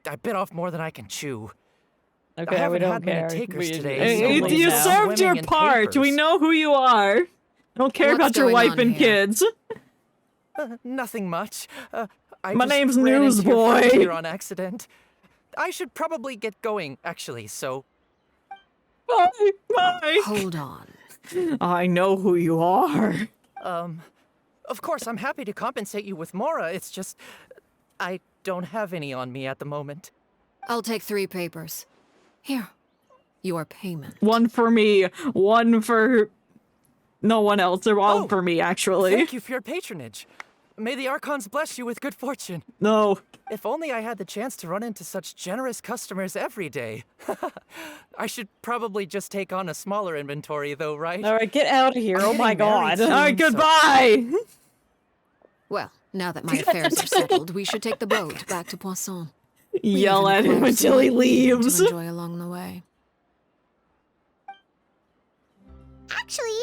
I bit off more than I can chew. Okay, I haven't we don't had many care. takers We- today. Hey, so you I'm served your swimming in part. We papers. know who you are. I don't care What's about your going wife on and here? kids. Nothing much. I My just name's ran into your friend Newsboy. here on accident. I should probably get going, actually, so... Bye. Bye. Hold on. I know who you are. Of course, I'm happy to compensate you with mora, it's just... I don't have any on me at the moment. I'll take 3 papers. Here. Your payment. One for me, one for no one else. They're all Oh, for me, actually. Thank you for your patronage. May the Archons bless you with good fortune. No. If only I had the chance to run into such generous customers every day. I should probably just take on a smaller inventory, though, right? Alright, get out of here. I'm Oh my getting married god. soon, All right, so- goodbye. Well, now that my affairs are settled, we should take the boat back to Poisson. We Yell even at him acquired until some he equipment leaves. to enjoy along the way. Actually,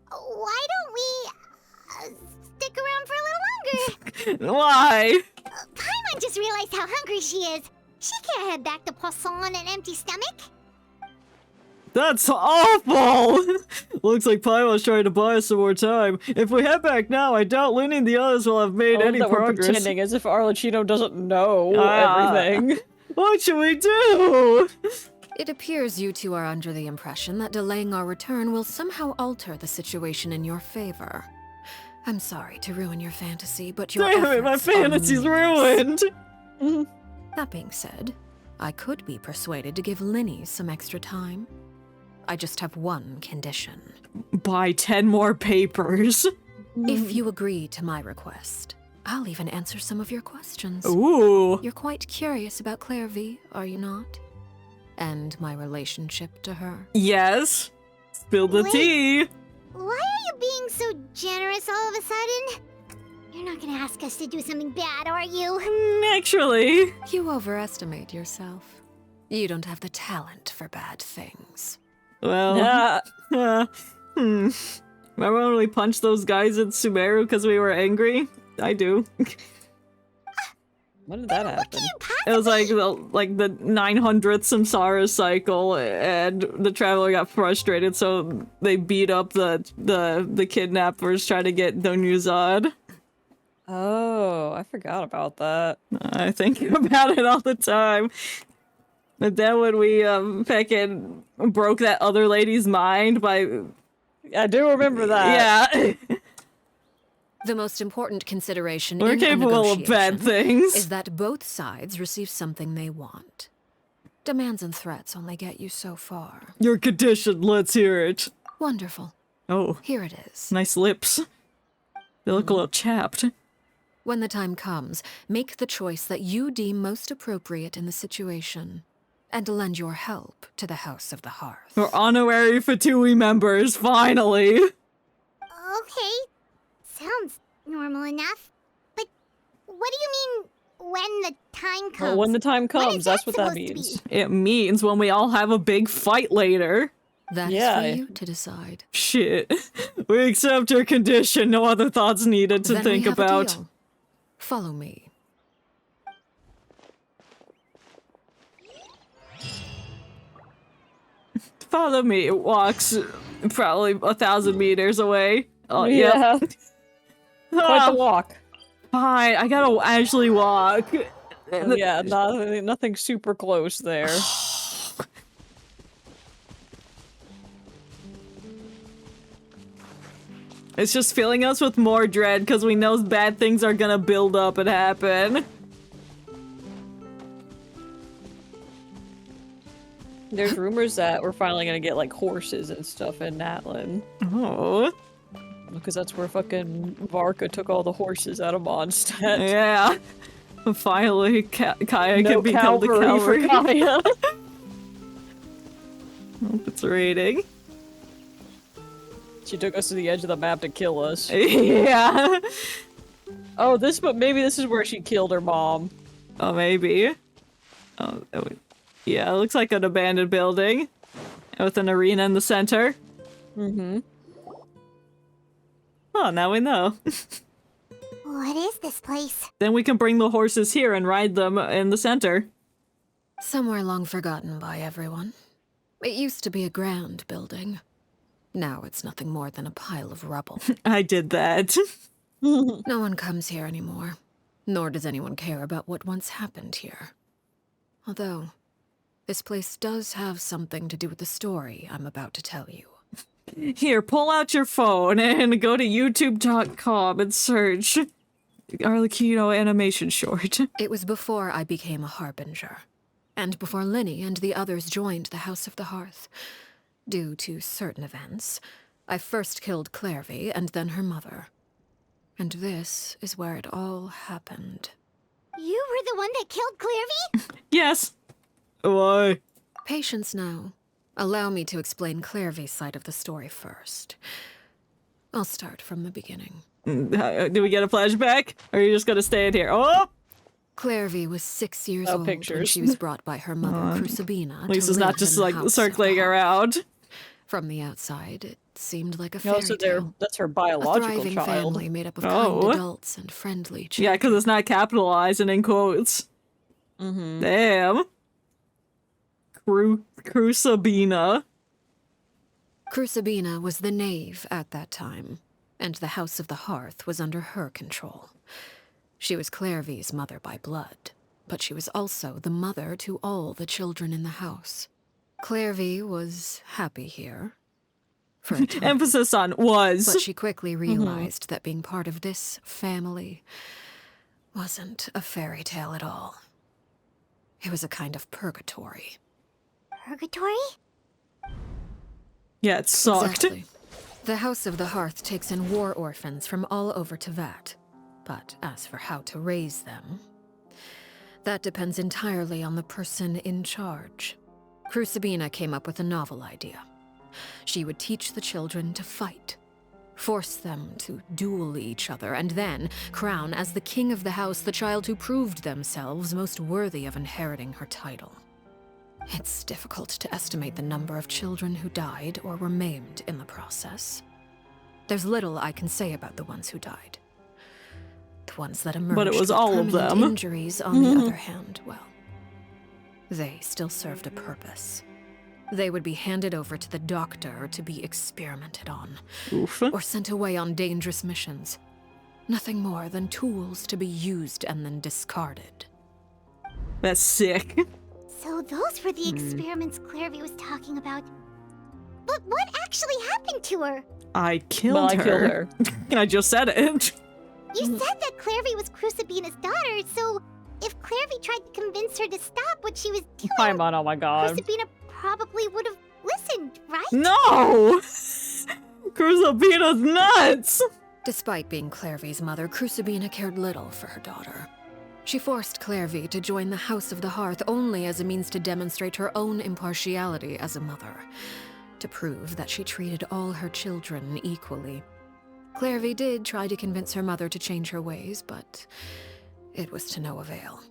why don't we stick around for a little longer? Why? Paimon just realized how hungry she is. She can't head back to Poisson on an empty stomach. That's awful! Looks like Paimon's trying to buy us some more time. If we head back now, I doubt Linny and the others will have made I love any that we're progress. pretending as if Arlecchino doesn't know everything. What should we do? It appears you two are under the impression that delaying our return will somehow alter the situation in your favor. I'm sorry to ruin your fantasy, but your Damn it, my efforts are fantasy's meaningless. ruined. That being said, I could be persuaded to give Linny some extra time. I just have one condition. Buy 10 more papers. If you agree to my request, I'll even answer some of your questions. Ooh. You're quite curious about Clairvy, are you not? And my relationship to her. Yes. Spill the Wait. tea. Why are you being so generous all of a sudden? You're not gonna ask us to do something bad, are you? Actually. You overestimate yourself. You don't have the talent for bad things. Well. Remember when we punched those guys in Sumeru because we were angry? I do. When did that happen? It was like the 900th Samsara cycle, and the traveler got frustrated, so they beat up the kidnappers trying to get Donuzad. Oh, I forgot about that. I think about it all the time. But then when we fucking broke that other lady's mind by... I do remember that. Yeah. The most important consideration We're in a capable of bad negotiation things. is that both sides receive something they want. Demands and threats only get you so far. Your condition, let's hear it. Wonderful. Oh. Here it is. Nice lips. They look a little chapped. When the time comes, make the choice that you deem most appropriate in the situation, and lend your help to the House of the Hearth. We're honorary Fatui members, finally! Okay. Sounds normal enough. But what do you mean when the time comes? Well, when the time When is comes, that's what that supposed to means. be? It means when we all have a big fight later. That is Yeah. for you to decide. Shit. We accept your condition, no other thoughts needed to Then think we have a about. deal. Follow me. Follow me. It walks probably 1,000 meters away. Oh, Yeah. Yep. Quite the walk. Fine, I gotta actually walk. Yeah, nothing super close there. It's just filling us with more dread because we know bad things are gonna build up and happen. There's rumors that we're finally gonna get, like, horses and stuff in Natlan. Oh. Because that's where fucking Varka took all the horses out of Mondstadt. Yeah. Finally, Kaya No can become the cavalry cavalry. for Kaya. Hope it's raiding. She took us to the edge of the map to kill us. Yeah. Oh, but maybe this is where she killed her mom. Oh, maybe. Oh, yeah, it looks like an abandoned building with an arena in the center. Mm-hmm. Oh, now we know. What is this place? Then we can bring the horses here and ride them in the center. Somewhere long forgotten by everyone. It used to be a grand building. Now it's nothing more than a pile of rubble. I did that. No one comes here anymore, nor does anyone care about what once happened here. Although, this place does have something to do with the story I'm about to tell you. Here, pull out your phone and go to youtube.com and search Arlecchino animation short. It was before I became a harbinger, and before Linny and the others joined the House of the Hearth. Due to certain events, I first killed Clairvy and then her mother. And this is where it all happened. You were the one that killed Clairvy? Yes. Why? Patience now. Allow me to explain Clairvy's side of the story first. I'll start from the beginning. Do we get a flashback? Or are you just gonna stay in here? Oh! Clairvy was 6 years old when pictures. she was brought by her mother, Crucibina, Lisa's to not live just in the like House of circling the Hearth. around. From the outside, it seemed like a No, fairy so tale. that's her A biological thriving child. family made up of kind adults and friendly children. Yeah, because it's not capitalized and in quotes. Mm-hmm. Damn. Crucibina. Crucibina was the knave at that time, and the House of the Hearth was under her control. She was Clairvy's mother by blood, but she was also the mother to all the children in the house. Clairvy was happy here. For a time. Emphasis on was. But she quickly realized that being part of this family wasn't a fairy tale at all. It was a kind of purgatory. Purgatory? Yeah, it sucked. Exactly. The House of the Hearth takes in war orphans from all over Tevat. But as for how to raise them, that depends entirely on the person in charge. Crucibina came up with a novel idea. She would teach the children to fight, force them to duel each other, and then crown as the king of the house the child who proved themselves most worthy of inheriting her title. It's difficult to estimate the number of children who died or were maimed in the process. There's little I can say about the ones who died. The ones that emerged But it was with all of permanent them. injuries, on the other hand, well, they still served a purpose. They would be handed over to the doctor to be experimented on, or sent away on dangerous missions. Nothing more than tools to be used and then discarded. That's sick. So those were the experiments Clairvy was talking about. But what actually happened to her? I killed Well, I her. killed her. I just said it. You said that Clairvy was Crucibina's daughter, so if Clairvy tried to convince her to stop what she was doing, Paimon, oh my god. Crucibina probably would have listened, right? No! Crucibina's nuts! Despite being Clairvy's mother, Crucibina cared little for her daughter. She forced Clairvy to join the House of the Hearth only as a means to demonstrate her own impartiality as a mother, to prove that she treated all her children equally. Clairvy did try to convince her mother to change her ways, but it was to no avail.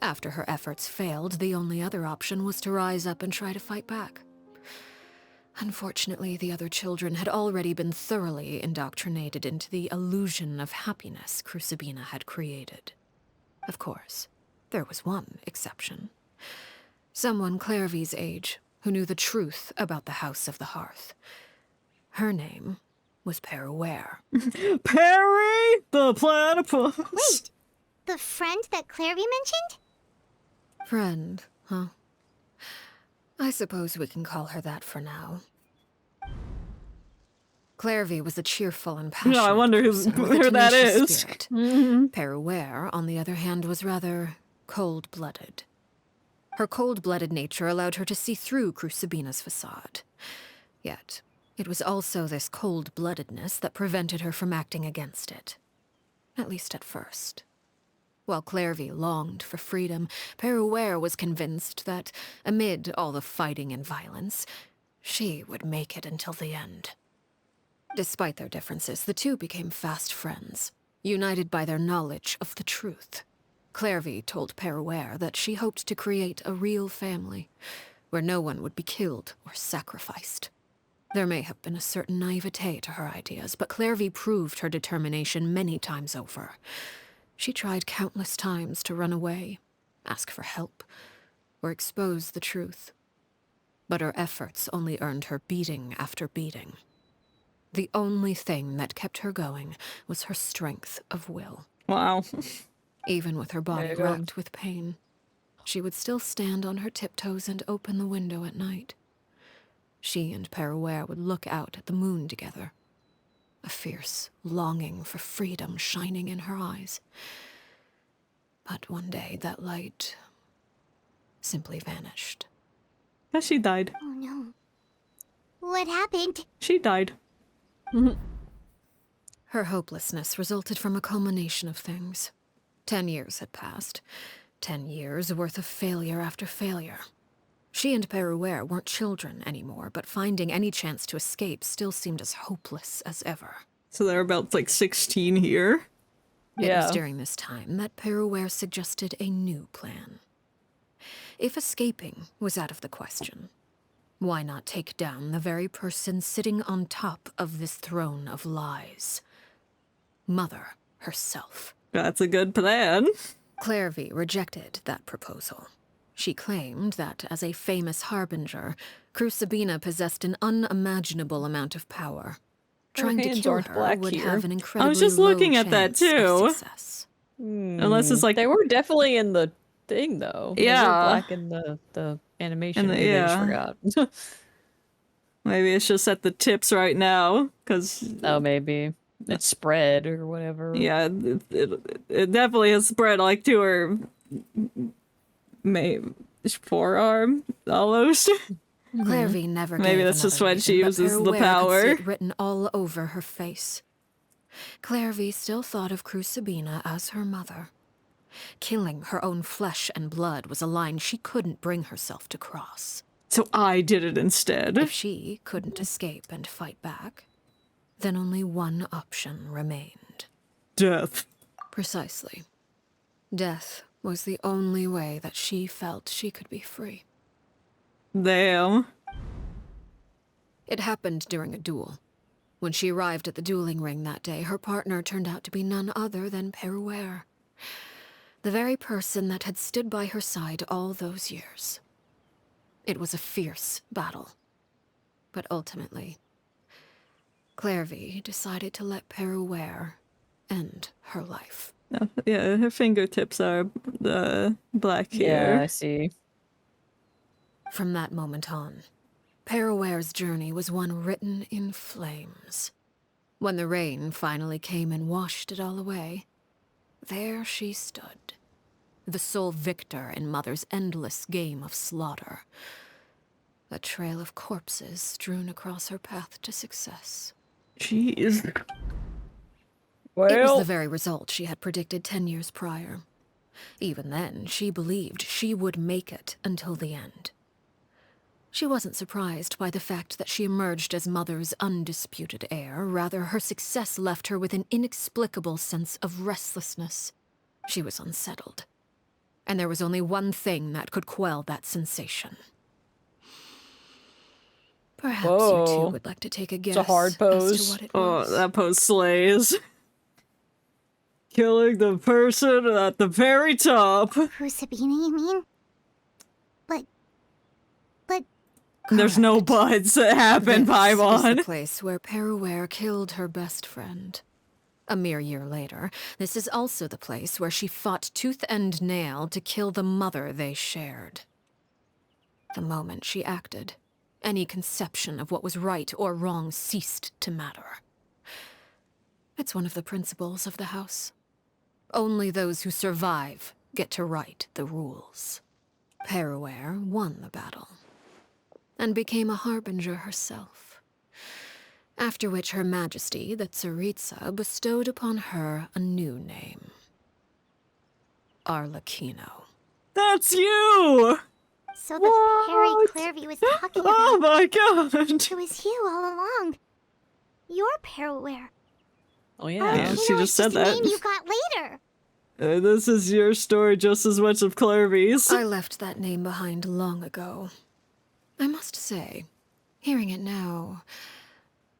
After her efforts failed, the only other option was to rise up and try to fight back. Unfortunately, the other children had already been thoroughly indoctrinated into the illusion of happiness Crucibina had created. Of course, there was one exception. Someone Clairvy's age who knew the truth about the House of the Hearth. Her name was Peruere. Perry the platypus. Wait, the friend that Clairvy mentioned? Friend, huh? I suppose we can call her that for now. Clairvy was a cheerful and passionate No, I wonder person with a who that tenacious is. spirit. Mhm. Peruere, on the other hand, was rather cold-blooded. Her cold-blooded nature allowed her to see through Crucibina's facade. Yet, it was also this cold-bloodedness that prevented her from acting against it. At least at first. While Clairvy longed for freedom, Peruere was convinced that, amid all the fighting and violence, she would make it until the end. Despite their differences, the two became fast friends, united by their knowledge of the truth. Clairvy told Peruere that she hoped to create a real family, where no one would be killed or sacrificed. There may have been a certain naivete to her ideas, but Clairvy proved her determination many times over. She tried countless times to run away, ask for help, or expose the truth. But her efforts only earned her beating after beating. The only thing that kept her going was her strength of will. Wow. Even with her body There you go. racked with pain, she would still stand on her tiptoes and open the window at night. She and Peruere would look out at the moon together, a fierce longing for freedom shining in her eyes. But one day that light simply vanished. Yeah, she died. Oh no. What happened? She died. Her hopelessness resulted from a culmination of things. 10 years had passed. 10 years worth of failure after failure. She and Peruere weren't children anymore, but finding any chance to escape still seemed as hopeless as ever. So they're about like 16 here. It was during this time that Peruere suggested a new plan. If escaping was out of the question, why not take down the very person sitting on top of this throne of lies? Mother herself. That's a good plan. Clairvy rejected that proposal. She claimed that, as a famous harbinger, Crucibina possessed an unimaginable amount of power. Trying to hands kill aren't her black would here. have an incredibly I was just low looking at that chance of too. success. Unless it's like They were definitely in the thing though. They Yeah. were black in the animation. And Maybe I just yeah. forgot. Maybe it's just at the tips right now, because Oh, maybe it's spread or whatever. yeah, it definitely has spread like to her forearm almost. Clairvy never Maybe gave that's just another when she reason, but uses the Peruere could see power. it written all over her face. Clairvy still thought of Crucibina as her mother. Killing her own flesh and blood was a line she couldn't bring herself to cross. So I did it instead. If she couldn't escape and fight back, then only one option remained. Death. Precisely. Death was the only way that she felt she could be free. Damn. It happened during a duel. When she arrived at the dueling ring that day, her partner turned out to be none other than Peruere. The very person that had stood by her side all those years. It was a fierce battle. But ultimately, Clairvy decided to let Peruere end her life. Yeah, her fingertips are black here. Yeah, I see. From that moment on, Peruere's journey was one written in flames. When the rain finally came and washed it all away, there she stood, the sole victor in Mother's endless game of slaughter. A trail of corpses strewn across her path to success. Jeez. It Well, was the very result she had predicted 10 years prior. Even then, she believed she would make it until the end. She wasn't surprised by the fact that she emerged as Mother's undisputed heir. Rather, her success left her with an inexplicable sense of restlessness. She was unsettled. And there was only one thing that could quell that sensation. Perhaps you Whoa. two would like to take a guess It's a hard as pose. to what it Oh, was. that pose slays. Killing the person at the very top. Crucibina, you mean? But There's no buts that happen, This is the Paimon. place where Peruere killed her best friend. A mere year later, this is also the place where she fought tooth and nail to kill the mother they shared. The moment she acted, any conception of what was right or wrong ceased to matter. It's one of the principles of the house. Only those who survive get to write the rules. Peruere won the battle and became a harbinger herself. After which Her Majesty, the Tsaritsa, bestowed upon her a new name. Arlecchino. That's you! So the Perry Clairvy was talking about. Oh my god! It was you all along. Your Peruere. Oh yeah, Yeah, she just said The that. name you got later. This is your story just as much of Clairvy's. I left that name behind long ago. I must say, hearing it now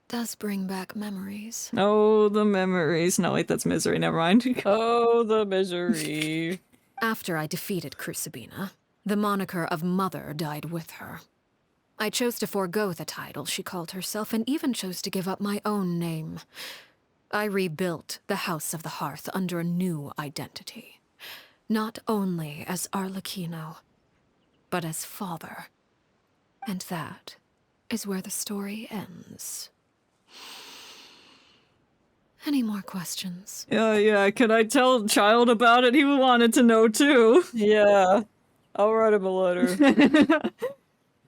does bring back memories. Oh, the memories. No, wait, that's misery. Never mind. Oh, the misery. After I defeated Crucibina, the moniker of Mother died with her. I chose to forego the title she called herself and even chose to give up my own name. I rebuilt the House of the Hearth under a new identity. Not only as Arlecchino, but as father. And that is where the story ends. Any more questions? Yeah, could I tell Child about it? He wanted to know too. Yeah. I'll write him a letter.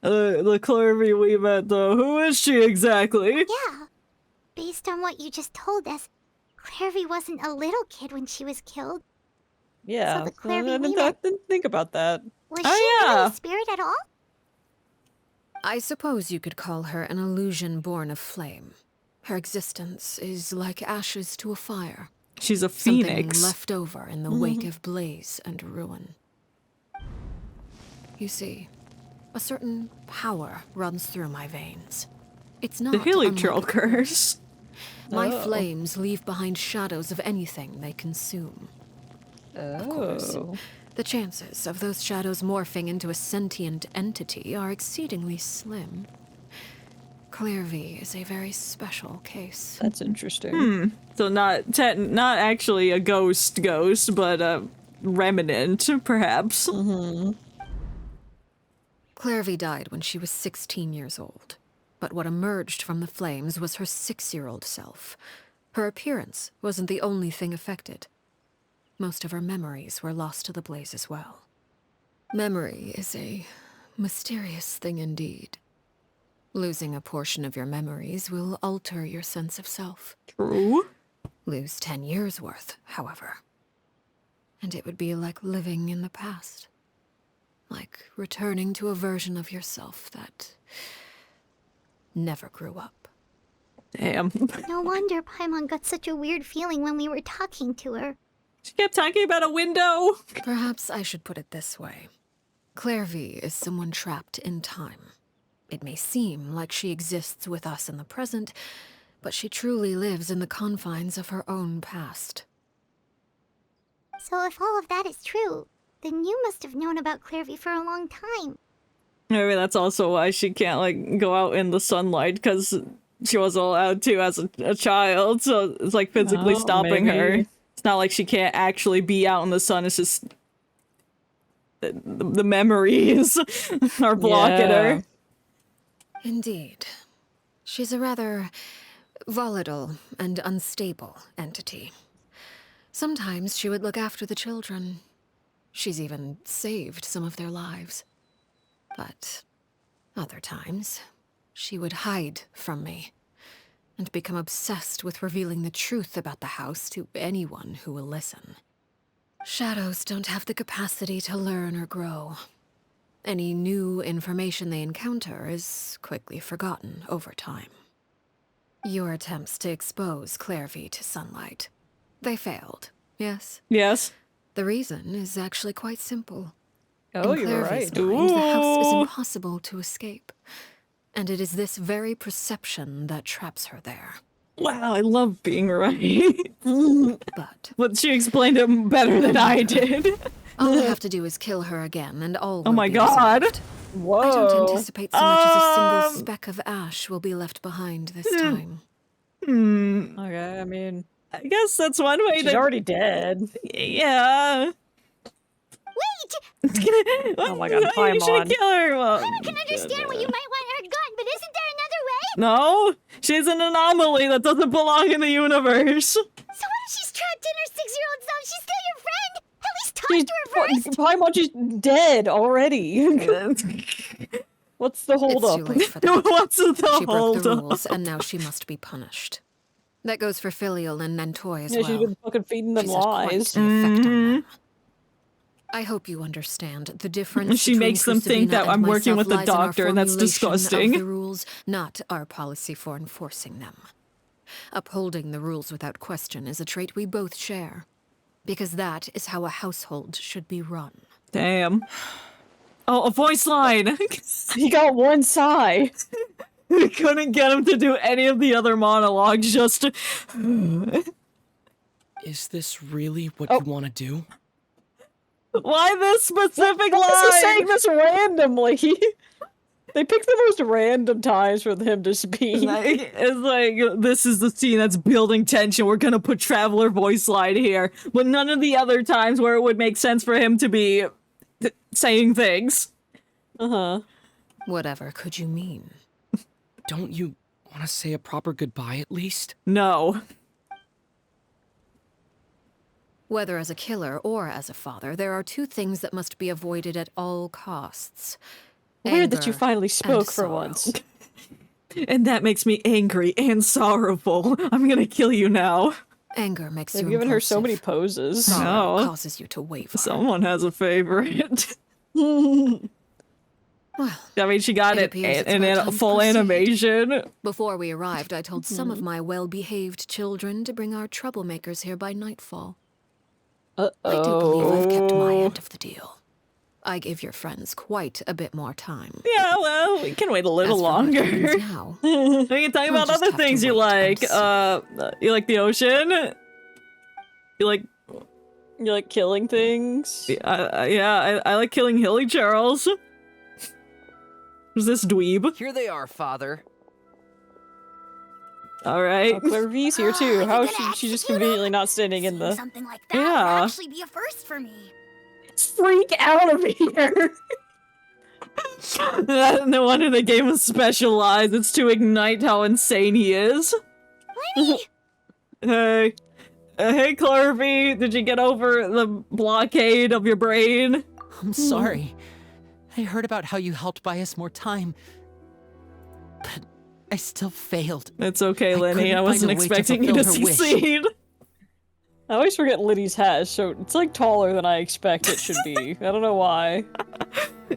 The Clairvy we met though, who is she exactly? Yeah. Based on what you just told us, Clairvy wasn't a little kid when she was killed. Yeah. So the Clairvy I we met, didn't think about that. was she really a spirit at all? I suppose you could call her an illusion born of flame. Her existence is like ashes to a fire. She's a Something phoenix. left over in the wake of blaze and ruin. You see, a certain power runs through my veins. It's not The Hilly unlike Troll curse. My flames leave behind shadows of anything they consume. Of course, the chances of those shadows morphing into a sentient entity are exceedingly slim. Clairvy is a very special case. That's interesting. So not actually a ghost, but a remnant, perhaps. Clairvy died when she was 16 years old. But what emerged from the flames was her 6-year-old self. Her appearance wasn't the only thing affected. Most of her memories were lost to the blaze as well. Memory is a mysterious thing indeed. Losing a portion of your memories will alter your sense of self. True. Lose 10 years' worth, however. And it would be like living in the past. Like returning to a version of yourself that never grew up. Damn. No wonder Paimon got such a weird feeling when we were talking to her. She kept talking about a window. Perhaps I should put it this way. Clairvy is someone trapped in time. It may seem like she exists with us in the present, but she truly lives in the confines of her own past. So if all of that is true, then you must have known about Clairvy for a long time. Maybe that's also why she can't, like, go out in the sunlight, because she wasn't allowed to as a child, so it's, like, physically stopping her. It's not like she can't actually be out in the sun, it's just the memories are blocking her. Indeed. She's a rather volatile and unstable entity. Sometimes she would look after the children. She's even saved some of their lives. But other times, she would hide from me and become obsessed with revealing the truth about the house to anyone who will listen. Shadows don't have the capacity to learn or grow. Any new information they encounter is quickly forgotten over time. Your attempts to expose Clairvy to sunlight, they failed, yes? Yes. The reason is actually quite simple. Oh, In you're Clairvy's right. mind, the house is impossible to escape. And it is this very perception that traps her there. Wow, I love being right. But she explained it better than I did. All I have to do is kill her again, and all Oh will my be god. resolved. Whoa. I don't anticipate so much as a single speck of ash will be left behind this time. Okay, I mean, I guess that's one way she's to... already dead. Yeah. Wait! Oh my god, You should Paimon. kill her. Well, I can understand why you might want her gone, but isn't there another way? no, she's an anomaly that doesn't belong in the universe. So what if she's trapped in her 6-year-old self? She's still your friend? At least talk Paimon is dead already. What's the hold It's up? too late for that. What's the She broke the hold rules, and now she must be punished. That goes for Filial and Nantoy as Yeah, well. she's been fucking feeding them She's had quite lies. the effect on them. I hope you understand the difference. She between makes them think Krustabina that and I'm working myself with the lies in our doctor, and that's formulation disgusting. Of the rules, not our policy for enforcing them. Upholding the rules without question is a trait we both share, because that is how a household should be run. Damn. Oh, a voice line! He got one sigh. We couldn't get him to do any of the other monologues, just... Is this really what you want to do? Why this specific line? Why is he saying this randomly? They picked the most random times for him to speak. It's like, this is the scene that's building tension. We're gonna put Traveler voice line here. But none of the other times where it would make sense for him to be saying things. Whatever could you mean? Don't you want to say a proper goodbye at least? No. Whether as a killer or as a father, there are two things that must be avoided at all costs. Weird that you Anger finally and spoke for sorrow. once. And that makes me angry and sorrowful. I'm gonna kill you now. Anger makes They've you given her so many impulsive. poses. Sorrow No. causes you to waver. Someone has a favorite. Well, I mean, she got it it appears it's in my a time to full proceed. animation. Before we arrived, I told some of my well-behaved children to bring our troublemakers here by nightfall. I do believe I've kept my end of the deal. I gave your friends quite a bit more time. Yeah, well, we can wait a little As for what longer. happens now, We can talk about just other have to things you wait and like. You like the ocean? You like... You like killing things? I like killing Hilly Charles. Who's this dweeb? Here they are, Father. Alright. Oh, Clairvy's here too. How is she just conveniently not standing in the... Something like that Yeah. would actually be a first for me. Freak out of here! No wonder they gave him special eyes. It's to ignite how insane he is. Hey. Hey, Clarvy. Did you get over the blockade of your brain? I'm sorry. I heard about how you helped buy us more time. But I still failed. It's okay, Lenny. couldn't I wasn't find a way to expecting you to fulfill her wish. succeed. I always forget Liddy's hat, so it's like taller than I expect it should be. I don't know why.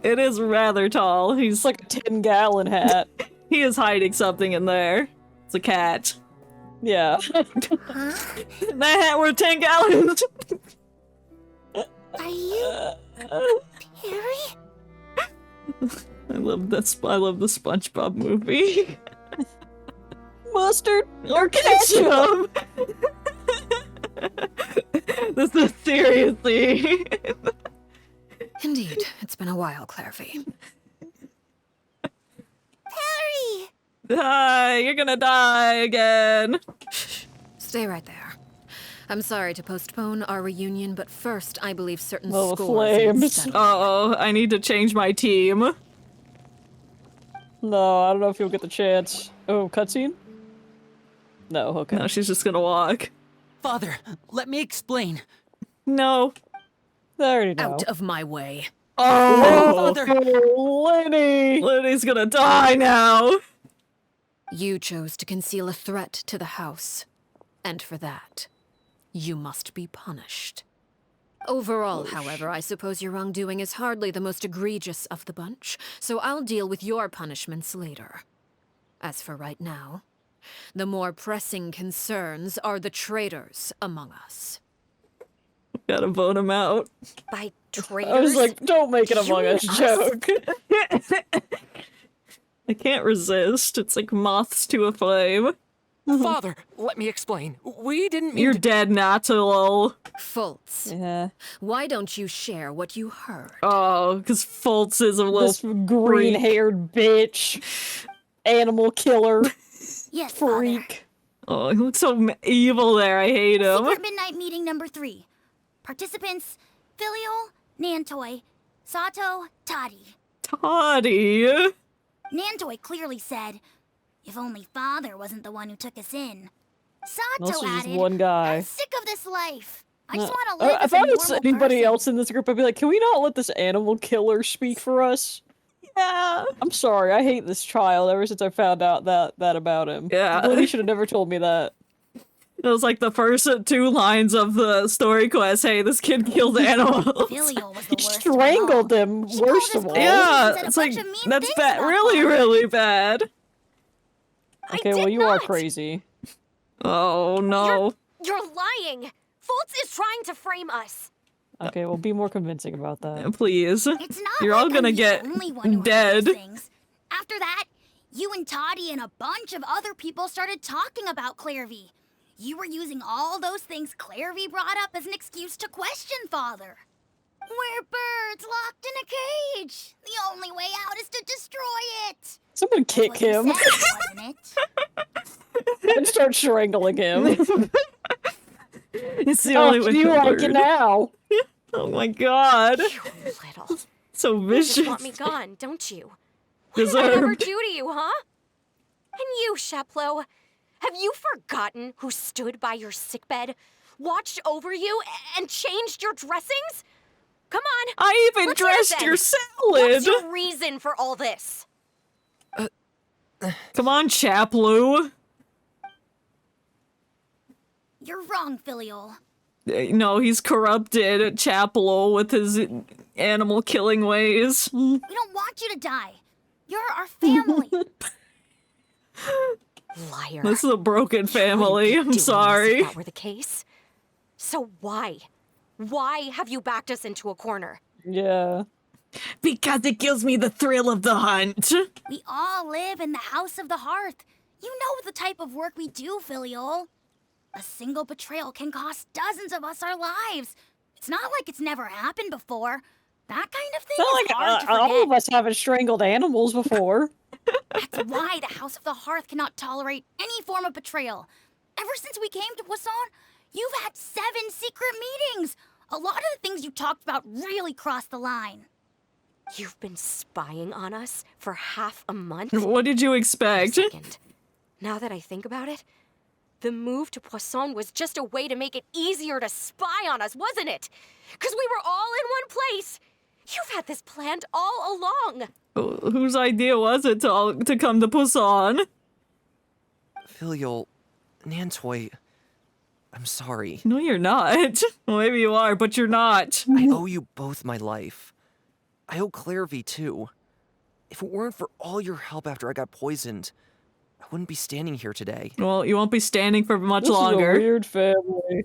It is rather tall. He's It's like a 10-gallon hat. He is hiding something in there. It's a cat. Yeah. That hat worth 10 gallons. Are you Perry? I love the SpongeBob movie. Mustard Or ketchup. This is seriously. Indeed, it's been a while, Clairvy. Perry! Die, you're gonna die again. Stay right there. I'm sorry to postpone our reunion, but first, I believe certain Oh, scores need flames. settling. Uh-oh, I need to change my team. No, I don't know if you'll get the chance. Oh, cutscene? No, okay. No, she's just gonna walk. Father, let me explain. No. I already know. Out of my way. Oh, Father! Lenny! Lenny's gonna die now. You chose to conceal a threat to the house, and for that, you must be punished. Overall, however, I suppose your wrongdoing is hardly the most egregious of the bunch, so I'll deal with your punishments later. As for right now, the more pressing concerns are the traitors among us. Gotta vote him out. By traitors? I was like, don't make it Among Us joke. I can't resist. It's like moths to a flame. Father, let me explain. We didn't mean You're to- dead, Natalol. Fultz, Yeah. why don't you share what you heard? Oh, because Fultz is a little This green-haired bitch. Animal killer. Yes, Father. Freak. Oh, he looks so evil there. I hate him. Secret Midnight Meeting number 3. Participants, Filial, Nantoy, Sato, Toddy. Toddy. Nantoy clearly said, if only Father wasn't the one who took us in. Sato Also just added, one guy. I'm sick of this life. I just want to live as If a I normal was anybody person. else in this group, I'd be like, can we not let this animal killer speak for us? Yeah. I'm sorry, I hate this child ever since I found out that about him. Yeah. Liddy should have never told me that. It was like the first 2 lines of the story quest. Hey, this kid killed animals. Filial was the worst. Strangled him, worst of all. Yeah, it's like, that's bad. Really, really bad. Okay, well, you are crazy. Oh, no. You're lying! Fultz is trying to frame us! Okay, well, be more convincing about that. Please. It's not You're like all gonna I'm the get only one who heard dead. those things. After that, you and Toddy and a bunch of other people started talking about Clairvy. You were using all those things Clairvy brought up as an excuse to question Father. We're birds locked in a cage. The only way out is to destroy it. Someone kick him. Wasn't it? And start strangling him. It's the only way you to like it learn. now? Oh my god. You little. So You vicious. just want me gone, don't you? What did I ever do to you, huh? And you, Sheplo, have you forgotten who stood by your sickbed, watched over you, and changed your dressings? Come on. I even let's hear it dressed then. your salad. What's your reason for all this? Come on, Chaplu. You're wrong, Filial. No, he's corrupted Chapel with his animal killing ways. We don't want you to die. You're our family. Liar. This is a broken family. I'm sorry. If that were the case. So why? Why have you backed us into a corner? Yeah. Because it gives me the thrill of the hunt. We all live in the House of the Hearth. You know the type of work we do, Filial. A single betrayal can cost dozens of us our lives. It's not like it's never happened before. That kind of thing It's is not hard like to forget. all of us haven't strangled animals before. That's why the House of the Hearth cannot tolerate any form of betrayal. Ever since we came to Poisson, you've had 7 secret meetings. A lot of the things you talked about really crossed the line. You've been spying on us for half a month? What did you expect? Second. Now that I think about it, the move to Poisson was just a way to make it easier to spy on us, wasn't it? Because we were all in one place. You've had this planned all along. Whose idea was it to come to Poisson? Filial, Nantoy, I'm sorry. No, you're not. Well, maybe you are, but you're not. I owe you both my life. I owe Clairvy too. If it weren't for all your help after I got poisoned, I wouldn't be standing here today. Well, you won't be standing for much This longer. is a weird family.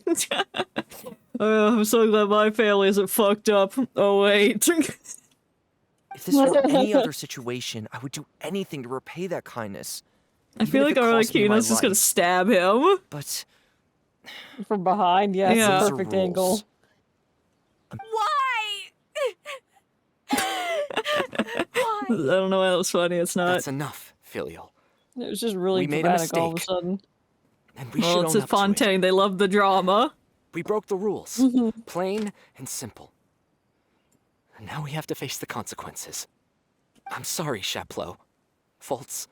I'm so glad my family isn't fucked up. Oh, wait. If this were any other situation, I would do anything to repay that kindness. I feel like Arlecchino's just gonna stab him. But from behind, yeah, it's Yeah. a perfect angle. I don't know why that was funny. It's not. That's enough, Filial. It was just really We made a dramatic all of a mistake. sudden. And we Well, should it's own a up to it. Fontaine. They love the drama. We broke the rules. Plain and simple. And now we have to face the consequences. I'm sorry, Chaplo. Fultz.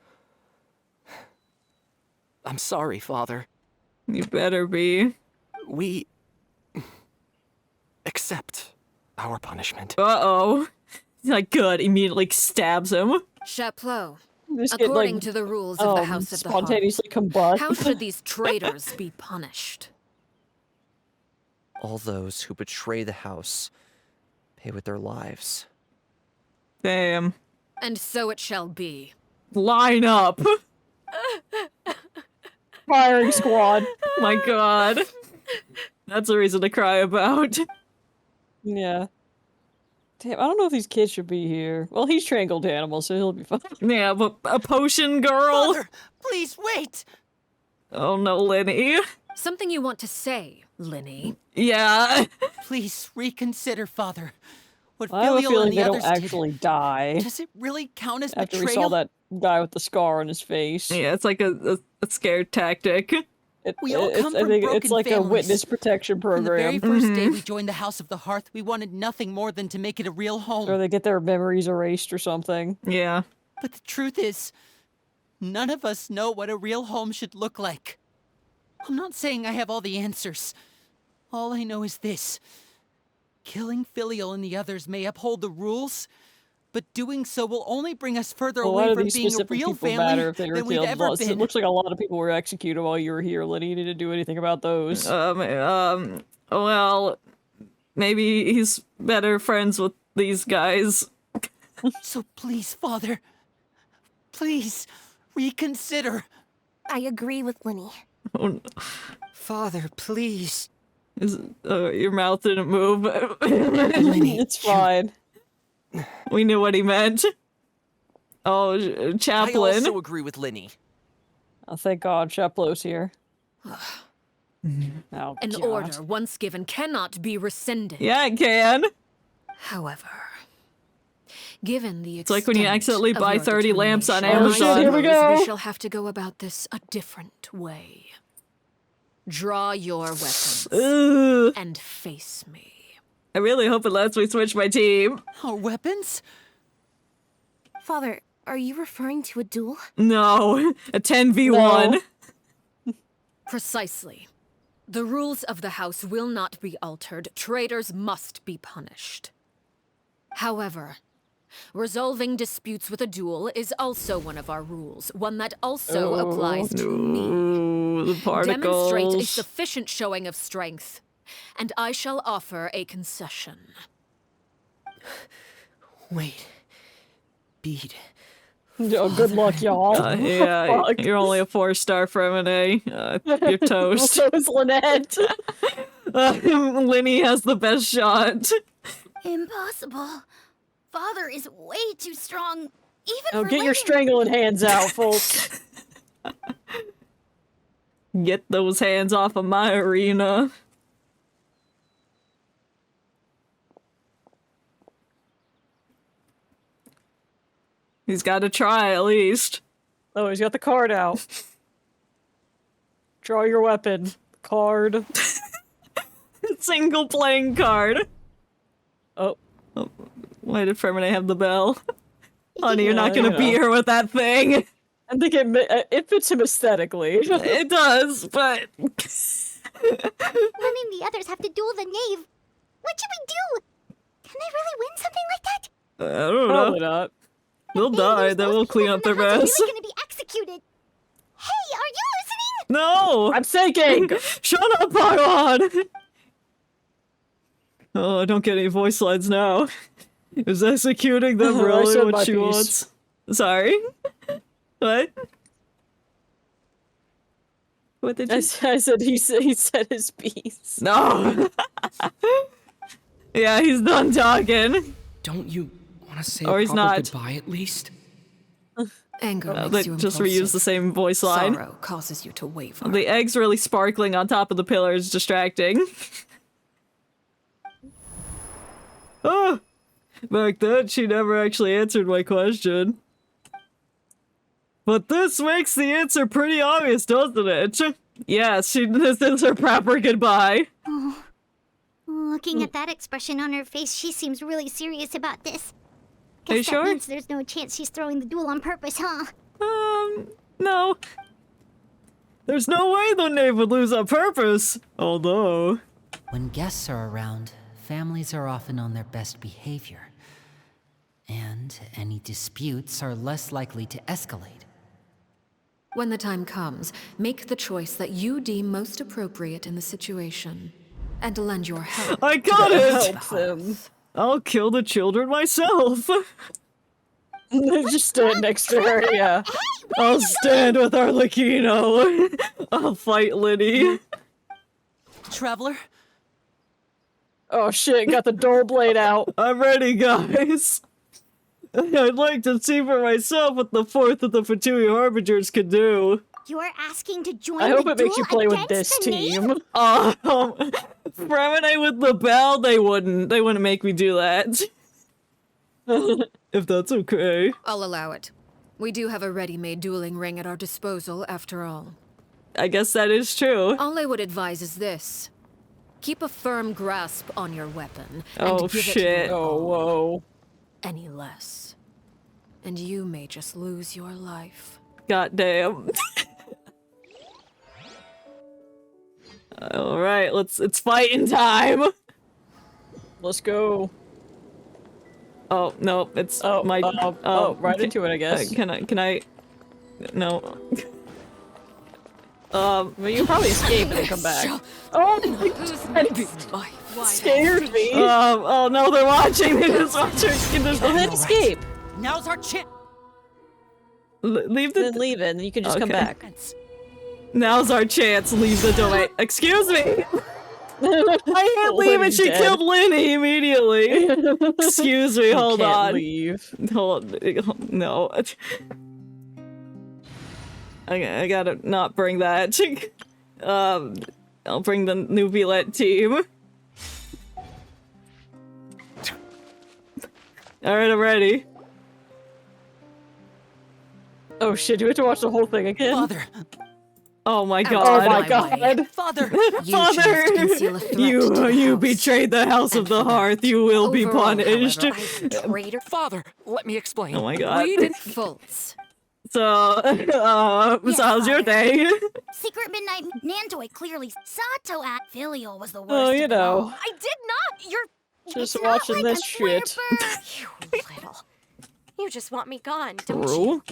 I'm sorry, Father. You better be. We accept our punishment. Uh-oh. He's like, good. Immediately stabs him. Chaplo, This kid, according like, to the rules of the House of the Hearth, spontaneously combust. how should these traitors be punished? all those who betray the house pay with their lives. Damn. And so it shall be. Line up. Firing squad. My god. That's a reason to cry about. Yeah. Damn, I don't know if these kids should be here. Well, he's strangled animals, so he'll be fine. Yeah, but a potion girl? Father, please wait! Oh no, Lenny. Something you want to say, Linny? Yeah. Please reconsider, Father. What I have a Filial feeling and they the don't others actually die. Does it really count as After betrayal? we saw that guy with the scar on his face. Yeah, it's like a scared tactic. We all come I from think broken it's like families. a witness protection From the very program. first day we joined the House of the Hearth, we wanted nothing more than to make it a real home. Or they get their memories erased or something. Yeah. But the truth is, none of us know what a real home should look like. I'm not saying I have all the answers, All I know is this. Killing Filial and the others may uphold the rules, but doing so will only bring us further Well, why away do from these being a specific real people family matter if they were than we've killed? ever It been. looks like a lot of people were executed while you were here, Liddy. You need to do anything about those. Well, maybe he's better friends with these guys. So please, Father, please, reconsider. I agree with Linny. Oh, no. Father, please. Your mouth didn't move. Linny, It's fine. We knew what he meant. Oh, I Chaplain. also agree with Linny. Oh, thank God, Chaplow's here. Oh, An God. order once given cannot be rescinded. Yeah, it can. However, given the It's like when you accidentally buy 30 lamps on determination, Amazon. I Here we suppose go. We shall have to go about this a different way. Draw your weapons Ugh. and face me. I really hope it lets me switch my team. Our weapons? Father, are you referring to a duel? No, a 10v1. No. Precisely. The rules of the house will not be altered. Traitors must be punished. However, resolving disputes with a duel is also one of our rules, one that also applies to me. Ooh, the Demonstrate a particles. sufficient showing of strength, and I shall offer a concession. Wait. Bede. Oh, good luck, y'all. Yeah, Fuck. you're only a 4-star from an A. You're toast. So is Lynette. Linny has the best shot. Impossible. Father is way too strong, even Oh, for get your Lynn. strangling hands out, folks. Get those hands off of my arena. He's got to try at least. Oh, he's got the card out. Draw your weapon. Card. Single playing card. Oh. Why did Fremine have the bell? Honey, you're not Yeah, gonna beat her with that thing. I think it fits him aesthetically. It does, but... Lynn and the others have to duel the knave. What should we do? Can they really win something like that? I don't know. Probably not. They'll die, then we'll clean up their mess. Really gonna be executed. Hey, are you listening? No! I'm thinking! Shut up, Paimon! Oh, I don't get any voice lines now. Is executing them I really said what my she piece. wants? Sorry? What? What did you I said he said his piece. No! Yeah, he's done talking. Don't you want to say Or a he's proper not. goodbye at least? Anger They makes you just impulsive. reuse the same voice line. Sorrow causes you to waver. The egg's really sparkling on top of the pillar is distracting. Oh! Back then, she never actually answered my question. But this makes the answer pretty obvious, doesn't it? Yes, this is her proper goodbye. Oh. Looking at that expression on her face, she seems really serious about this. Are you Guess that sure? means there's no chance she's throwing the duel on purpose, huh? No. There's no way the knave would lose on purpose. Although... When guests are around, families are often on their best behavior. And any disputes are less likely to escalate. When the time comes, make the choice that you deem most appropriate in the situation, and lend your help. I got it! Help them. I'll kill the children myself. Just stand next to her, yeah. I'll stand with Arlecchino. I'll fight Liddy. Traveler? Oh shit, got the door blade out. I'm ready, guys. I'd like to see for myself what the fourth of the Fatui Harbingers could do. You're asking to join I hope the it makes you duel play with against this the knave? team. Fremine with the bell, they wouldn't make me do that. If that's okay. I'll allow it. We do have a ready-made dueling ring at our disposal, after all. I guess that is true. All I would advise is this. Keep a firm grasp on your weapon, Oh, and give shit. it your Oh, all. whoa. Any less. And you may just lose your life. God damn. Alright, it's fighting time! Let's go. Oh, no, it's right into it, I guess. Can I... No. Well, you can probably escape and then come back. Oh my god! Scared me! Oh no, they're watching! They just watch her skin. Then escape! Now's our chance! Leave the... Then leave it, and you can just come back. Now's our chance, leave the domain. Excuse me! I can't leave it, she killed Lenny immediately! Excuse me, hold on. Leave. Hold on, no. I gotta not bring that. I'll bring the new Villette team. Alright, I'm ready. Oh shit, do we have to watch the whole thing again? Father! Oh my god. Oh my god. Father! Father! You betrayed the House of the Hearth. You will be punished. Traitor. Father, let me explain. Oh my god. We didn't... False. So, so how's your day? Secret Midnight Nandoy clearly Sato at Filial was the worst. Oh, you know. I did not! You're Just it's watching not like this a shit. You little. You just want me gone, don't True. you?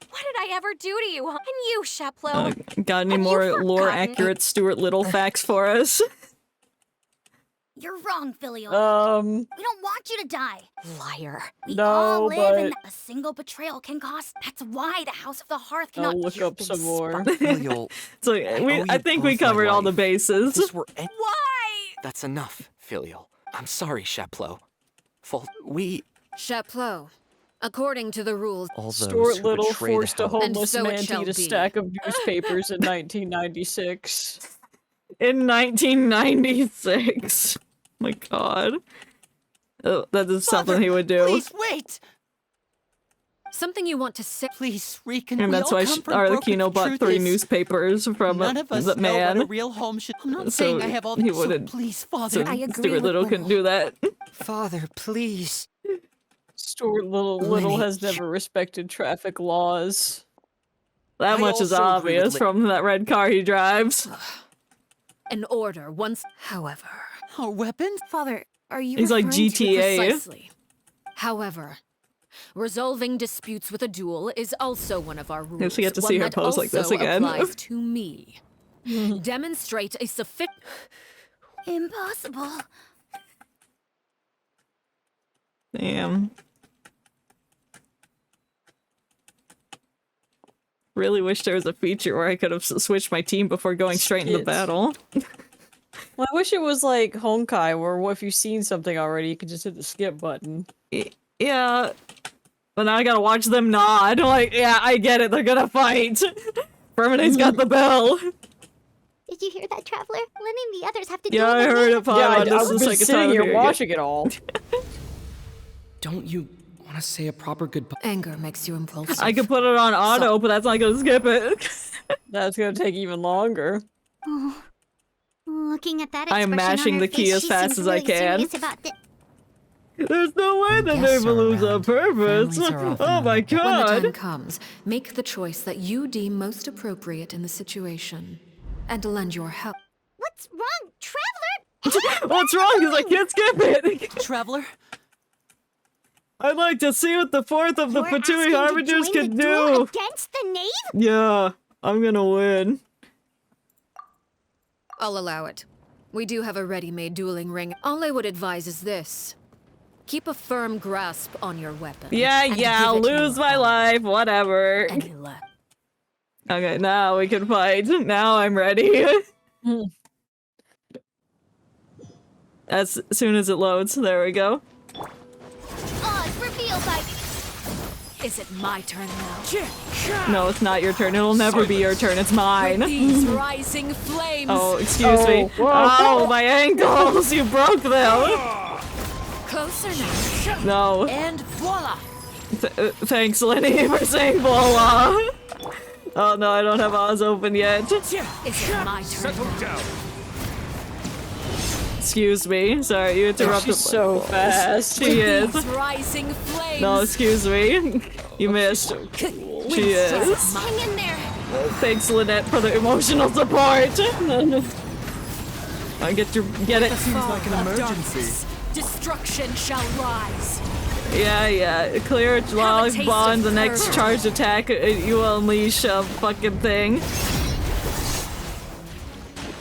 What did I ever do to you? And you, Sheplo? Got any Have you more lore forgotten? accurate Stuart Little facts for us? You're wrong, Filial. Um. We don't want you to die. Liar. We No, all live in but- a single betrayal can cost. That's why the House of the Hearth I'll cannot. look up some more. Filial. So I think we covered all the bases. This were Why? That's enough, Filial. I'm sorry, Sheplo. We... Chaplot, according to the rules, All those Stuart who Little betray the forced a house- homeless And so it man to shall eat a be. stack of newspapers in 1996. In 1996. My god. Oh, that is something he would do. Please wait! something you want to say. Please, Rican, And we that's all why come from Arlecchino broken. bought Truth 3 is, newspapers from None of us the know what a man. real home should. I'm not So saying I have all he the. So wouldn't- please, Father. So I agree Stuart with Little Little. couldn't do that. Father, please. Stuart Little has never respected traffic laws. That I much is also agree with obvious from that red car he drives. An order once, however. Our weapons? Father, are you He's like referring to- GTA. Precisely. However, resolving disputes with a duel is also one of our rules. Yes, we get to one see her that pose like this also again. applies to me. Demonstrate a sufficient. Impossible. Damn. Really wish there was a feature where I could have switched my team before going straight into Skits. battle. Well, I wish it was like Honkai, where if you've seen something already, you could just hit the skip button. Yeah. But now I gotta watch them nod. Like, yeah, I get it. They're gonna fight. Ferminate's got the bell. Did you hear that, Traveler? Lenny and the others have to Yeah, do I it with heard me. it, Paimon. This is I've the been second sitting time here hearing it. watching it all. Don't you want to say a proper goodbye? Anger makes you impulsive. I could put it on auto, but that's not gonna skip it. That's gonna take even longer. Oh. Looking at that I am expression mashing on her the key face, as she fast seems as I really can. serious about the- There's no way the Guests name will are lose their around. purpose. Families are often Oh my unavailable. When the time god. comes, make the choice that you deem most appropriate in the situation, and lend your help. What's wrong, Traveler? What's wrong? Because I can't skip it. Traveler? I'd like to see what the 4th of the You're Fatui asking to Harbingers join can the duel do. against the knave? Yeah, I'm gonna win. I'll allow it. We do have a ready-made dueling ring. All I would advise is this. Keep a firm grasp on your weapon. Yeah, and yeah, I'll give it lose your my all. life, whatever. Any luck. Okay, now we can fight. Now I'm ready. As soon as it loads, there we go. Oz revealed by... Is it my turn now? No, it's not your turn. It'll never be your turn. It's mine. These rising flames. Oh, excuse me. Oh, my ankles! You broke them! Closer now. No. And voila. Thanks, Lenny, for saying voila. Oh no, I don't have Oz open yet. Is it my turn now? Excuse me. Sorry, you interrupted. She's so fast. She is. These rising flames. No, excuse me. You missed. She is. Hang in there. Thanks, Lynette, for the emotional support. Get it. Seems like an emergency. Destruction shall rise. Yeah. Clear log taste bond. of The next courage. charged attack, you will unleash a fucking thing.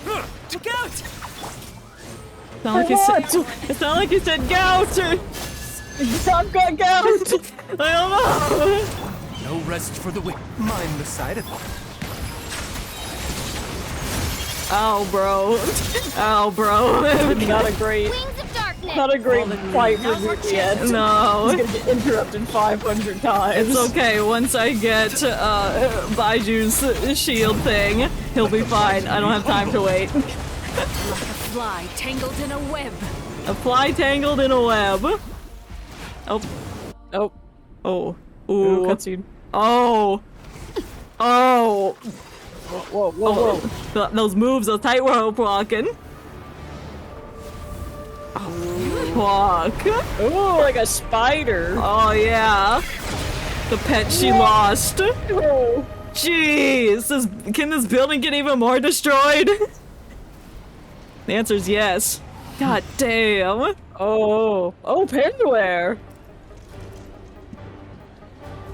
Look out! It's not like you said gout. I've got gout. I don't know. No rest for the weak. Mind the side effects. Ow, bro. Not a great fight for you yet. No. He's gonna get interrupted 500 times. It's okay. Once I get Baiju's shield thing, he'll be fine. I don't have time to wait. Like a fly tangled in a web. A fly tangled in a web. Oh. Ooh, cutscene. Oh. Whoa. Those moves, those tightrope walking. Fuck. Ooh, like a spider. Oh, yeah. The pet she lost. Oh. Jeez. Can this building get even more destroyed? The answer is yes. God damn. Oh, Pandaware.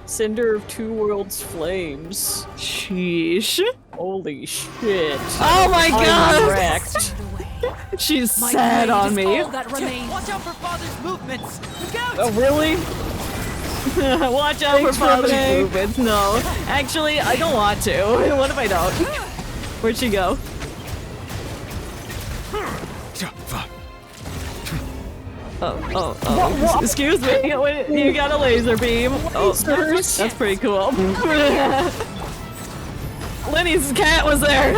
Cinder of Two Worlds Flames. Sheesh. Holy shit. Oh my god! I'm wrecked. She's sad on me. Watch out for Father's movements. Look out! Oh, really? Watch out for father's movements. No. Actually, I don't want to. What if I don't? Where'd she go? Oh. Excuse me. You got a laser beam. Oh, that's pretty cool. Lenny's cat was there.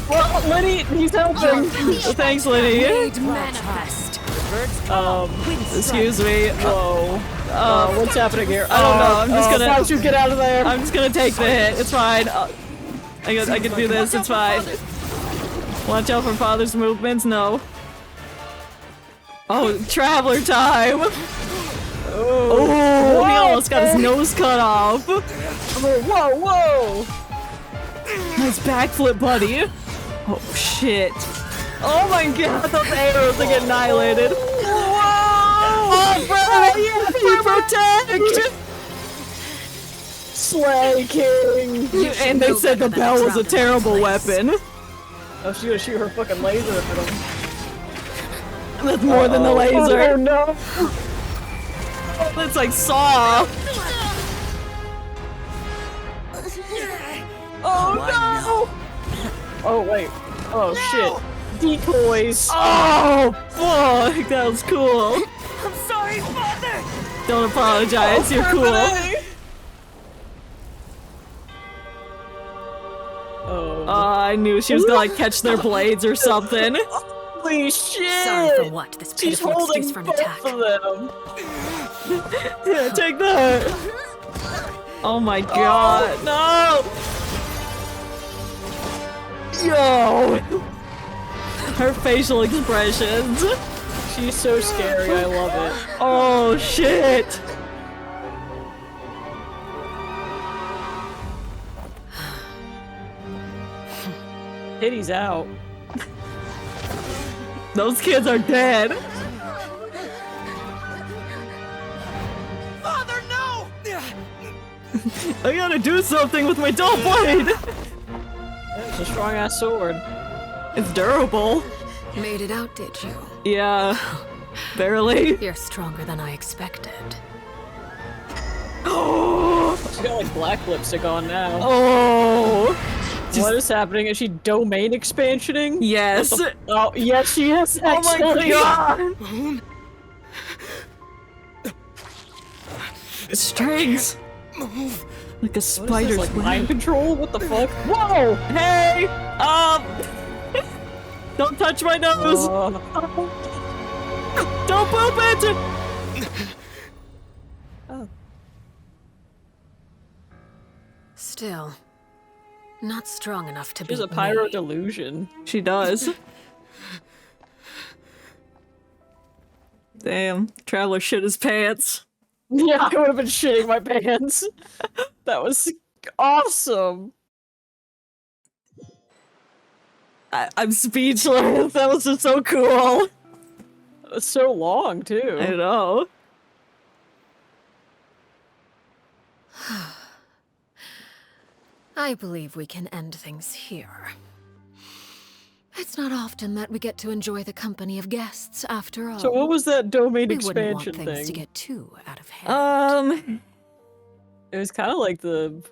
Well, Lenny, he's helping. Thanks, Lenny. Manifest. Excuse me. Whoa. What's happening here? I don't know. I'm just gonna. How'd you get out of there? I'm just gonna take the hit. It's fine. I can do this. It's fine. Watch out for father's movements. No. Oh, traveler time. Oh, he almost got his nose cut off. Whoa. Nice backflip, buddy. Oh shit. Oh my god, those arrows are getting annihilated. Whoa! Oh, brother, you protect! Slay King! And they said the bell was a terrible weapon. Oh, she's gonna shoot her fucking laser at him. That's more than the laser. Oh no! It's like Saw. Oh no! Oh wait. Oh shit. Decoys. Oh fuck, that was cool. I'm sorry, Father! Don't apologize, you're cool. Oh. I knew she was gonna like catch their blades or something. Holy shit! Sorry for what? This pitiful excuse for an attack. Yeah, take that. Oh my god, no! Yo! Her facial expressions. She's so scary, I love it. Oh shit! Titty's out. Those kids are dead. Father, no! I gotta do something with my dull blade. It's a strong ass sword. It's durable. Made it out, did you? Yeah. Barely. You're stronger than I expected. Oh! She's got like black lipstick on now. Oh! What is happening? Is she domain expansioning? Yes. Oh, yes, she is. Oh my god! Strings. Move. Like a spider. Like mind control? What the fuck? Whoa! Hey! Don't touch my nose! Don't poop it! Oh. Still, not strong enough to She's beat a pyro me. delusion. She does. Damn, Traveler shit his pants. Yeah, I would have been shitting my pants. That was awesome. I'm speechless. That was just so cool. It was so long, too. I know. I believe we can end things here. It's not often that we get to enjoy the company of guests, after all. So what was that domain we expansion wouldn't want things thing? to get too out of hand. It was kind of like the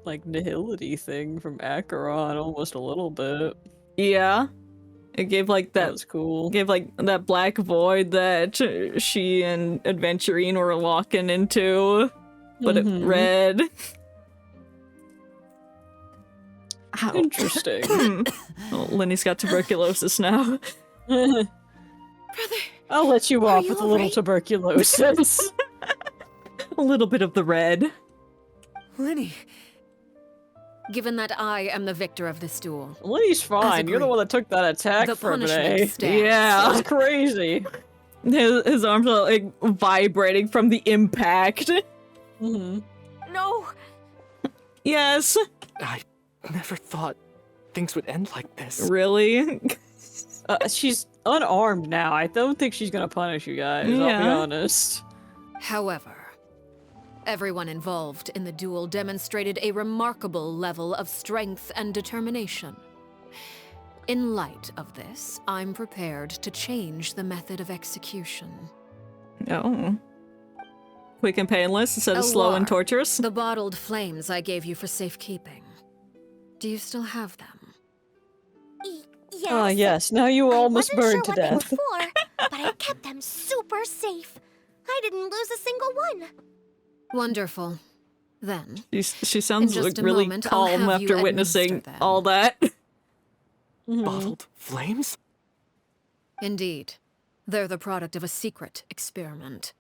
nihility thing from Acheron, almost a little bit. Yeah. It gave like that was cool. Gave like that black void that she and Adventurine were walking into, but it red. Ow. Interesting. Well, Lenny's got tuberculosis now. Brother, I'll let you off you with a little alright? tuberculosis. A little bit of the red. Lenny. Given that I am the victor of this duel. Lenny's fine. You're the one that took that attack The for a punishment day. stands. Yeah. That's crazy. His arms are like vibrating from the impact. No. Yes. I never thought things would end like this. Really? She's unarmed now. I don't think she's gonna punish you guys, I'll be honest. However, everyone involved in the duel demonstrated a remarkable level of strength and determination. In light of this, I'm prepared to change the method of execution. Oh. Quick and painless instead of slow and Alar, torturous? The bottled flames I gave you for safekeeping. Do you still have them? Yes. Ah, yes. Now you almost I wasn't burned to sure what death. they were for, but I kept them super safe. I didn't lose a single one. Wonderful. Then, She sounds in like just a really moment, I'll calm have you after witnessing administer them. all that. Bottled flames? Indeed. They're the product of a secret experiment.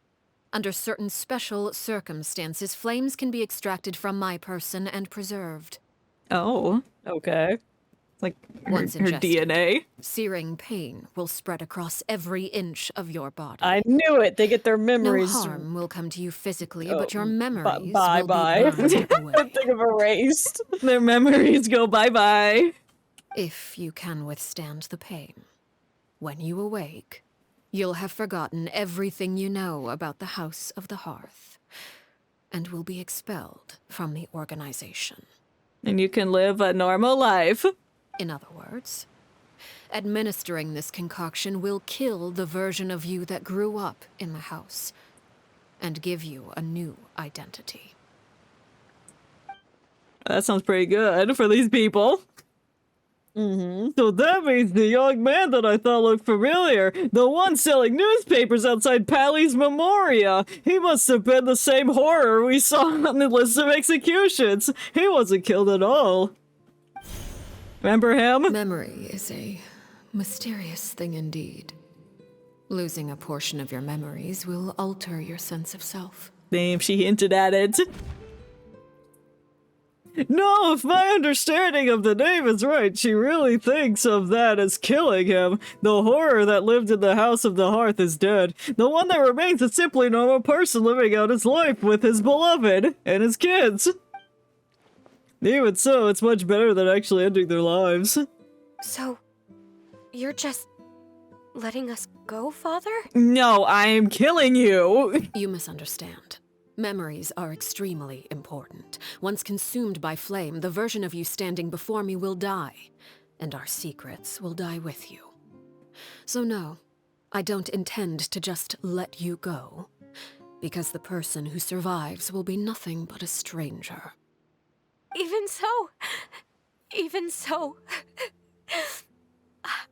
Under certain special circumstances, flames can be extracted from my person and preserved. Oh. Okay. Like Once her ingested, DNA? searing pain will spread across every inch of your body. I knew it. They get their memories. No harm will come to you physically, Oh, but your memories bye will bye. be burned away. That thing of erased. Their memories go bye-bye. If you can withstand the pain, when you awake, you'll have forgotten everything you know about the House of the Hearth, and will be expelled from the organization. And you can live a normal life. In other words, administering this concoction will kill the version of you that grew up in the house, and give you a new identity. That sounds pretty good for these people. So that means the young man that I thought looked familiar, the one selling newspapers outside Pally's Memoria, he must have been the same horror we saw on the list of executions. He wasn't killed at all. Remember him? Memory is a mysterious thing indeed. Losing a portion of your memories will alter your sense of self. Damn, she hinted at it. No, if my understanding of the name is right, she really thinks of that as killing him. The horror that lived in the House of the Hearth is dead. The one that remains is simply a normal person living out his life with his beloved and his kids. Even so, it's much better than actually ending their lives. So, you're just letting us go, Father? No, I am killing you. You misunderstand. Memories are extremely important. Once consumed by flame, the version of you standing before me will die, and our secrets will die with you. So no, I don't intend to just let you go, because the person who survives will be nothing but a stranger. Even so,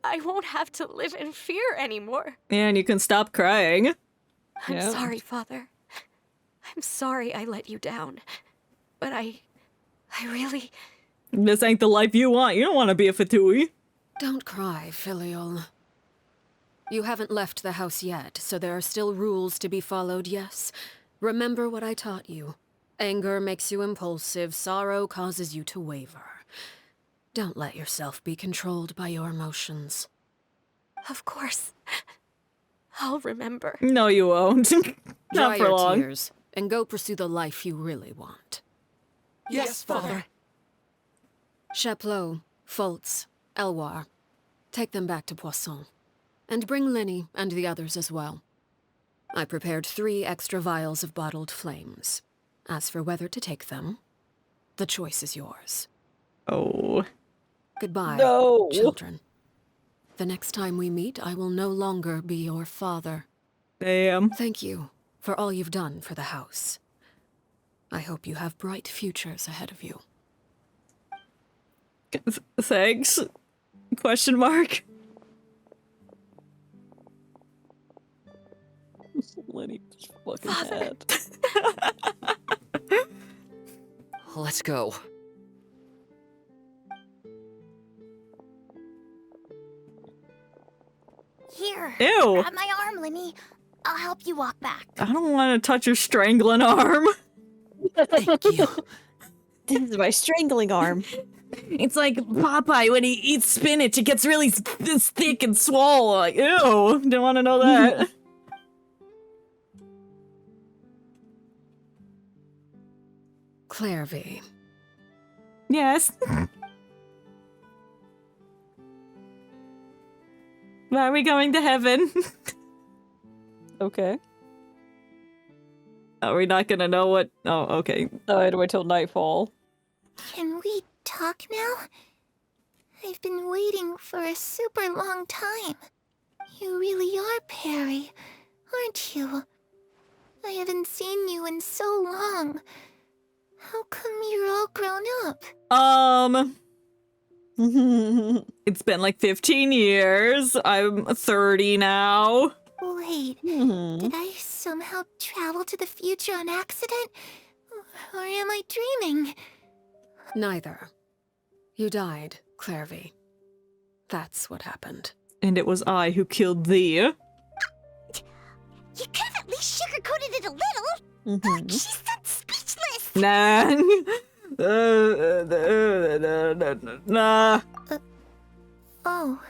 I won't have to live in fear anymore. And you can stop crying. I'm sorry, Father. I'm sorry I let you down. But I really... This ain't the life you want. You don't want to be a Fatui. Don't cry, Filial. You haven't left the house yet, so there are still rules to be followed, yes? Remember what I taught you. Anger makes you impulsive, sorrow causes you to waver. Don't let yourself be controlled by your emotions. Of course. I'll remember. No, you won't. Dry Not for your long. tears, and go pursue the life you really want. Yes, Father. Chaplot, Fultz, Elwar, take them back to Poisson. And bring Lenny and the others as well. I prepared 3 extra vials of bottled flames. As for whether to take them, the choice is yours. Oh. Goodbye, No. children. The next time we meet, I will no longer be your father. Damn. Thank you for all you've done for the house. I hope you have bright futures ahead of you. Thanks? Question mark. Lenny just fucking head. Let's go. Here. Ew. Grab my arm, Lenny. I'll help you walk back. I don't want to touch your strangling arm. Thank you. This is my strangling arm. It's like Popeye when he eats spinach. It gets really thick and swole. Like, ew. Didn't want to know that. Claire V. Yes. Why are we going to heaven? Okay. Are we not gonna know what? Oh, okay. Oh, I had to wait till nightfall. Can we talk now? I've been waiting for a super long time. You really are Perry, aren't you? I haven't seen you in so long. How come you're all grown up? It's been like 15 years. I'm 30 now. Wait, did I somehow travel to the future on accident? Or am I dreaming? Neither. You died, Claire V. That's what happened. And it was I who killed thee. You could have at least sugarcoated it a little. She's so speechless. Nah. Nah. Oh.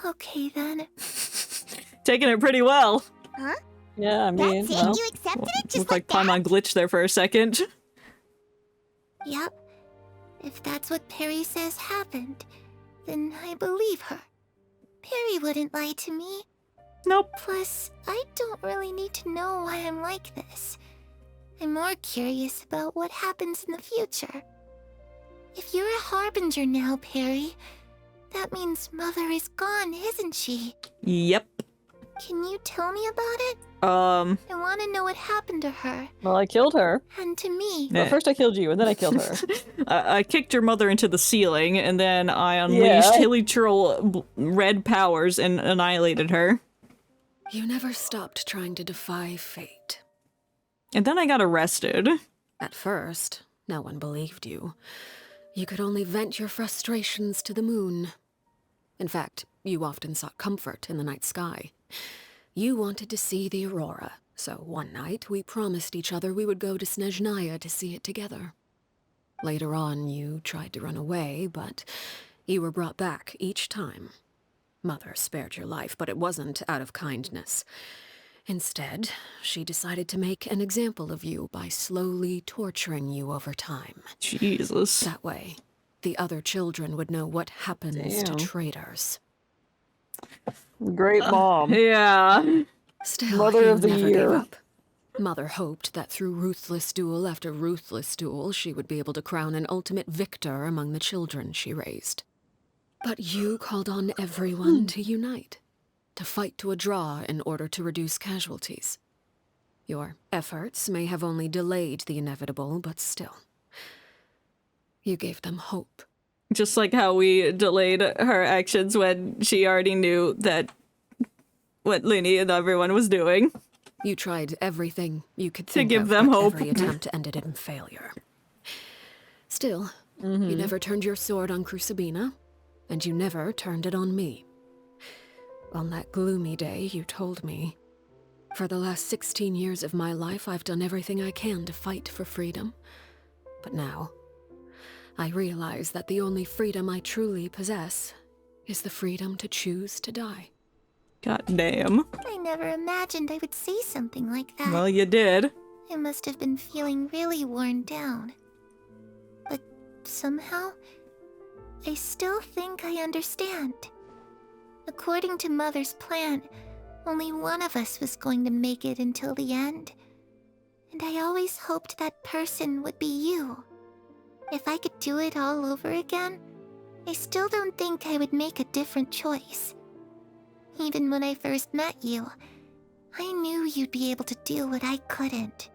Okay then. Taking it pretty well. Huh? Yeah, I mean, That's it? You accepted it just Looked like like Paimon glitched there for a second. Yep. If that's what Perry says happened, then I believe her. Perry wouldn't lie to me. Nope. Plus, I don't really need to know why I'm like this. I'm more curious about what happens in the future. If you're a harbinger now, Perry, that means Mother is gone, isn't she? Yep. Can you tell me about it? I want to know what happened to her. Well, I killed her. And to me. Well, first I killed you, and then I killed her. I kicked your mother into the ceiling, and then I unleashed Hilly-Churl red powers and annihilated her. You never stopped trying to defy fate. And then I got arrested. At first, no one believed you. You could only vent your frustrations to the moon. In fact, you often sought comfort in the night sky. You wanted to see the aurora, so one night we promised each other we would go to Snezhnaya to see it together. Later on, you tried to run away, but you were brought back each time. Mother spared your life, but it wasn't out of kindness. Instead, she decided to make an example of you by slowly torturing you over time. Jesus. That way, the other children would know what happens to traitors. Great mom. Yeah. Still, Mother you of the never gave year. up. Mother hoped that through ruthless duel after ruthless duel, she would be able to crown an ultimate victor among the children she raised. But you called on everyone to unite, to fight to a draw in order to reduce casualties. Your efforts may have only delayed the inevitable, but still. You gave them hope. Just like how we delayed her actions when she already knew that what Linny and everyone was doing. You tried everything you could to think give of, them but hope. Every attempt ended in failure. Still, you never turned your sword on Crucibina, and you never turned it on me. On that gloomy day, you told me, "For the last 16 years of my life, I've done everything I can to fight for freedom. But now, I realize that the only freedom I truly possess is the freedom to choose to die." God damn. I never imagined I would say something like that. Well, you did. I must have been feeling really worn down. But somehow, I still think I understand. According to Mother's plan, only one of us was going to make it until the end. And I always hoped that person would be you. If I could do it all over again, I still don't think I would make a different choice. Even when I first met you, I knew you'd be able to do what I couldn't.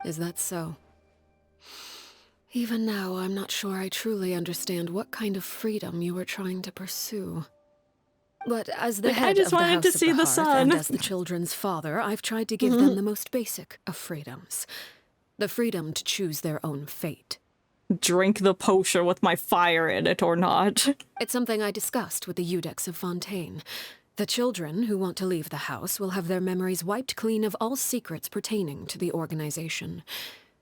Is that so? Even now, I'm not sure I truly understand what kind of freedom you were trying to pursue. But as the head of the House of the Hearth and as the children's father, I've tried to give them the most basic of freedoms. The freedom to choose their own fate. Drink the potion with my fire in it or not. It's something I discussed with the Eudex of Fontaine. The children who want to leave the house will have their memories wiped clean of all secrets pertaining to the organization.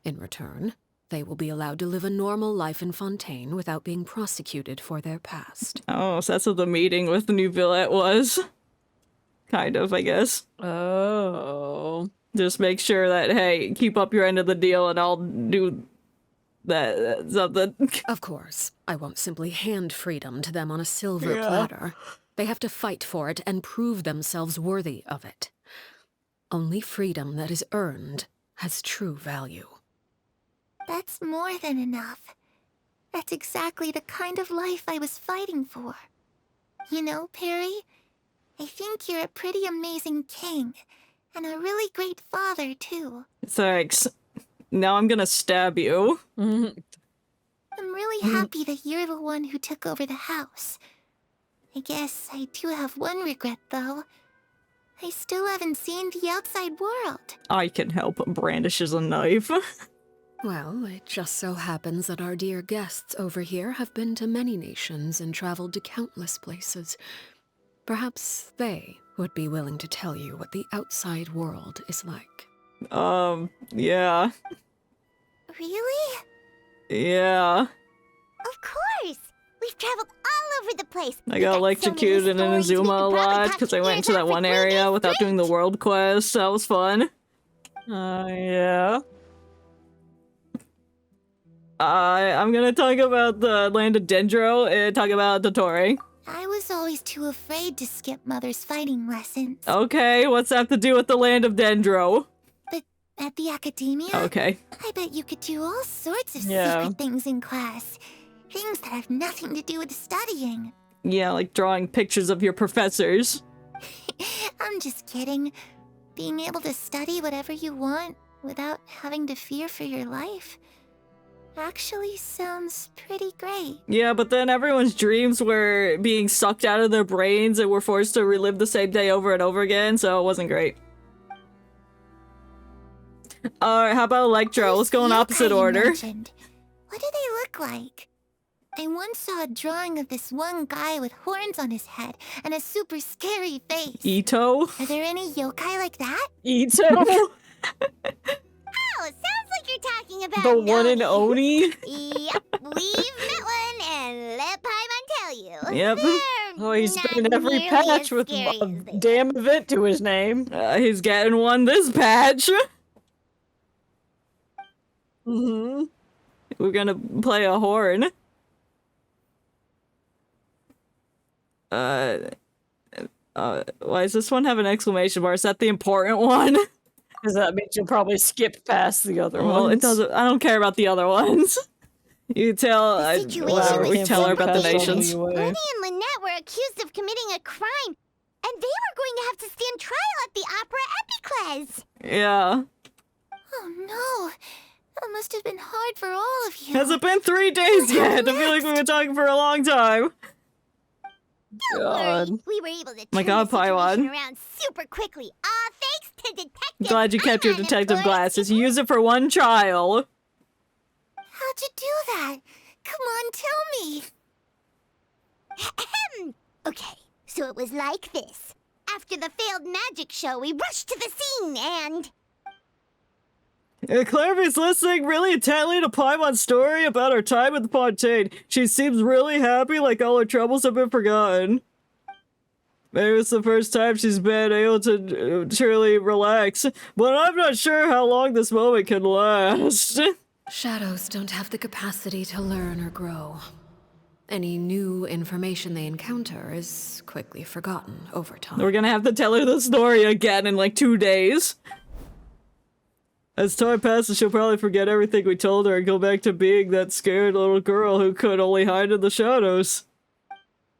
In return, they will be allowed to live a normal life in Fontaine without being prosecuted for their past. Oh, so that's what the meeting with the new Villette was. Kind of, I guess. Oh. Just make sure that, hey, keep up your end of the deal and I'll do that something. Of course, I won't simply hand freedom to them on a silver platter. They have to fight for it and prove themselves worthy of it. Only freedom that is earned has true value. That's more than enough. That's exactly the kind of life I was fighting for. You know, Perry, I think you're a pretty amazing king, and a really great father, too. Thanks. Now I'm gonna stab you. I'm really happy that you're the one who took over the house. I guess I do have one regret, though. I still haven't seen the outside world. I can help. Brandishes a knife. Well, it just so happens that our dear guests over here have been to many nations and traveled to countless places. Perhaps they would be willing to tell you what the outside world is like. Yeah. Really? Yeah. Of course! We've traveled all over the place. I got electrocuted in Inazuma a lot because I went into that one area without doing the world quest. That was fun. Yeah. I'm gonna talk about the land of Dendro and talk about Dotori. I was always too afraid to skip Mother's fighting lessons. Okay, what's that have to do with the land of Dendro? But at the academia, okay. I bet you could do all sorts of secret things in class. Things that have nothing to do with studying. Yeah, like drawing pictures of your professors. I'm just kidding. Being able to study whatever you want without having to fear for your life actually sounds pretty great. Yeah, but then everyone's dreams were being sucked out of their brains and were forced to relive the same day over and over again, so it wasn't great. Alright, how about Electro? Let's go in opposite order. What do they look like? I once saw a drawing of this one guy with horns on his head and a super scary face. Ito? Are there any yokai like that? Ito? Oh, sounds like you're talking about the one in Oni? Yep, we've met one, and let Paimon tell you. Yep. Oh, he's been in every patch with a damn event to his name. He's getting one this patch. We're gonna play a horn. Why does this one have an exclamation mark? Is that the important one? Because that means you'll probably skip past the other ones. Well, it doesn't. I don't care about the other ones. You tell. We tell her about the nations. Rudy and Lynette were accused of committing a crime, and they were going to have to stand trial at the Opera Epicles. Yeah. Oh no. That must have been hard for all of you. Has it been 3 days yet? I feel like we've been talking for a long time. Don't worry, we were able to My turn God, the situation Paimon. around super quickly. All thanks to Detective Glad you kept your Paimon, detective of course. glasses. You use it for one trial. How'd you do that? Come on, tell me. Ahem. Okay, so it was like this. After the failed magic show, we rushed to the scene and... Clairvy's listening really intently to Paimon's story about her time at the Fontaine. She seems really happy, like all her troubles have been forgotten. Maybe it's the first time she's been able to truly relax, but I'm not sure how long this moment can last. Shadows don't have the capacity to learn or grow. Any new information they encounter is quickly forgotten over time. We're gonna have to tell her the story again in like 2 days. As time passes, she'll probably forget everything we told her and go back to being that scared little girl who could only hide in the shadows.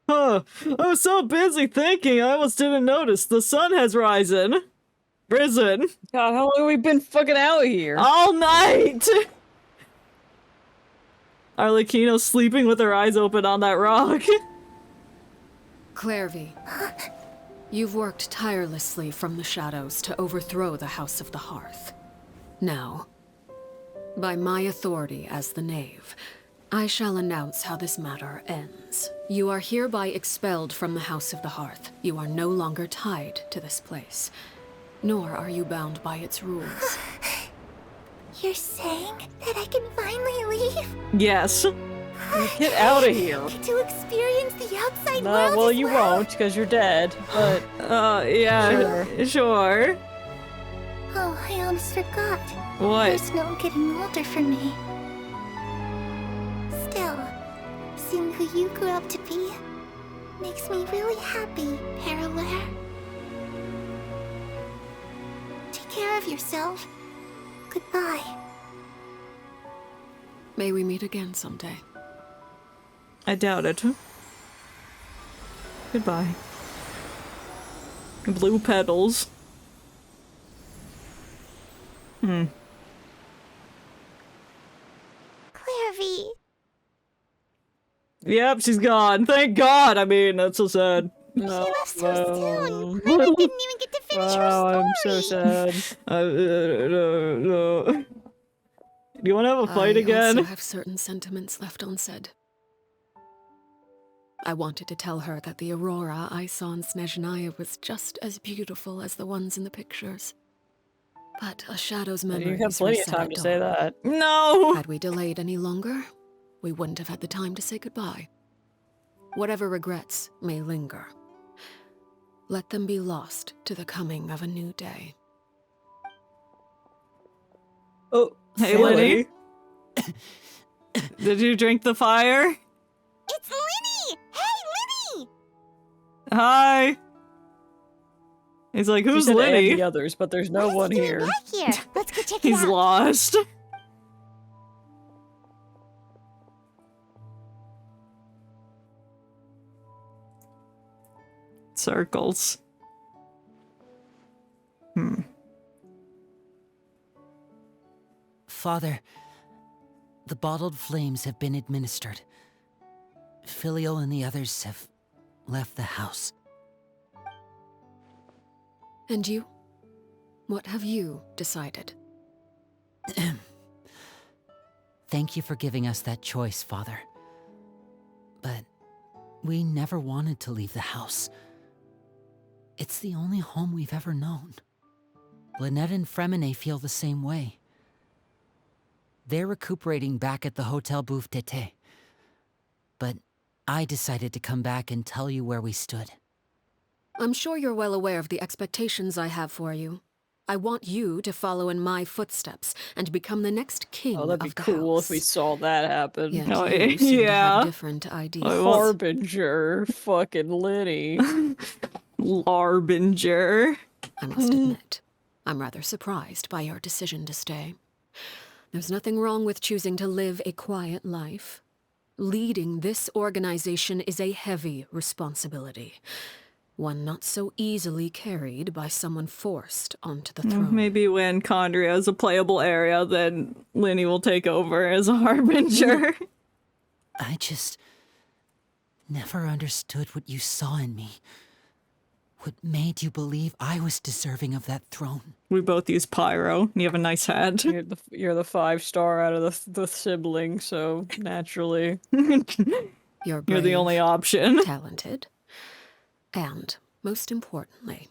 Huh. I was so busy thinking I almost didn't notice. The sun has risen. God, how long have we been fucking out here? All night! Arlecchino sleeping with her eyes open on that rock. Clairvy, you've worked tirelessly from the shadows to overthrow the House of the Hearth. Now, by my authority as the Knave, I shall announce how this matter ends. You are hereby expelled from the House of the Hearth. You are no longer tied to this place, nor are you bound by its rules. You're saying that I can finally leave? Yes. Get out of here. To experience the outside No, world well, as you well? won't, because you're dead, but... yeah, sure. Oh, I almost forgot. What? There's no getting older for me. Still, seeing who you grew up to be makes me really happy, Parallel. Take care of yourself. Goodbye. May we meet again someday. I doubt it. Goodbye. Blue petals. Clairvy. Yep, she's gone. Thank God. I mean, that's so sad. She left so soon. I didn't even get to finish her story. I'm so sad. No. Do you want to have a fight I again? also have certain sentiments left unsaid. I wanted to tell her that the aurora I saw in Snezhnaya was just as beautiful as the ones in the pictures. But a shadow's memory You have plenty of time to say that. No! Had we delayed any longer, we wouldn't have had the time to say goodbye. Whatever regrets may linger, let them be lost to the coming of a new day. Oh, hey, Lenny. Did you drink the fire? It's Linny! Hey, Linny! Hi. He's like, who's He said Lenny? and the others, but there's no one here. Back here. Let's go check it He's out. lost. Circles. Father, the bottled flames have been administered. Filio and the others have left the house. And you? What have you decided? Thank you for giving us that choice, Father. But we never wanted to leave the house. It's the only home we've ever known. Lynette and Fremine feel the same way. They're recuperating back at the Hotel Bouffe d'été. But I decided to come back and tell you where we stood. I'm sure you're well aware of the expectations I have for you. I want you to follow in my footsteps and become the next king of the house. That'd be cool if we saw that happen. Yet you seem to have different ideas. Harbinger, fucking Lenny. Larbinger. I must admit, I'm rather surprised by your decision to stay. There's nothing wrong with choosing to live a quiet life. Leading this organization is a heavy responsibility. One not so easily carried by someone forced onto the throne. Maybe when Condria is a playable area, then Lenny will take over as a Harbinger. I just never understood what you saw in me. What made you believe I was deserving of that throne? We both use pyro. You have a nice head. You're the 5-star out of the sibling, so naturally. You're the only option. Talented. And, most importantly,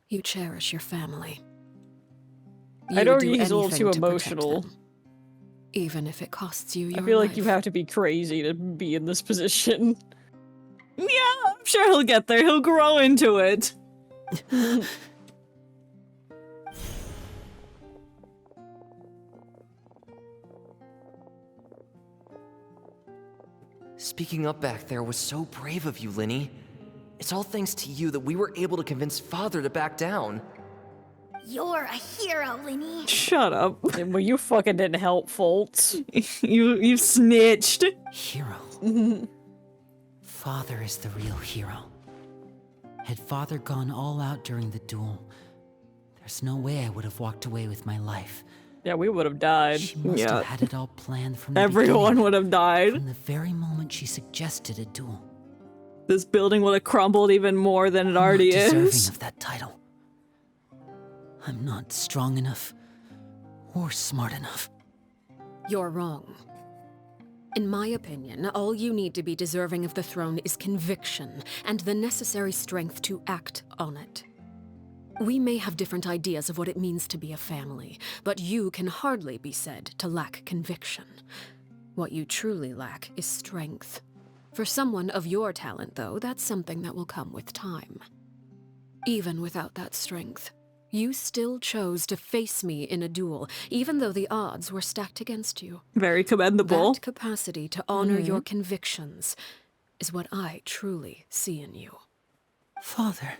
you cherish your family. I'd argue he's a little too emotional. Even if it costs you your I feel life. like you have to be crazy to be in this position. Yeah, I'm sure he'll get there. He'll grow into it. Speaking up back there was so brave of you, Linny. It's all thanks to you that we were able to convince Father to back down. You're a hero, Linny. Shut up. Well, you fucking didn't help, Foltz. you snitched. Hero. Father is the real hero. Had Father gone all out during the duel, there's no way I would have walked away with my life. Yeah, we would have died. She must have had it all planned from the Everyone beginning. would have died. From the very moment she suggested a duel. This building would have crumbled even more than it already I'm not deserving is. of that title. I'm not strong enough or smart enough. You're wrong. In my opinion, all you need to be deserving of the throne is conviction and the necessary strength to act on it. We may have different ideas of what it means to be a family, but you can hardly be said to lack conviction. What you truly lack is strength. For someone of your talent, though, that's something that will come with time. Even without that strength, you still chose to face me in a duel, even though the odds were stacked against you. Very commendable. That capacity to honor your convictions is what I truly see in you. Father.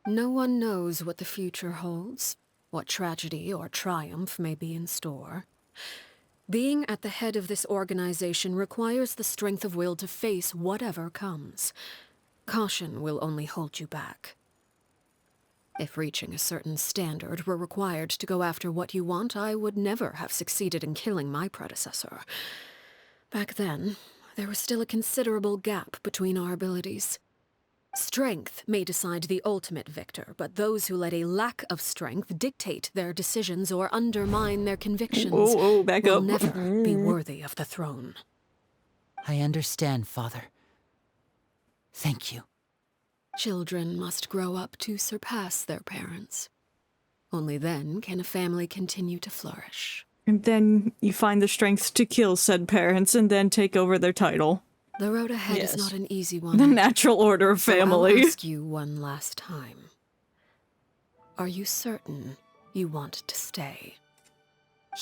No one knows what the future holds, what tragedy or triumph may be in store. Being at the head of this organization requires the strength of will to face whatever comes. Caution will only hold you back. If reaching a certain standard were required to go after what you want, I would never have succeeded in killing my predecessor. Back then, there was still a considerable gap between our abilities. Strength may decide the ultimate victor, but those who let a lack of strength dictate their decisions or undermine their convictions will never be worthy of the throne. I understand, Father. Thank you. Children must grow up to surpass their parents. Only then can a family continue to flourish. And then you find the strength to kill said parents and then take over their title. The road ahead is not an easy one. The natural order of family. So I'll ask you one last time. Are you certain you want to stay?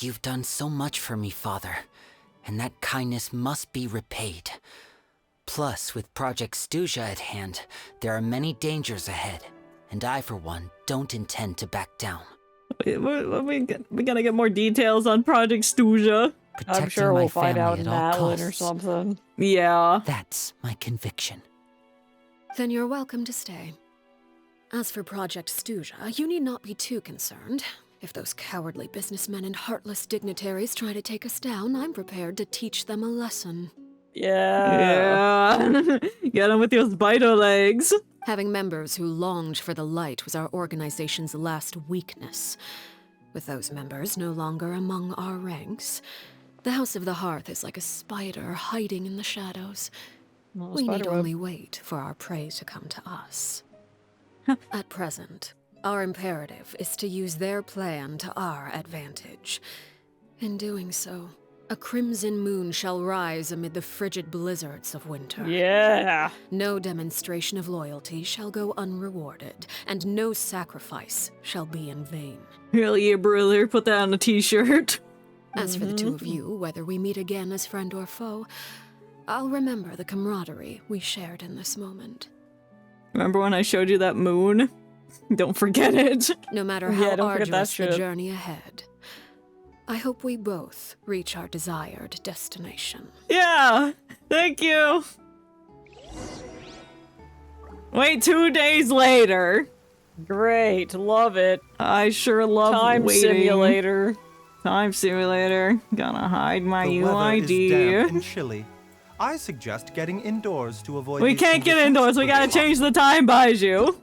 You've done so much for me, Father, and that kindness must be repaid. Plus, with Project Stuja at hand, there are many dangers ahead, and I, for one, don't intend to back down. We gotta get more details on Project Stuja. I'm sure we'll find out in that one or something. Yeah. That's my conviction. Then you're welcome to stay. As for Project Stuja, you need not be too concerned. If those cowardly businessmen and heartless dignitaries try to take us down, I'm prepared to teach them a lesson. Yeah. Get them with your spider legs. Having members who longed for the light was our organization's last weakness. With those members no longer among our ranks, the House of the Hearth is like a spider hiding in the shadows. We need only wait for our prey to come to us. At present, our imperative is to use their plan to our advantage. In doing so, a crimson moon shall rise amid the frigid blizzards of winter. Yeah. No demonstration of loyalty shall go unrewarded, and no sacrifice shall be in vain. Hell yeah, brother. Put that on a t-shirt. As for the two of you, whether we meet again as friend or foe, I'll remember the camaraderie we shared in this moment. Remember when I showed you that moon? Don't forget it. No matter how arduous the journey ahead, I hope we both reach our desired destination. Yeah, thank you. Wait, 2 days later. Great, love it. I sure love Time waiting. simulator. Time simulator. Gonna hide my The UID. weather is damp and chilly. I suggest getting indoors to avoid. We these can't get conditions. indoors. We gotta change the time, Baiju.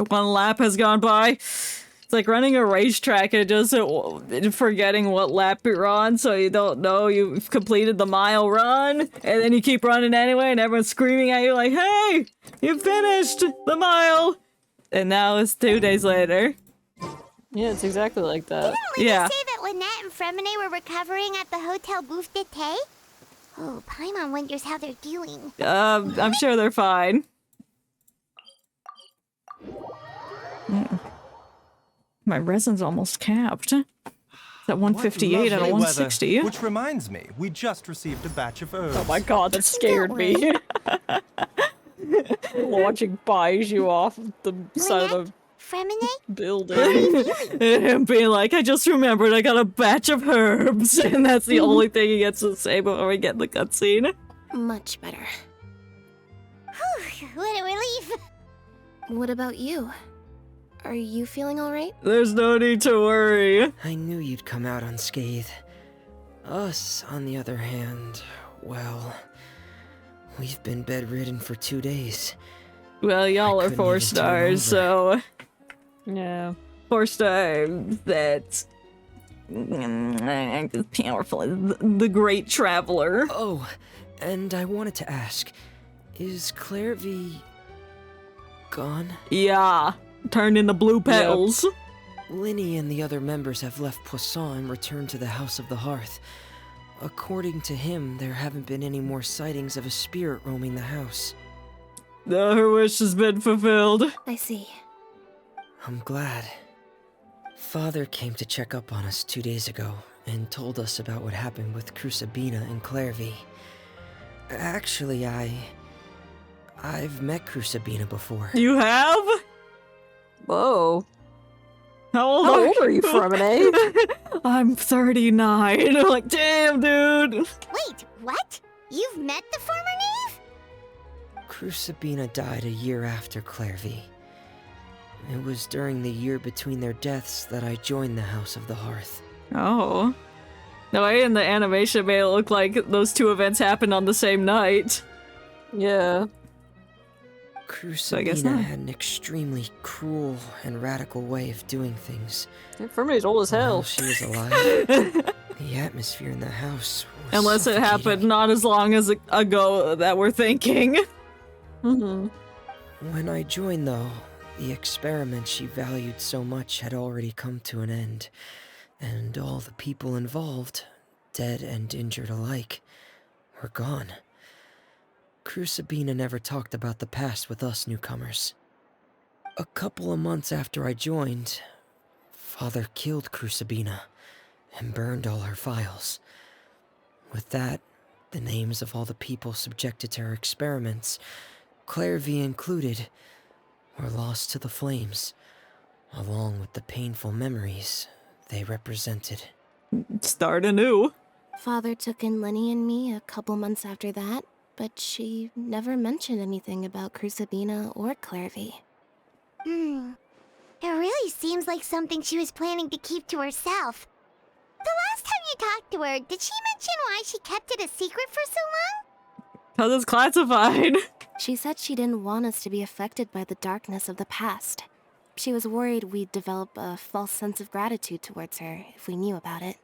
One lap has gone by. It's like running a racetrack and just forgetting what lap you're on, so you don't know you've completed the mile run, and then you keep running anyway, and everyone's screaming at you like, "Hey, you finished the mile!" And now it's 2 days later. Yeah, it's exactly like that. Didn't Lena say that Lynette and Fremine were recovering at the Hotel Bouffe d'été? Oh, Paimon wonders how they're doing. I'm sure they're fine. My resin's almost capped. It's at 158 out of 160. Which reminds me, we just received a batch of herbs. Oh my god, that scared me. Launching Baiju off the side of the building. And him being like, I just remembered I got a batch of herbs. And that's the only thing he gets to say before we get the cutscene. Much better. Whew, what a relief. What about you? Are you feeling alright? There's no need to worry. I knew you'd come out unscathed. Us, on the other hand, well, we've been bedridden for 2 days. Well, y'all are 4 stars, so... Yeah. 4 stars, that's... powerful. The great traveler. Oh, and I wanted to ask, is Clairvy... gone? Yeah. Turned into blue petals. Yep. Linny and the other members have left Poisson and returned to the House of the Hearth. According to him, there haven't been any more sightings of a spirit roaming the house. Her wish has been fulfilled. I see. I'm glad. Father came to check up on us 2 days ago and told us about what happened with Crucibina and Clairvy. Actually, I've met Crucibina before. You have? Whoa. How old are you, Fremine? I'm 39. I'm like, damn, dude. Wait, what? You've met the former knave? Crucibina died a year after Clairvy. It was during the year between their deaths that I joined the House of the Hearth. Oh. The way in the animation made it look like those 2 events happened on the same night. Yeah. Crucibina had an extremely cruel and radical way of doing things. Fremine's old as hell. While she was alive, the atmosphere in the house was Unless it happened not as long as ago that we're thinking. Mm-hmm. When I joined, though, the experiment she valued so much had already come to an end, and all the people involved, dead and injured alike, were gone. Crucibina never talked about the past with us newcomers. A couple of months after I joined, Father killed Crucibina and burned all her files. With that, the names of all the people subjected to her experiments, Clairvy included, were lost to the flames, along with the painful memories they represented. Start anew. Father took in Lenny and me a couple months after that, but she never mentioned anything about Crucibina or Clairvy. It really seems like something she was planning to keep to herself. The last time you talked to her, did she mention why she kept it a secret for so long? Because it's classified. She said she didn't want us to be affected by the darkness of the past. She was worried we'd develop a false sense of gratitude towards her if we knew about it.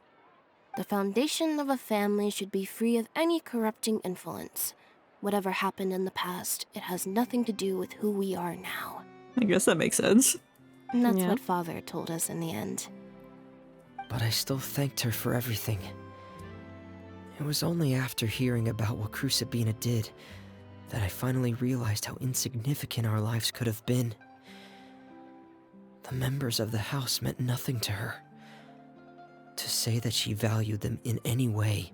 The foundation of a family should be free of any corrupting influence. Whatever happened in the past, it has nothing to do with who we are now. I guess that makes sense. And that's what Father told us in the end. But I still thanked her for everything. It was only after hearing about what Crucibina did that I finally realized how insignificant our lives could have been. The members of the house meant nothing to her. To say that she valued them in any way,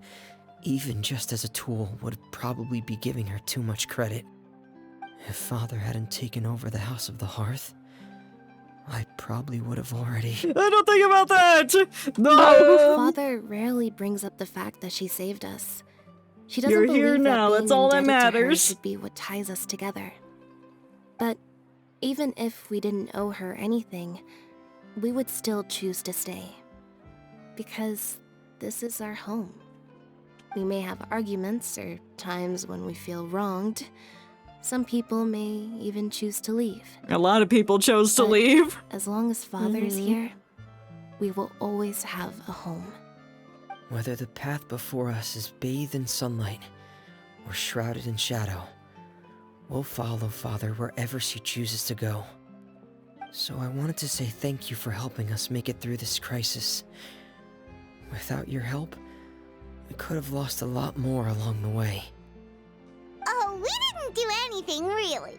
even just as a tool, would probably be giving her too much credit. If Father hadn't taken over the House of the Hearth, I probably would have already... I don't think about that! No! Father rarely brings up the fact that she saved us. She doesn't You're believe here that now, being that's all that indebted to her matters. should be what ties us together. But even if we didn't owe her anything, we would still choose to stay. Because this is our home. We may have arguments or times when we feel wronged. Some people may even choose to leave. A lot of people chose to leave. As long as Father is here, we will always have a home. Whether the path before us is bathed in sunlight or shrouded in shadow, we'll follow Father wherever she chooses to go. So I wanted to say thank you for helping us make it through this crisis. Without your help, I could have lost a lot more along the way. Oh, we didn't do anything, really.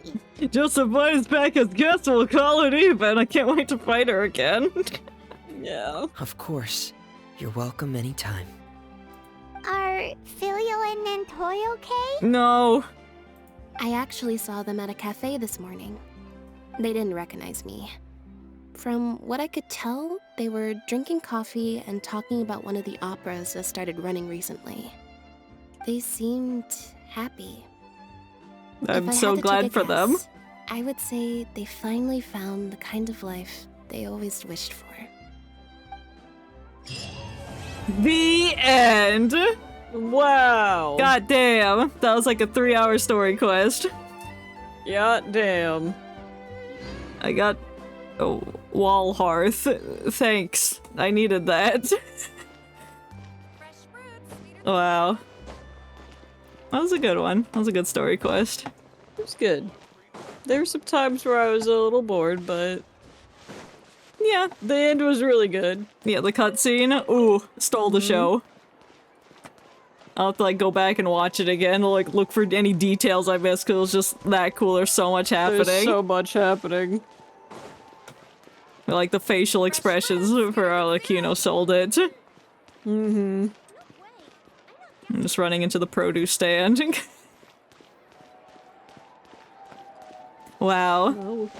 Just invite us back as guests, we'll call it even. I can't wait to fight her again. Yeah. Of course. You're welcome anytime. Are Filial and Nantoy okay? No. I actually saw them at a cafe this morning. They didn't recognize me. From what I could tell, they were drinking coffee and talking about one of the operas that started running recently. They seemed happy. I'm so glad for them. I would say they finally found the kind of life they always wished for. The end. Wow. God damn. That was like a 3-hour story quest. God damn. I got a wall hearth. Thanks. I needed that. Wow. That was a good one. That was a good story quest. It was good. There were some times where I was a little bored, but yeah, the end was really good. Yeah, the cutscene. Ooh, stole the show. I'll have to like go back and watch it again to like look for any details I missed because it was just that cool. There's so much happening. There's so much happening. Like the facial expressions for Arlecchino sold it. Mm-hmm. I'm just running into the produce stand. Wow. Oh.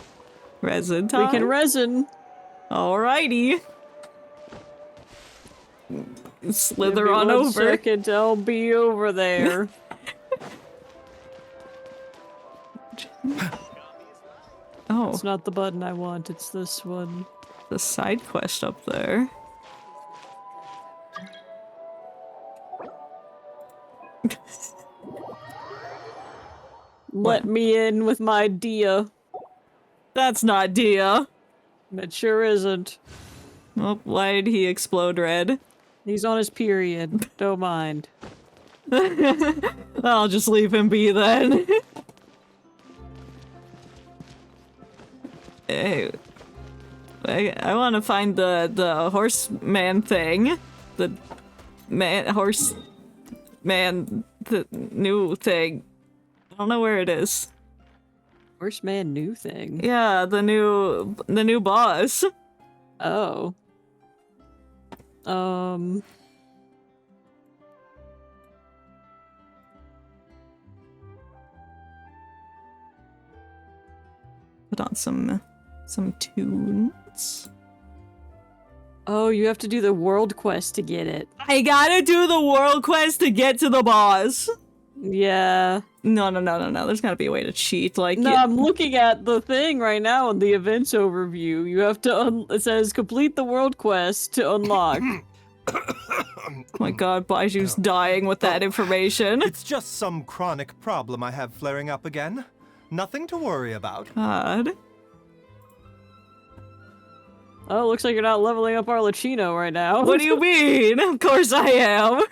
Resin time. We can resin. Alrighty. Slither Give me on one over. Second, I'll be over there. Oh. It's not the button I want, it's this one. The side quest up there. Let me in with my Dia. That's not Dia. It sure isn't. Well, why did he explode red? He's on his period. Don't mind. I'll just leave him be then. Hey, I want to find the horseman thing. The the new thing. I don't know where it is. Horseman new thing? Yeah, the new boss. Oh. Put on some tunes. Oh, you have to do the world quest to get it. I gotta do the world quest to get to the boss. Yeah. No. There's gotta be a way to cheat. Like, no, I'm looking at the thing right now in the events overview. You have to. It says complete the world quest to unlock. Oh my god, Baiju's dying with that information. It's just some chronic problem I have flaring up again. Nothing to worry about. God. Oh, looks like you're not leveling up Arlecchino right now. What do you mean? Of course I am.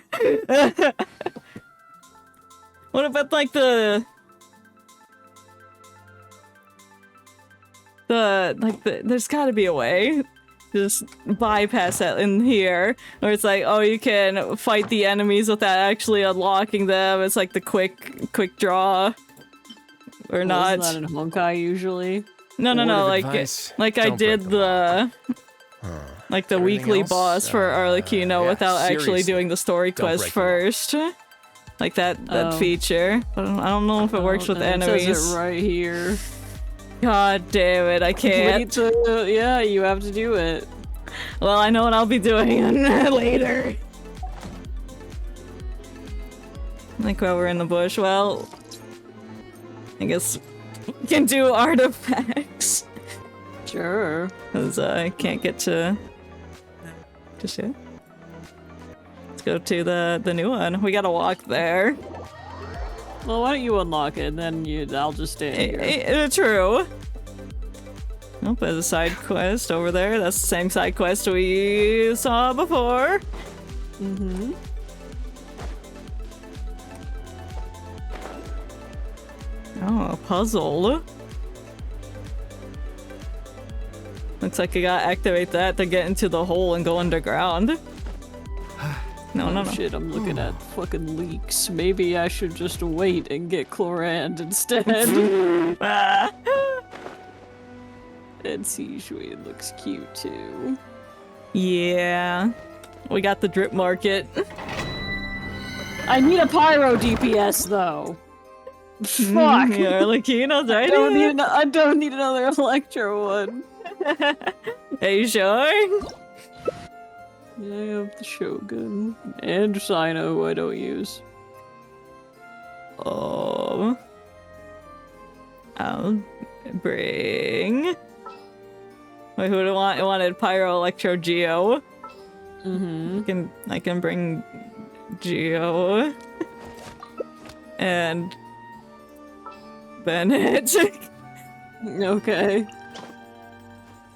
What about like there's gotta be a way. Just bypass that in here. Where it's like, oh, you can fight the enemies without actually unlocking them. It's like the quick draw. Or not. Isn't that in Honkai usually? No, like I did the like the weekly boss for Arlecchino without actually doing the story quest first. Like that feature. But I don't know if it works with enemies. It says it right here. God damn it, I can't. Yeah, you have to do it. Well, I know what I'll be doing later. Like while we're in the bush, well, I guess we can do artifacts. Sure. Because I can't get to just yet. Let's go to the new one. We gotta walk there. Well, why don't you unlock it, and then I'll just stay here. True. Oh, there's a side quest over there. That's the same side quest we saw before. Mm-hmm. Oh, a puzzle. Looks like you gotta activate that to get into the hole and go underground. No. don't know. Shit, I'm looking at fucking leaks. Maybe I should just wait and get Chlorand instead. And Sijui looks cute too. Yeah. We got the drip market. I need a pyro DPS though. Fuck! Yeah, Arlecchino's right. I don't need another Electro one. Are you sure? Yeah, I have the Shogun. And Sino, who I don't use. I'll bring... Wait, who do I want? I wanted Pyro, Electro, Geo. I can bring Geo. And... Bennett. Okay.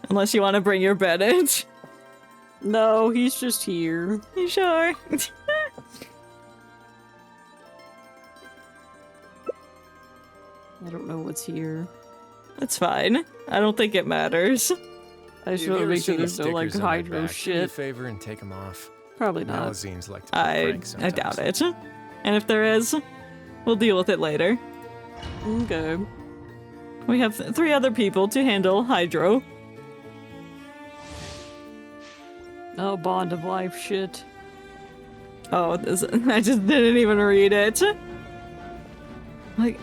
Unless you want to bring your Bennett. No, he's just here. You sure? I don't know what's here. That's fine. I don't think it matters. I just want to make sure there's no like hydro shit. Do me a favor and take them off. Probably not. Malazines like to I doubt it. And if there is, we'll deal with it later. Okay. We have 3 other people to handle hydro. Oh, Bond of Life shit. Oh, I just didn't even read it. Like...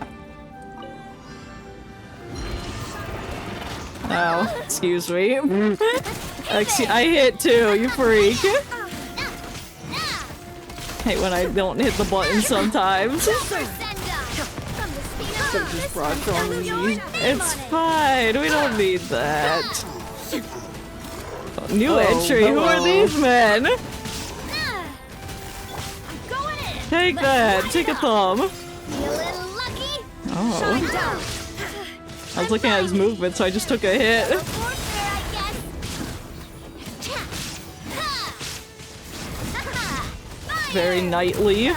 Oh, excuse me. I hit too, you freak. Hate when I don't hit the button sometimes. It's fine, we don't need that. New entry, hello. Who are these men? Take that, take a thumb. Oh. I was looking at his movement, so I just took a hit. Very knightly.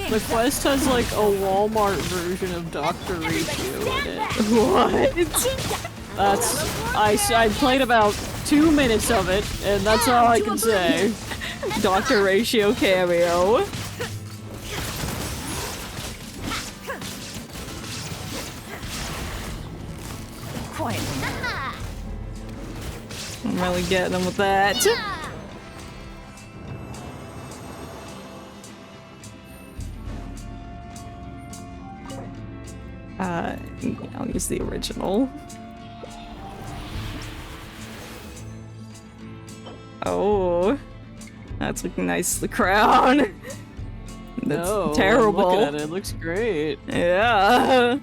The quest has like a Walmart version of Dr. Ratio in it. What? I played about 2 minutes of it, and that's all I can say. Dr. Ratio cameo. I'm really getting him with that. I'll use the original. Oh, that's looking nice. The crown. That's terrible. Look at it. It looks great. Yeah.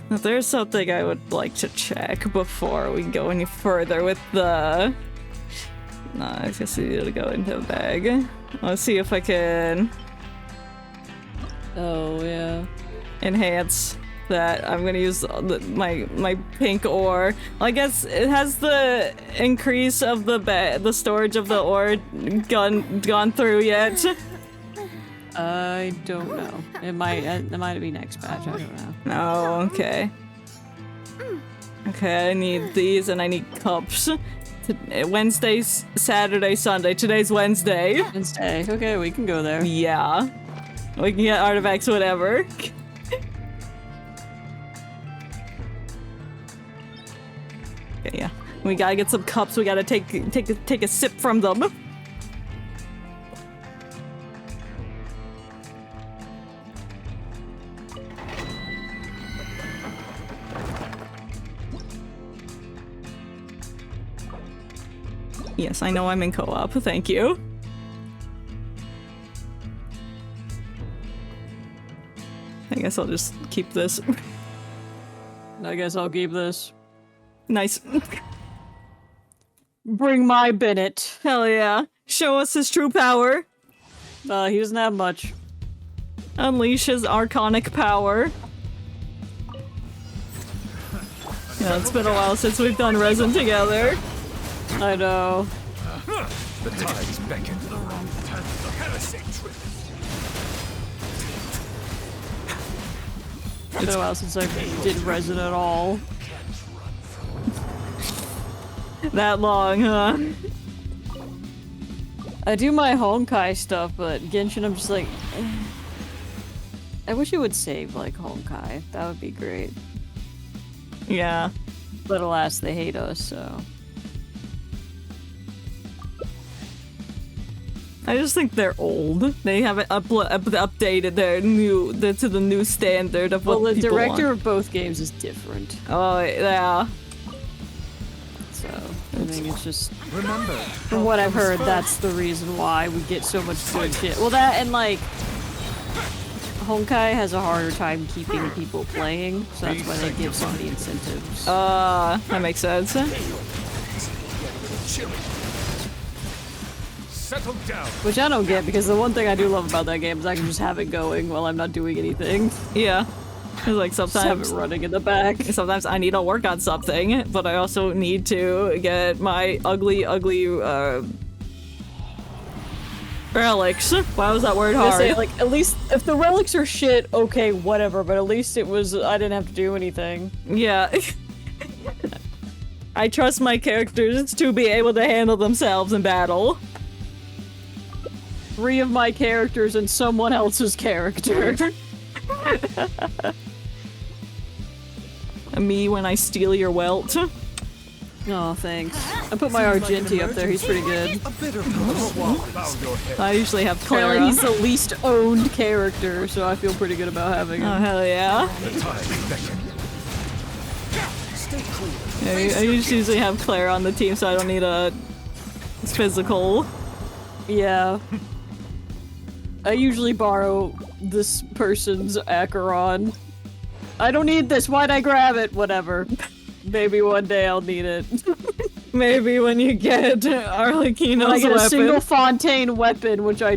Now, there's something I would like to check before we go any further with the... Nah, I guess I need to go into the bag. Let's see if I can... Oh, yeah. Enhance that. I'm gonna use my pink ore. Well, I guess it has the increase of the storage of the ore gone through yet. I don't know. It might be next batch. I don't know. Oh, okay. Okay, I need these and I need cups. Wednesday, Saturday, Sunday. Today's Wednesday. Wednesday. Okay, we can go there. Yeah. We can get artifacts, whatever. Okay, yeah. We gotta get some cups. We gotta take a sip from them. Yes, I know I'm in co-op. Thank you. I guess I'll just keep this. I guess I'll keep this. Nice. Bring my Bennett. Hell yeah. Show us his true power. He doesn't have much. Unleash his archonic power. Yeah, it's been a while since we've done Resin together. I know. The tides beckon. It's been a while since I did Resin at all. That long, huh? I do my Honkai stuff, but Genshin, I'm just like... I wish it would save, like, Honkai. That would be great. Yeah. But alas, they hate us, so... I just think they're old. They haven't updated their to the new standard of what the people director want. of both games is different. Oh, yeah. So, I think it's just... Remember, from what I've heard, that's the reason why we get so much good shit. Well, that and, like... Honkai has a harder time keeping people playing, so that's why they give some of the incentives. That makes sense. Settle down. Which I don't get, because the one thing I do love about that game is I can just have it going while I'm not doing anything. Yeah. It's like sometimes just have it running in the back. Sometimes I need to work on something, but I also need to get my ugly relics. Why was that word hard? Say, like, at least if the relics are shit, okay, whatever, but at least it was I didn't have to do anything. Yeah. I trust my characters to be able to handle themselves in battle. 3 of my characters and someone else's character. Me when I steal your welt. Oh, thanks. I put my Argenti up there, he's pretty good. I usually have Clara. Apparently he's the least owned character, so I feel pretty good about having him. Oh, hell yeah. I usually have Claire on the team, so I don't need a physical. Yeah. I usually borrow this person's Acheron. I don't need this, why'd I grab it? Whatever. Maybe one day I'll need it. Maybe when you get Arlecchino's weapon. I get a single Fontaine weapon, which I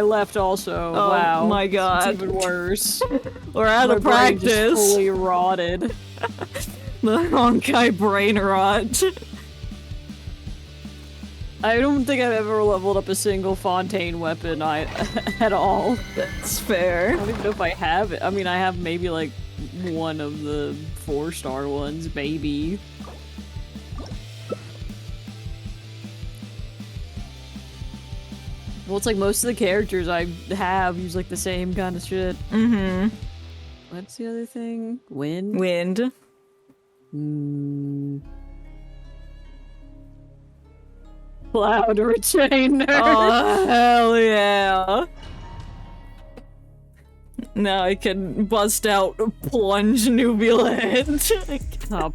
left also. Oh, wow. my god. It's even worse. We're out of My brain practice. just fully rotted. The Honkai brain rot. I don't think I've ever leveled up a single Fontaine weapon at all. That's fair. I don't even know if I have it. I mean, I have maybe like one of the 4-star ones, maybe. Well, it's like most of the characters I have use like the same kind of shit. Mm-hmm. What's the other thing? Wind? Wind. Cloud Retainer. Oh, hell yeah. Now I can bust out Plunge Nubulant.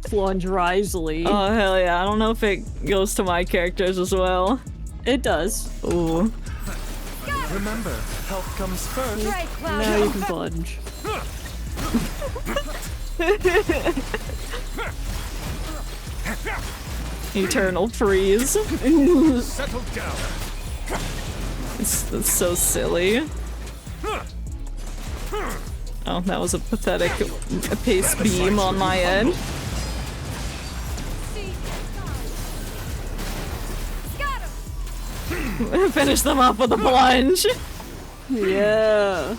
Plunge Risley. Oh, hell yeah. I don't know if it goes to my characters as well. It does. Ooh. Remember, health comes first. Now you can plunge. Eternal freeze. Settle down. It's so silly. Oh, that was a pathetic pace beam on my end. Finish them off with a plunge. Yeah.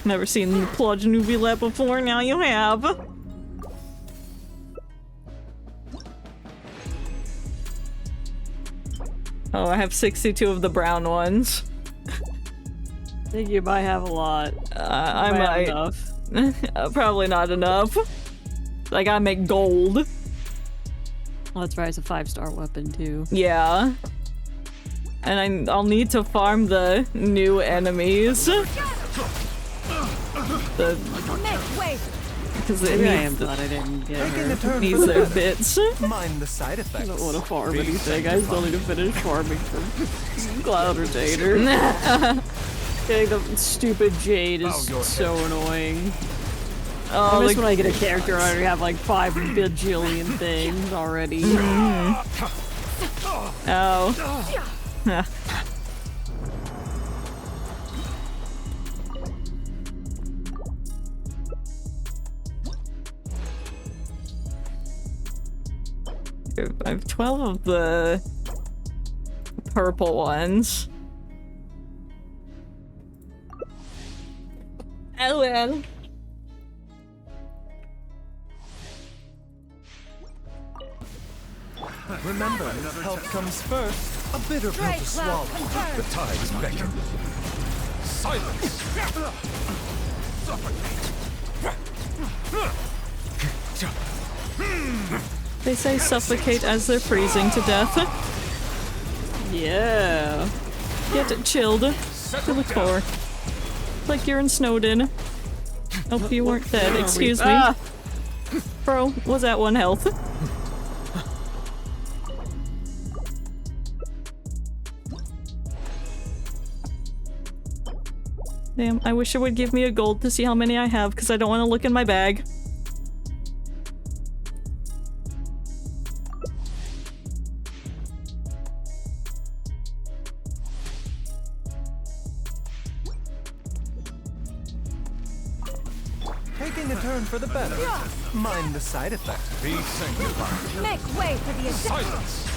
Never seen the plunge Nubulant before, now you have. Oh, I have 62 of the brown ones. I think you might have a lot. I might. Enough. Probably not enough. I gotta make gold. Well, that's right, it's a 5-star weapon too. Yeah. And I'll need to farm the new enemies. Because it Maybe I am glad I didn't get her. needs their bits. Mind the side effects. I don't want to farm anything. I still need to finish farming from Cloud Retainer. Getting the stupid Jade is so annoying. Oh, I miss when I get a character and I already have like 5 bajillion things already. Oh. I have 12 of the purple ones. Oh well. Remember, health comes first. A bitter pill to swallow. The tide is beckoning. Silence! They say suffocate as they're freezing to death. Yeah. Get chilled to the core. Like you're in Snowden. Hope you weren't dead. Excuse me. Bro, was at 1 health. Damn, I wish it would give me a gold to see how many I have, because I don't want to look in my bag. Taking a turn for the better. Mind the side effects. Be sanctified. Make way for the Silence!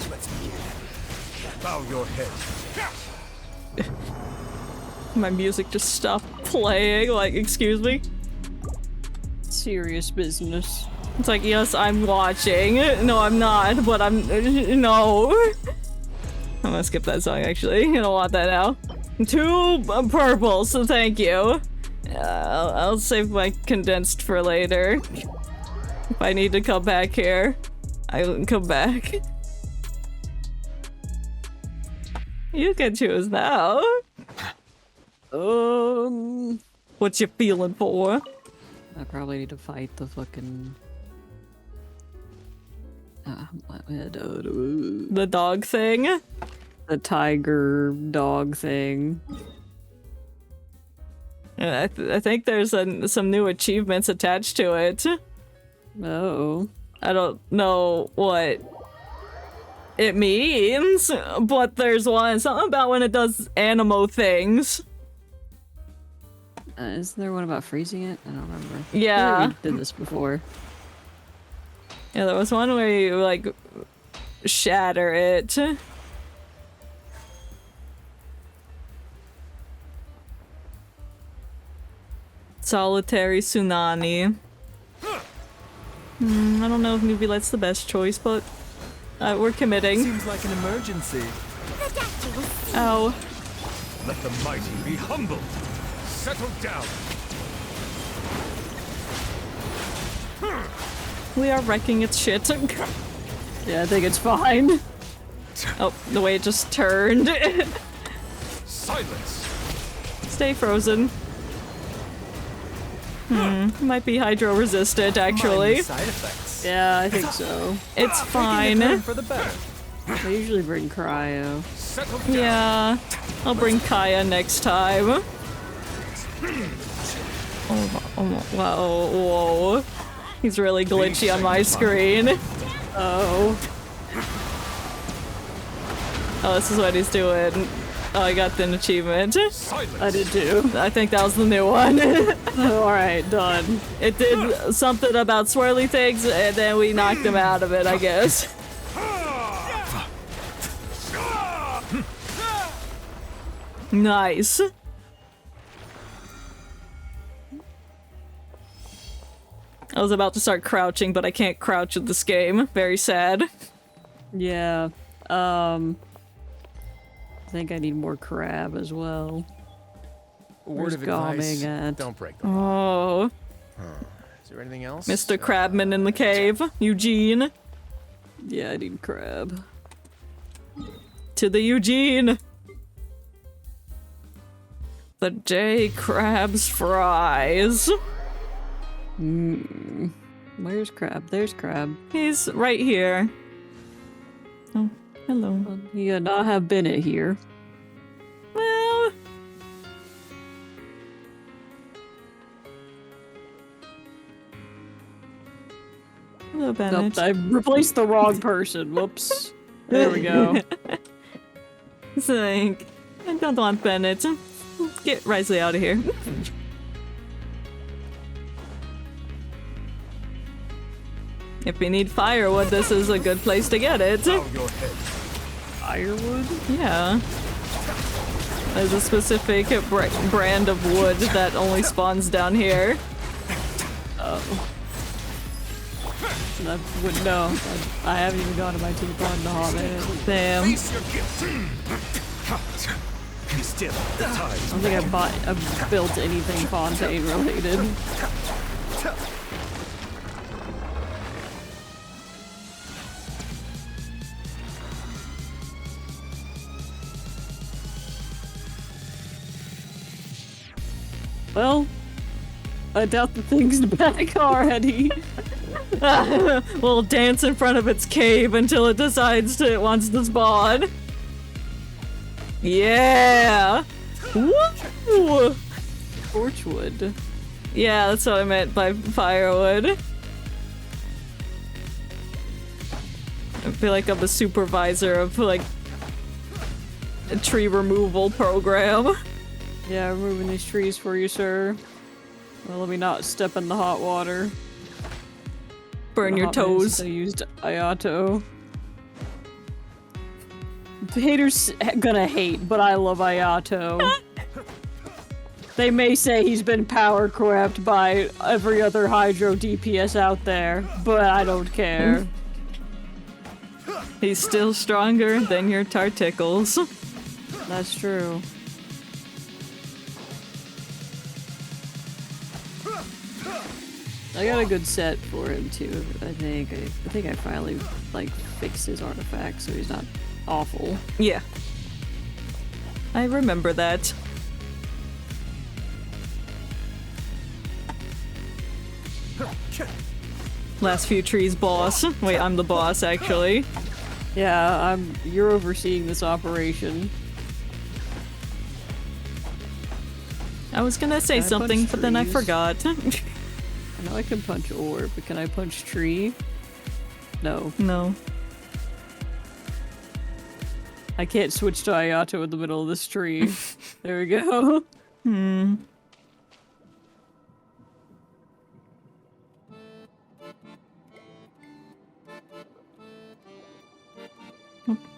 Let's begin. Bow your head. My music just stopped playing, like, excuse me? Serious business. It's like, yes, I'm watching. No, I'm not, but I'm- no. I'm gonna skip that song, actually. I don't want that now. 2 purples, so thank you. I'll save my condensed for later. If I need to come back here, I can come back. You can choose now. What you feeling for? I probably need to fight the fucking... the dog thing? The tiger dog thing. I think there's some new achievements attached to it. Oh. I don't know what it means, but there's one. Something about when it does animo things. Is there one about freezing it? I don't remember. Yeah. We did this before. Yeah, there was one where you, like, shatter it. Solitary tsunami. I don't know if maybe that's the best choice, but we're committing. Seems like an emergency. Ow. Let the mighty be humbled. Settle down. We are wrecking its shit. Yeah, I think it's fine. Oh, the way it just turned. Silence. Stay frozen. Might be hydro resistant, actually. Side effects. Yeah, I think so. It's fine. Taking a turn for the better. I usually bring cryo. Yeah, I'll bring Kaya next time. Oh, wow, whoa. He's really glitchy on my screen. Oh. Oh, this is what he's doing. Oh, I got an achievement. I did too. I think that was the new one. Alright, done. It did something about swirly things, and then we knocked him out of it, I guess. Nice. I was about to start crouching, but I can't crouch with this game. Very sad. Yeah. I think I need more crab as well. Word of Where's advice, at? don't break them. Oh. Is there anything else? Mr. Crabman in the cave. Eugene. Yeah, I need crab. To the Eugene. The J. Krabs fries. Where's crab? There's crab. He's right here. Oh, hello. He could not have been it here. Well... Hello, Bennett. Nope, I replaced the wrong person. Whoops. There we go. It's like, I don't want Bennett. Get Risley out of here. If you need firewood, this is a good place to get it. Firewood? Yeah. There's a specific brand of wood that only spawns down here. Oh. I wouldn't know. I haven't even gone to my teapot in the Hobbit. Damn. You still have the time. I don't think I've built anything Fontaine related. Well, I doubt the thing's back already. We'll dance in front of its cave until it decides it wants to spawn. Yeah! Woo! Torchwood. Yeah, that's what I meant by firewood. I feel like I'm a supervisor of, like, a tree removal program. Yeah, I'm removing these trees for you, sir. Well, let me not step in the hot water. Burn your toes. I used Ayato. The haters gonna hate, but I love Ayato. They may say he's been power crept by every other Hydro DPS out there, but I don't care. He's still stronger than your Tarticles. That's true. I got a good set for him too. I think I finally like fixed his artifact, so he's not awful. Yeah, I remember that. Last few trees, boss. Wait, I'm the boss, actually. Yeah, you're overseeing this operation. I was gonna say something, but then I forgot. I know I can punch ore, but can I punch tree? No. No. I can't switch to Ayato in the middle of this tree. There we go.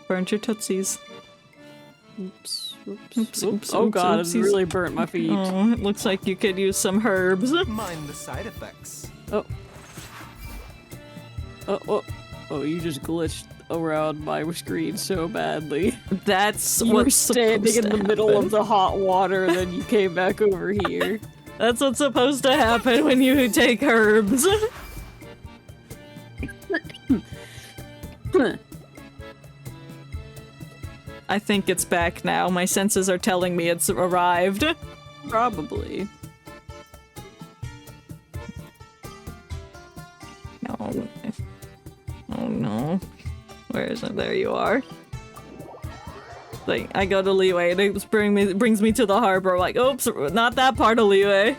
Burnt your tootsies. Oops. Oops. Oh god, it really burnt my feet. Oh, it looks like you could use some herbs. Mind the side effects. Oh, you just glitched around my screen so badly. That's you were what's standing in the middle of the hot water, and then you came back over here. That's what's supposed to happen when you take herbs. I think it's back now. My senses are telling me it's arrived. Probably. No. Oh no. Where is it? There you are. Like, I go to Leeway and it brings me to the harbor. Like, oops, not that part of Leeway.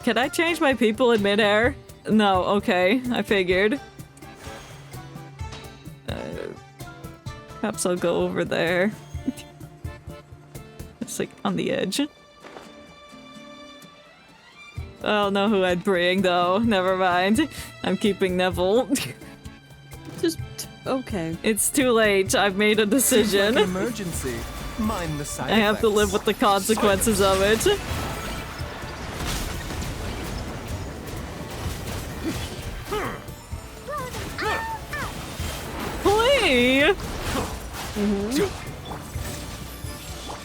Can I change my people in midair? No, okay. I figured. Perhaps I'll go over there. It's like on the edge. I don't know who I'd bring though. Never mind. I'm keeping Neville. Just okay. It's too late. I've made a decision. Like an emergency. Mind the side I have to live with the consequences of it. Please.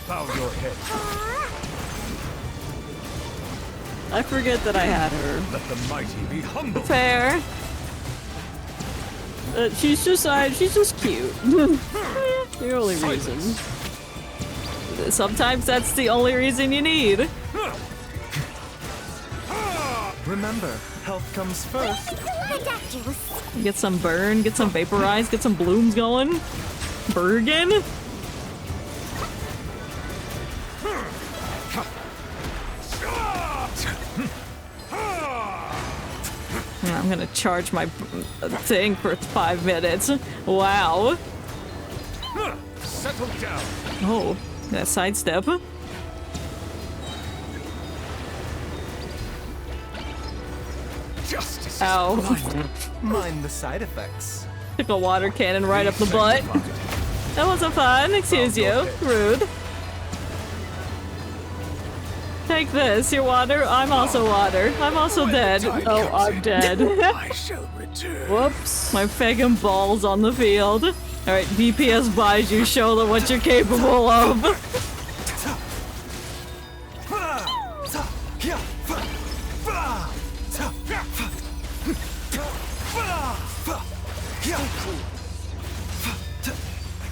Bow your head. I forget that I had her. Let the mighty be humble. Fair. She's just cute. The only reason. Sometimes that's the only reason you need. Remember, health comes first. Get some burn, get some vaporize, get some blooms going. Bergen. I'm gonna charge my thing for 5 minutes. Wow. Settle down. Oh, that sidestep. Justice. Ow. Mind the side effects. Took a water cannon right up the butt. That wasn't fun. Excuse you. Rude. Take this. Your water. I'm also water. I'm also dead. Oh, I'm dead. I shall return. Whoops. My fagging balls on the field. Alright, DPS buys you. Show them what you're capable of.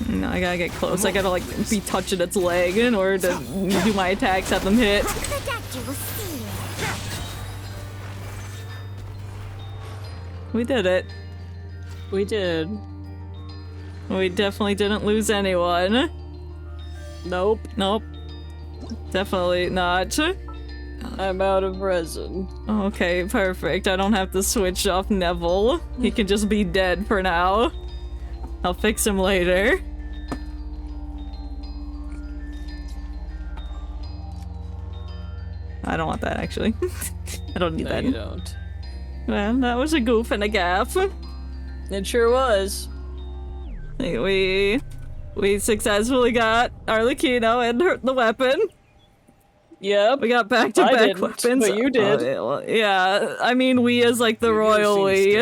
No, I gotta get close. I gotta like be touching its leg in order to do my attacks, have them hit. We did it. We did. We definitely didn't lose anyone. Nope. Nope. Definitely not. I'm out of resin. Okay, perfect. I don't have to switch off Neville. He can just be dead for now. I'll fix him later. I don't want that, actually. I don't need No, that. you don't. Well, that was a goof and a gaff. It sure was. We successfully got Arlecchino and the weapon. Yep. We got back-to-back weapons. But you did. Yeah, I mean we as like the royal we.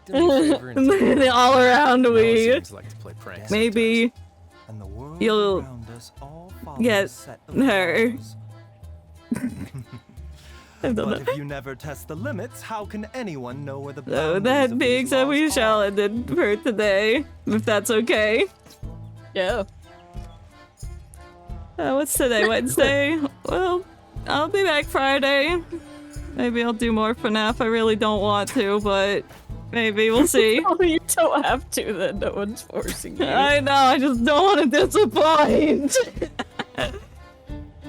The all-around we. Maybe you'll get her. But if you never test the limits, how can anyone know where the So that being said, we shall end it for today, if that's okay. Yeah. What's today? Wednesday? Well, I'll be back Friday. Maybe I'll do more FNAF. I really don't want to, but maybe we'll see. Oh, you don't have to then. No one's forcing you. I know, I just don't want to disappoint.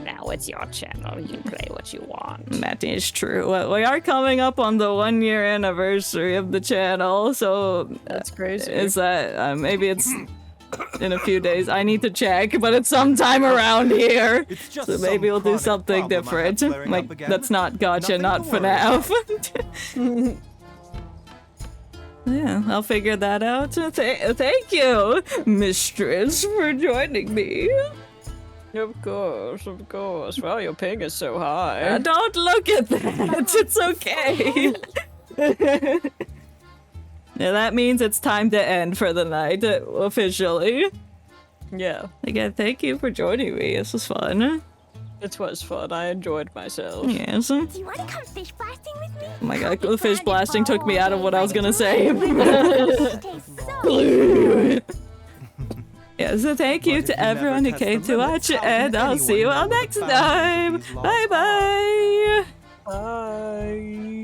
Now it's your channel. You play what you want. That is true. We are coming up on the 1-year anniversary of the channel, so that's crazy. Is that maybe it's in a few days? I need to check, but it's sometime around here. So maybe we'll do something different. Like that's not gotcha, not FNAF. Yeah, I'll figure that out. Thank you, Mistress, for joining me. Of course, of course. Wow, your ping is so high. Don't look at that. It's okay. Yeah, that means it's time to end for the night, officially. Yeah. Again, thank you for joining me. This was fun. It was fun. I enjoyed myself. Yes. Do you want to come fish blasting with me? Oh my god, the fish blasting took me out of what I was gonna say. Yeah, so thank you to everyone who came to watch, and I'll see you all next time. Bye-bye. Bye.